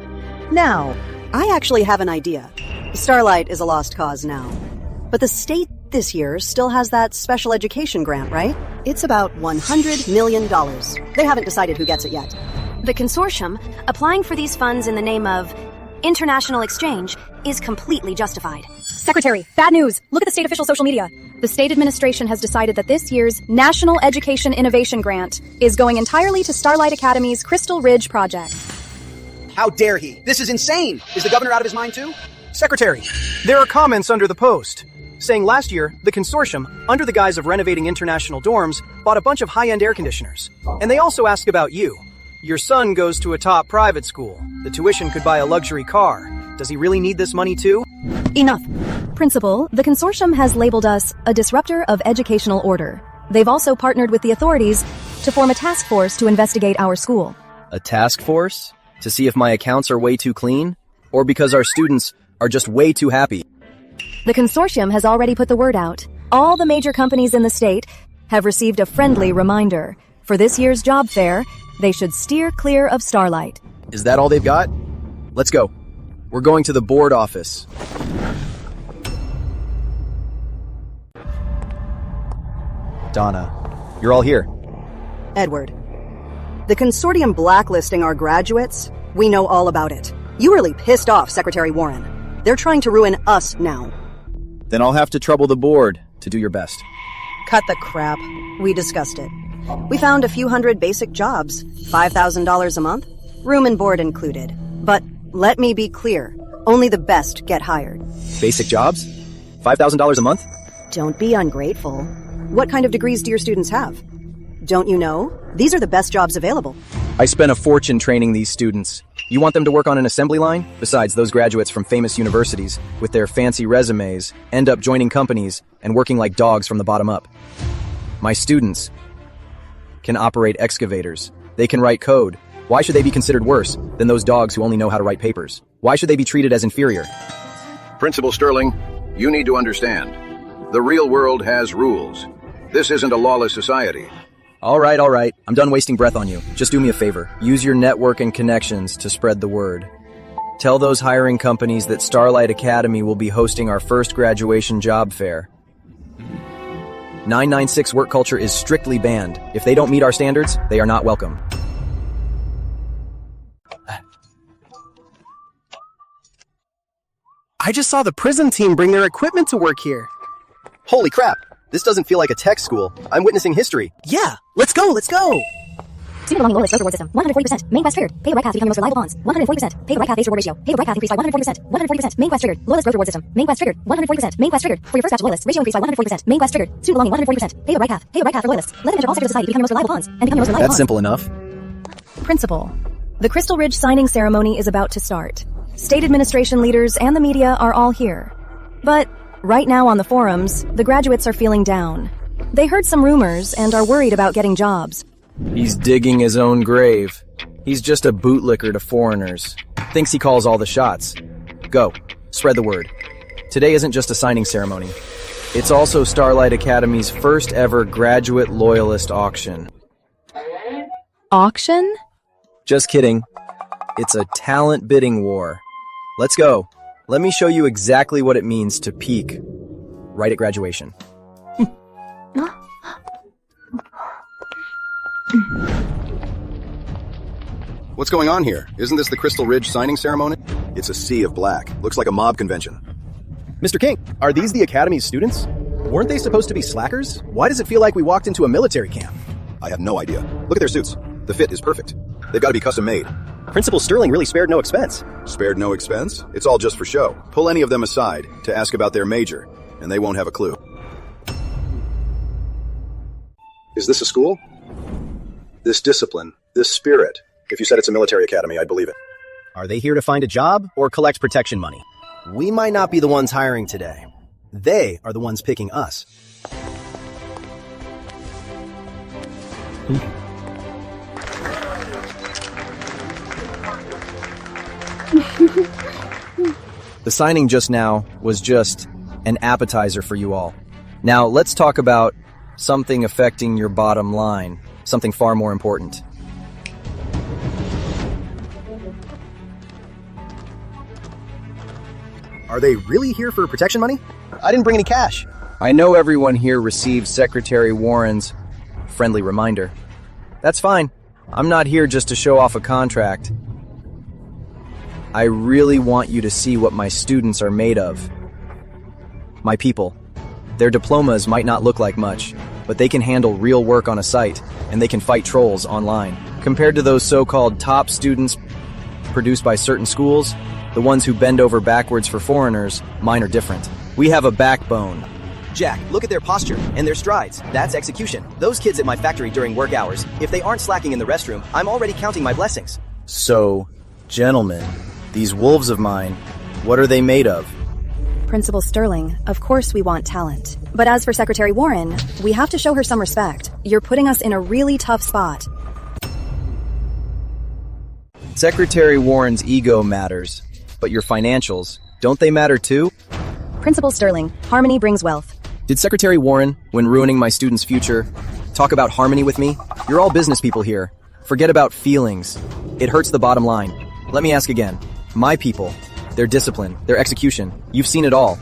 Now, I actually have an idea. Starlight is a lost cause now. But the state this year still has that special education grant, right? It's about $100 million. They haven't decided who gets it yet. The consortium, applying for these funds in the name of international exchange, is completely justified. Secretary, bad news! Look at the state official social media. The state administration has decided that this year's National Education Innovation Grant is going entirely to Starlight Academy's Crystal Ridge project. How dare he? This is insane! Is the governor out of his mind too? Secretary, there are comments under the post saying last year, the consortium, under the guise of renovating international dorms, bought a bunch of high-end air conditioners. And they also ask about you. Your son goes to a top private school. The tuition could buy a luxury car. Does he really need this money too? Enough. Principal, the consortium has labeled us a disruptor of educational order. They've also partnered with the authorities to form a task force to investigate our school. A task force? To see if my accounts are way too clean? Or because our students are just way too happy? The consortium has already put the word out. All the major companies in the state have received a friendly reminder. For this year's job fair, they should steer clear of Starlight. Is that all they've got? Let's go. We're going to the board office. Donna, you're all here. Edward, the consortium blacklisting our graduates, we know all about it. You really pissed off Secretary Warren. They're trying to ruin us now. Then I'll have to trouble the board to do your best. Cut the crap. We discussed it. We found a few hundred basic jobs, $5,000 a month, room and board included. But let me be clear, only the best get hired. Basic jobs? $5,000 a month? Don't be ungrateful. What kind of degrees do your students have? Don't you know? These are the best jobs available. I spent a fortune training these students. You want them to work on an assembly line? Besides, those graduates from famous universities, with their fancy resumes, end up joining companies and working like dogs from the bottom up. My students can operate excavators. They can write code. Why should they be considered worse than those dogs who only know how to write papers? Why should they be treated as inferior? Principal Sterling, you need to understand. The real world has rules. This isn't a lawless society. All right. I'm done wasting breath on you. Just do me a favor. Use your network and connections to spread the word. Tell those hiring companies that Starlight Academy will be hosting our first graduation job fair. 996 work culture is strictly banned. If they don't meet our standards, they are not welcome. I just saw the prison team bring their equipment to work here. Holy crap! This doesn't feel like a tech school. I'm witnessing history. Yeah, let's go! Student belonging loyalist growth reward system. 140%. Main quest triggered. Pay the right path to become your most reliable bonds. 140%. Pay the right path base reward ratio. Pay the right path increased by 140%. 140%. Main quest triggered. Loyalist growth reward system. Main quest triggered. 140%. Main quest triggered. For your first batch of loyalists, ratio increased by 140%. Main quest triggered. Student belonging 140%. Pay the right path. Pay the right path for loyalists. Let them enter all sectors of society to become your most reliable bonds. And become your most reliable That's bonds. simple enough. Principal, the Crystal Ridge signing ceremony is about to start. State administration leaders and the media are all here. But right now on the forums, the graduates are feeling down. They heard some rumors and are worried about getting jobs. He's digging his own grave. He's just a bootlicker to foreigners. Thinks he calls all the shots. Go. Spread the word. Today isn't just a signing ceremony. It's also Starlight Academy's first ever graduate loyalist auction. Auction? Just kidding. It's a talent bidding war. Let's go. Let me show you exactly what it means to peak right at graduation. What's going on here? Isn't this the Crystal Ridge signing ceremony? It's a sea of black. Looks like a mob convention. Mr. King, are these the Academy's students? Weren't they supposed to be slackers? Why does it feel like we walked into a military camp? I have no idea. Look at their suits. The fit is perfect. They've got to be custom made. Principal Sterling really spared no expense. Spared no expense? It's all just for show. Pull any of them aside to ask about their major, and they won't have a clue. Is this a school? This discipline, this spirit. If you said it's a military academy, I'd believe it. Are they here to find a job or collect protection money? We might not be the ones hiring today. They are the ones picking us. The signing just now was just an appetizer for you all. Now let's talk about something affecting your bottom line, something far more important. Are they really here for protection money? I didn't bring any cash. I know everyone here received Secretary Warren's friendly reminder. That's fine. I'm not here just to show off a contract. I really want you to see what my students are made of. My people. Their diplomas might not look like much, but they can handle real work on a site, and they can fight trolls online. Compared to those so-called top students produced by certain schools, the ones who bend over backwards for foreigners, mine are different. We have a backbone. Jack, look at their posture and their strides. That's execution. Those kids at my factory during work hours, if they aren't slacking in the restroom, I'm already counting my blessings. So, gentlemen, these wolves of mine, what are they made of? Principal Sterling, of course we want talent. But as for Secretary Warren, we have to show her some respect. You're putting us in a really tough spot. Secretary Warren's ego matters, but your financials, don't they matter too? Principal Sterling, harmony brings wealth. Did Secretary Warren, when ruining my students' future, talk about harmony with me? You're all business people here. Forget about feelings. It hurts the bottom line. Let me ask again. My people, their discipline, their execution, you've seen it all.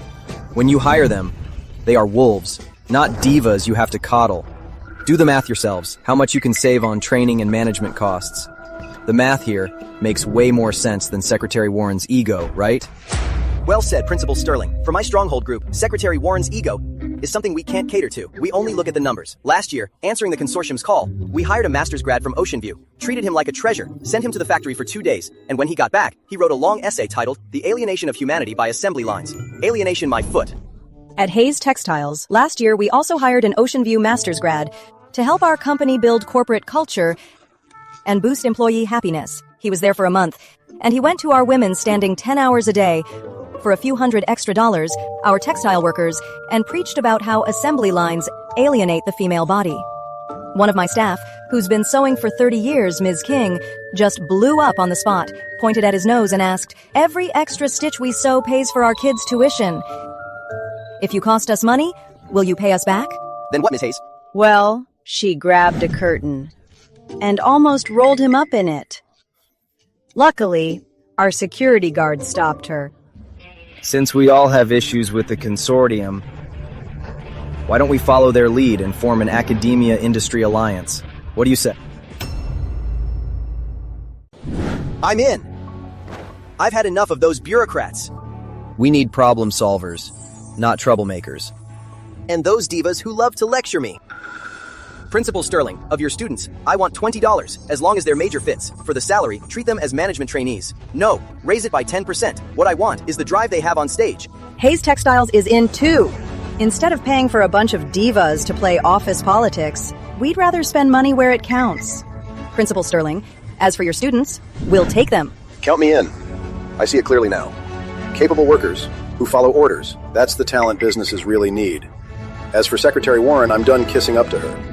When you hire them, they are wolves, not divas you have to coddle. Do the math yourselves, how much you can save on training and management costs. The math here makes way more sense than Secretary Warren's ego, right? Well said, Principal Sterling. For my stronghold group, Secretary Warren's ego is something we can't cater to. We only look at the numbers. Last year, answering the consortium's call, we hired a master's grad from Ocean View, treated him like a treasure, sent him to the factory for 2 days, and when he got back, he wrote a long essay titled The Alienation of Humanity by Assembly Lines. Alienation my foot. At Hayes Textiles, last year we also hired an Ocean View master's grad to help our company build corporate culture and boost employee happiness. He was there for a month, and he went to our women standing 10 hours a day for a few $100 extra, our textile workers, and preached about how assembly lines alienate the female body. One of my staff, who's been sewing for 30 years, Ms. King, just blew up on the spot, pointed at his nose and asked, "Every extra stitch we sew pays for our kids' tuition. If you cost us money, will you pay us back?" Then what, Ms. Hayes? Well, she grabbed a curtain and almost rolled him up in it. Luckily, our security guard stopped her. Since we all have issues with the consortium, why don't we follow their lead and form an academia-industry alliance? What do you say? I'm in. I've had enough of those bureaucrats. We need problem solvers, not troublemakers. And those divas who love to lecture me. Principal Sterling, of your students, I want $20, as long as they're major fits. For the salary, treat them as management trainees. No, raise it by 10%. What I want is the drive they have on stage. Hayes Textiles is in too. Instead of paying for a bunch of divas to play office politics, we'd rather spend money where it counts. Principal Sterling, as for your students, we'll take them. Count me in. I see it clearly now. Capable workers who follow orders. That's the talent businesses really need. As for Secretary Warren, I'm done kissing up to her.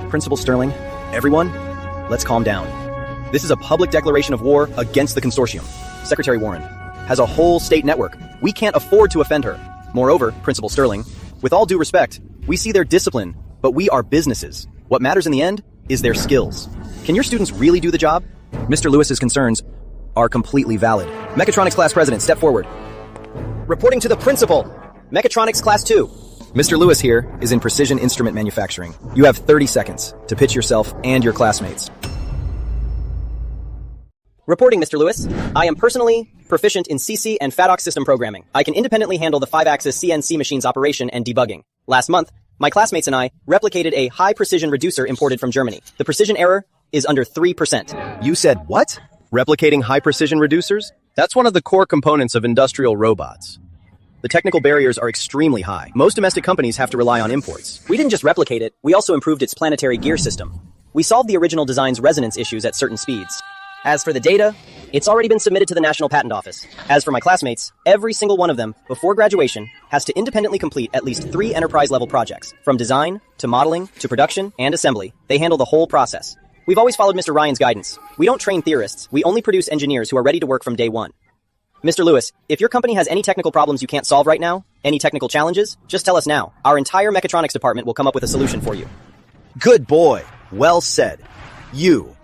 Principal Sterling, everyone, let's calm down. This is a public declaration of war against the consortium. Secretary Warren has a whole state network. We can't afford to offend her. Moreover, Principal Sterling, with all due respect, we see their discipline, but we are businesses. What matters in the end is their skills. Can your students really do the job? Mr. Lewis's concerns are completely valid. Mechatronics Class President, step forward. Reporting to the Principal. Mechatronics Class 2. Mr. Lewis here is in precision instrument manufacturing. You have 30 seconds to pitch yourself and your classmates. Reporting, Mr. Lewis. I am personally proficient in CC and FADOC system programming. I can independently handle the 5-axis CNC machine's operation and debugging. Last month, my classmates and I replicated a high-precision reducer imported from Germany. The precision error is under 3%. You said what? Replicating high-precision reducers? That's one of the core components of industrial robots. The technical barriers are extremely high. Most domestic companies have to rely on imports. We didn't just replicate it, we also improved its planetary gear system. We solved the original design's resonance issues at certain speeds. As for the data, it's already been submitted to the National Patent Office. As for my classmates, every single one of them, before graduation, has to independently complete at least 3 enterprise-level projects. From design, to modeling, to production, and assembly, they handle the whole process. We've always followed Mr. Ryan's guidance. We don't train theorists, we only produce engineers who are ready to work from day one. Mr. Lewis, if your company has any technical problems you can't solve right now, any technical challenges, just tell us now. Our entire mechatronics department will come up with a solution for you. Good boy. Well said. You.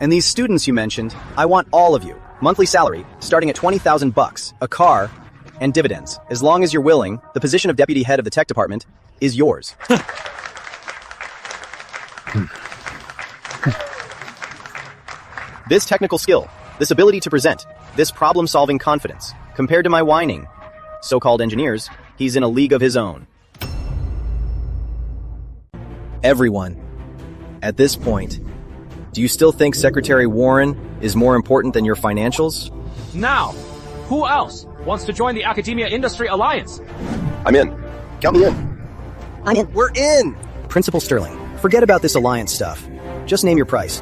And these students you mentioned, I want all of you. Monthly salary, starting at $20,000, a car, and dividends. As long as you're willing, the position of deputy head of the tech department is yours. This technical skill, this ability to present, this problem-solving confidence, compared to my whining so-called engineers, he's in a league of his own. Everyone, at this point, do you still think Secretary Warren is more important than your financials? Now, who else wants to join the Academia Industry Alliance? I'm in. Count me in. I'm in. We're in! Principal Sterling, forget about this alliance stuff. Just name your price.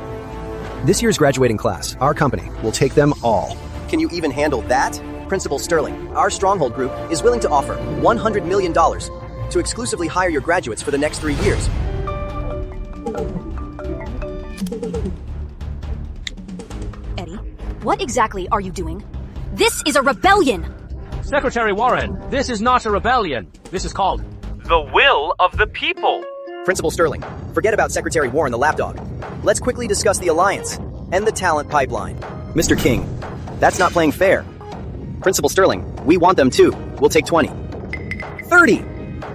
This year's graduating class, our company, will take them all. Can you even handle that? Principal Sterling, our Stronghold Group is willing to offer $100 million to exclusively hire your graduates for the next 3 years. Eddie, what exactly are you doing? This is a rebellion! Secretary Warren, this is not a rebellion. This is called the will of the people. Principal Sterling, forget about Secretary Warren the lapdog. Let's quickly discuss the alliance and the talent pipeline. Mr. King, that's not playing fair. Principal Sterling, we want them too. We'll take 20. 30!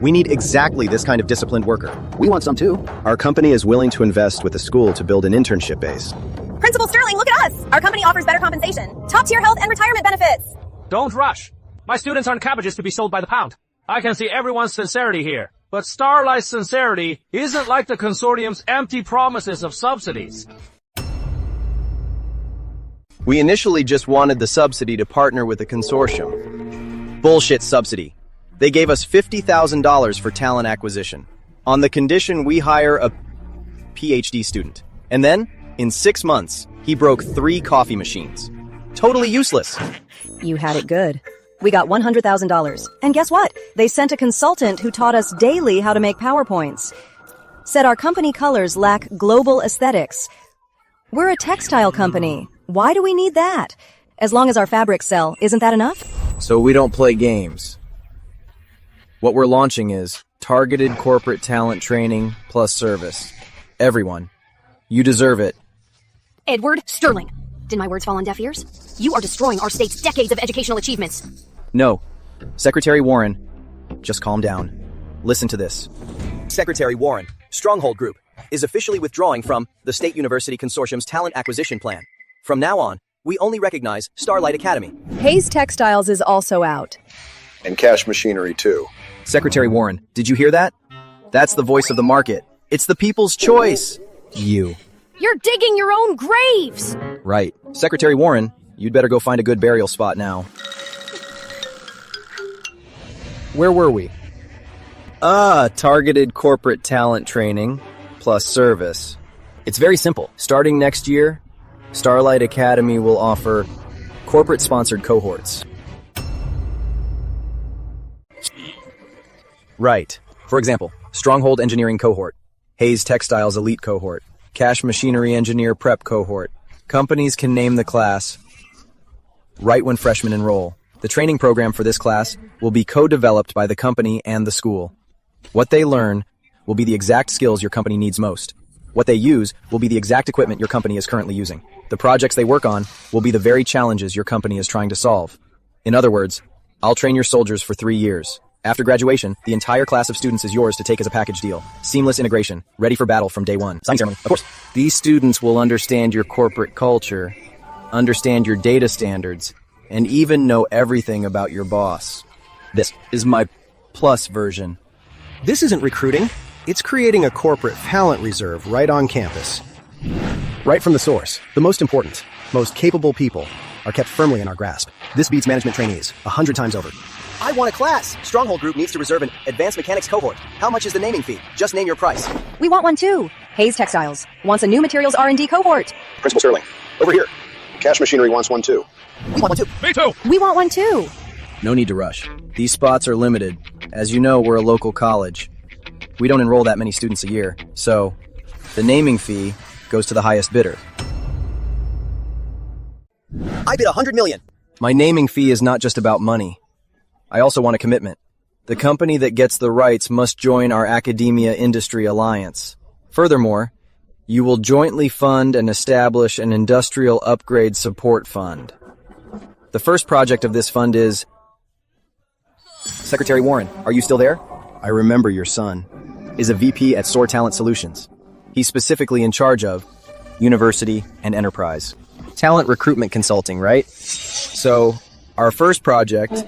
We need exactly this kind of disciplined worker. We want some too. Our company is willing to invest with the school to build an internship base. Principal Sterling, look at us! Our company offers better compensation, top-tier health and retirement benefits. Don't rush. My students aren't cabbages to be sold by the pound. I can see everyone's sincerity here. But Starlight's sincerity isn't like the consortium's empty promises of subsidies. We initially just wanted the subsidy to partner with the consortium. Bullshit subsidy. They gave us $50,000 for talent acquisition, on the condition we hire a PhD student. And then, in 6 months, he broke 3 coffee machines. Totally useless. You had it good. We got $100,000. And guess what? They sent a consultant who taught us daily how to make PowerPoints. Said our company colors lack global aesthetics. We're a textile company. Why do we need that? As long as our fabrics sell, isn't that enough? So we don't play games. What we're launching is targeted corporate talent training plus service. Everyone. You deserve it. Edward Sterling. Did my words fall on deaf ears? You are destroying our state's decades of educational achievements. No. Secretary Warren, just calm down. Listen to this. Secretary Warren, Stronghold Group, is officially withdrawing from the State University Consortium's talent acquisition plan. From now on, we only recognize Starlight Academy. Hayes Textiles is also out. And cash machinery too. Secretary Warren, did you hear that? That's the voice of the market. It's the people's choice. You. You're digging your own graves! Right. Secretary Warren, you'd better go find a good burial spot now. Where were we? Targeted corporate talent training plus service. It's very simple. Starting next year, Starlight Academy will offer corporate-sponsored cohorts. Right. For example, Stronghold Engineering Cohort, Hayes Textiles Elite Cohort, Cash Machinery Engineer Prep Cohort. Companies can name the class right when freshmen enroll. The training program for this class will be co-developed by the company and the school. What they learn will be the exact skills your company needs most. What they use will be the exact equipment your company is currently using. The projects they work on will be the very challenges your company is trying to solve. In other words, I'll train your soldiers for 3 years. After graduation, the entire class of students is yours to take as a package deal. Seamless integration, ready for battle from day one. Signing ceremony, of course. These students will understand your corporate culture, understand your data standards, and even know everything about your boss. This is my plus version. This isn't recruiting. It's creating a corporate talent reserve right on campus. Right from the source, the most important, most capable people are kept firmly in our grasp. This beats management trainees 100 times over. I want a class. Stronghold Group needs to reserve an advanced mechanics cohort. How much is the naming fee? Just name your price. We want one too. Hayes Textiles wants a new materials R&D cohort. Principal Sterling, over here. Cash Machinery wants one too. We want one too. Me too. We want one too. No need to rush. These spots are limited. As you know, we're a local college. We don't enroll that many students a year, so the naming fee goes to the highest bidder. I bid 100 million. My naming fee is not just about money. I also want a commitment. The company that gets the rights must join our Academia Industry Alliance. Furthermore, you will jointly fund and establish an industrial upgrade support fund. The first project of this fund is... Secretary Warren, are you still there? I remember your son. Is a VP at SOAR Talent Solutions. He's specifically in charge of university and enterprise. Talent recruitment consulting, right? So, our first project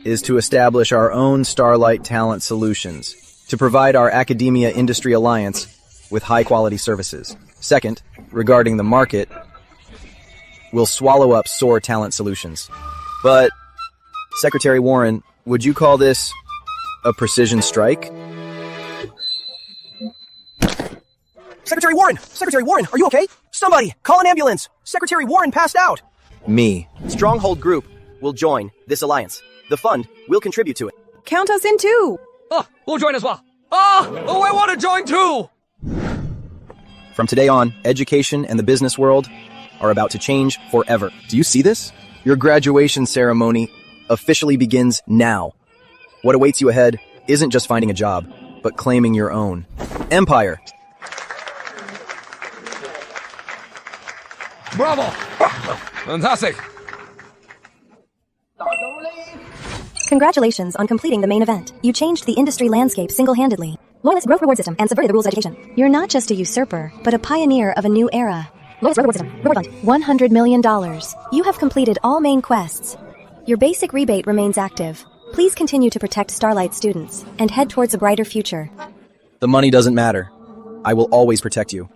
is to establish our own Starlight Talent Solutions to provide our Academia Industry Alliance with high-quality services. Second, regarding the market, we'll swallow up SOAR Talent Solutions. But, Secretary Warren, would you call this a precision strike? Secretary Warren, are you okay? Somebody, call an ambulance. Secretary Warren passed out. Me. Stronghold Group will join this alliance. The fund will contribute to it. Count us in too. We'll join as well. I want to join too. From today on, education and the business world are about to change forever. Do you see this? Your graduation ceremony officially begins now. What awaits you ahead isn't just finding a job, but claiming your own empire. Bravo! Fantastic! Congratulations on completing the main event. You changed the industry landscape single-handedly. Loyalist growth reward system and subverted the rules of education. You're not just a usurper, but a pioneer of a new era. Loyalist growth reward system. Reward fund. $100 million. You have completed all main quests. Your basic rebate remains active. Please continue to protect Starlight students and head towards a brighter future. The money doesn't matter. I will always protect you.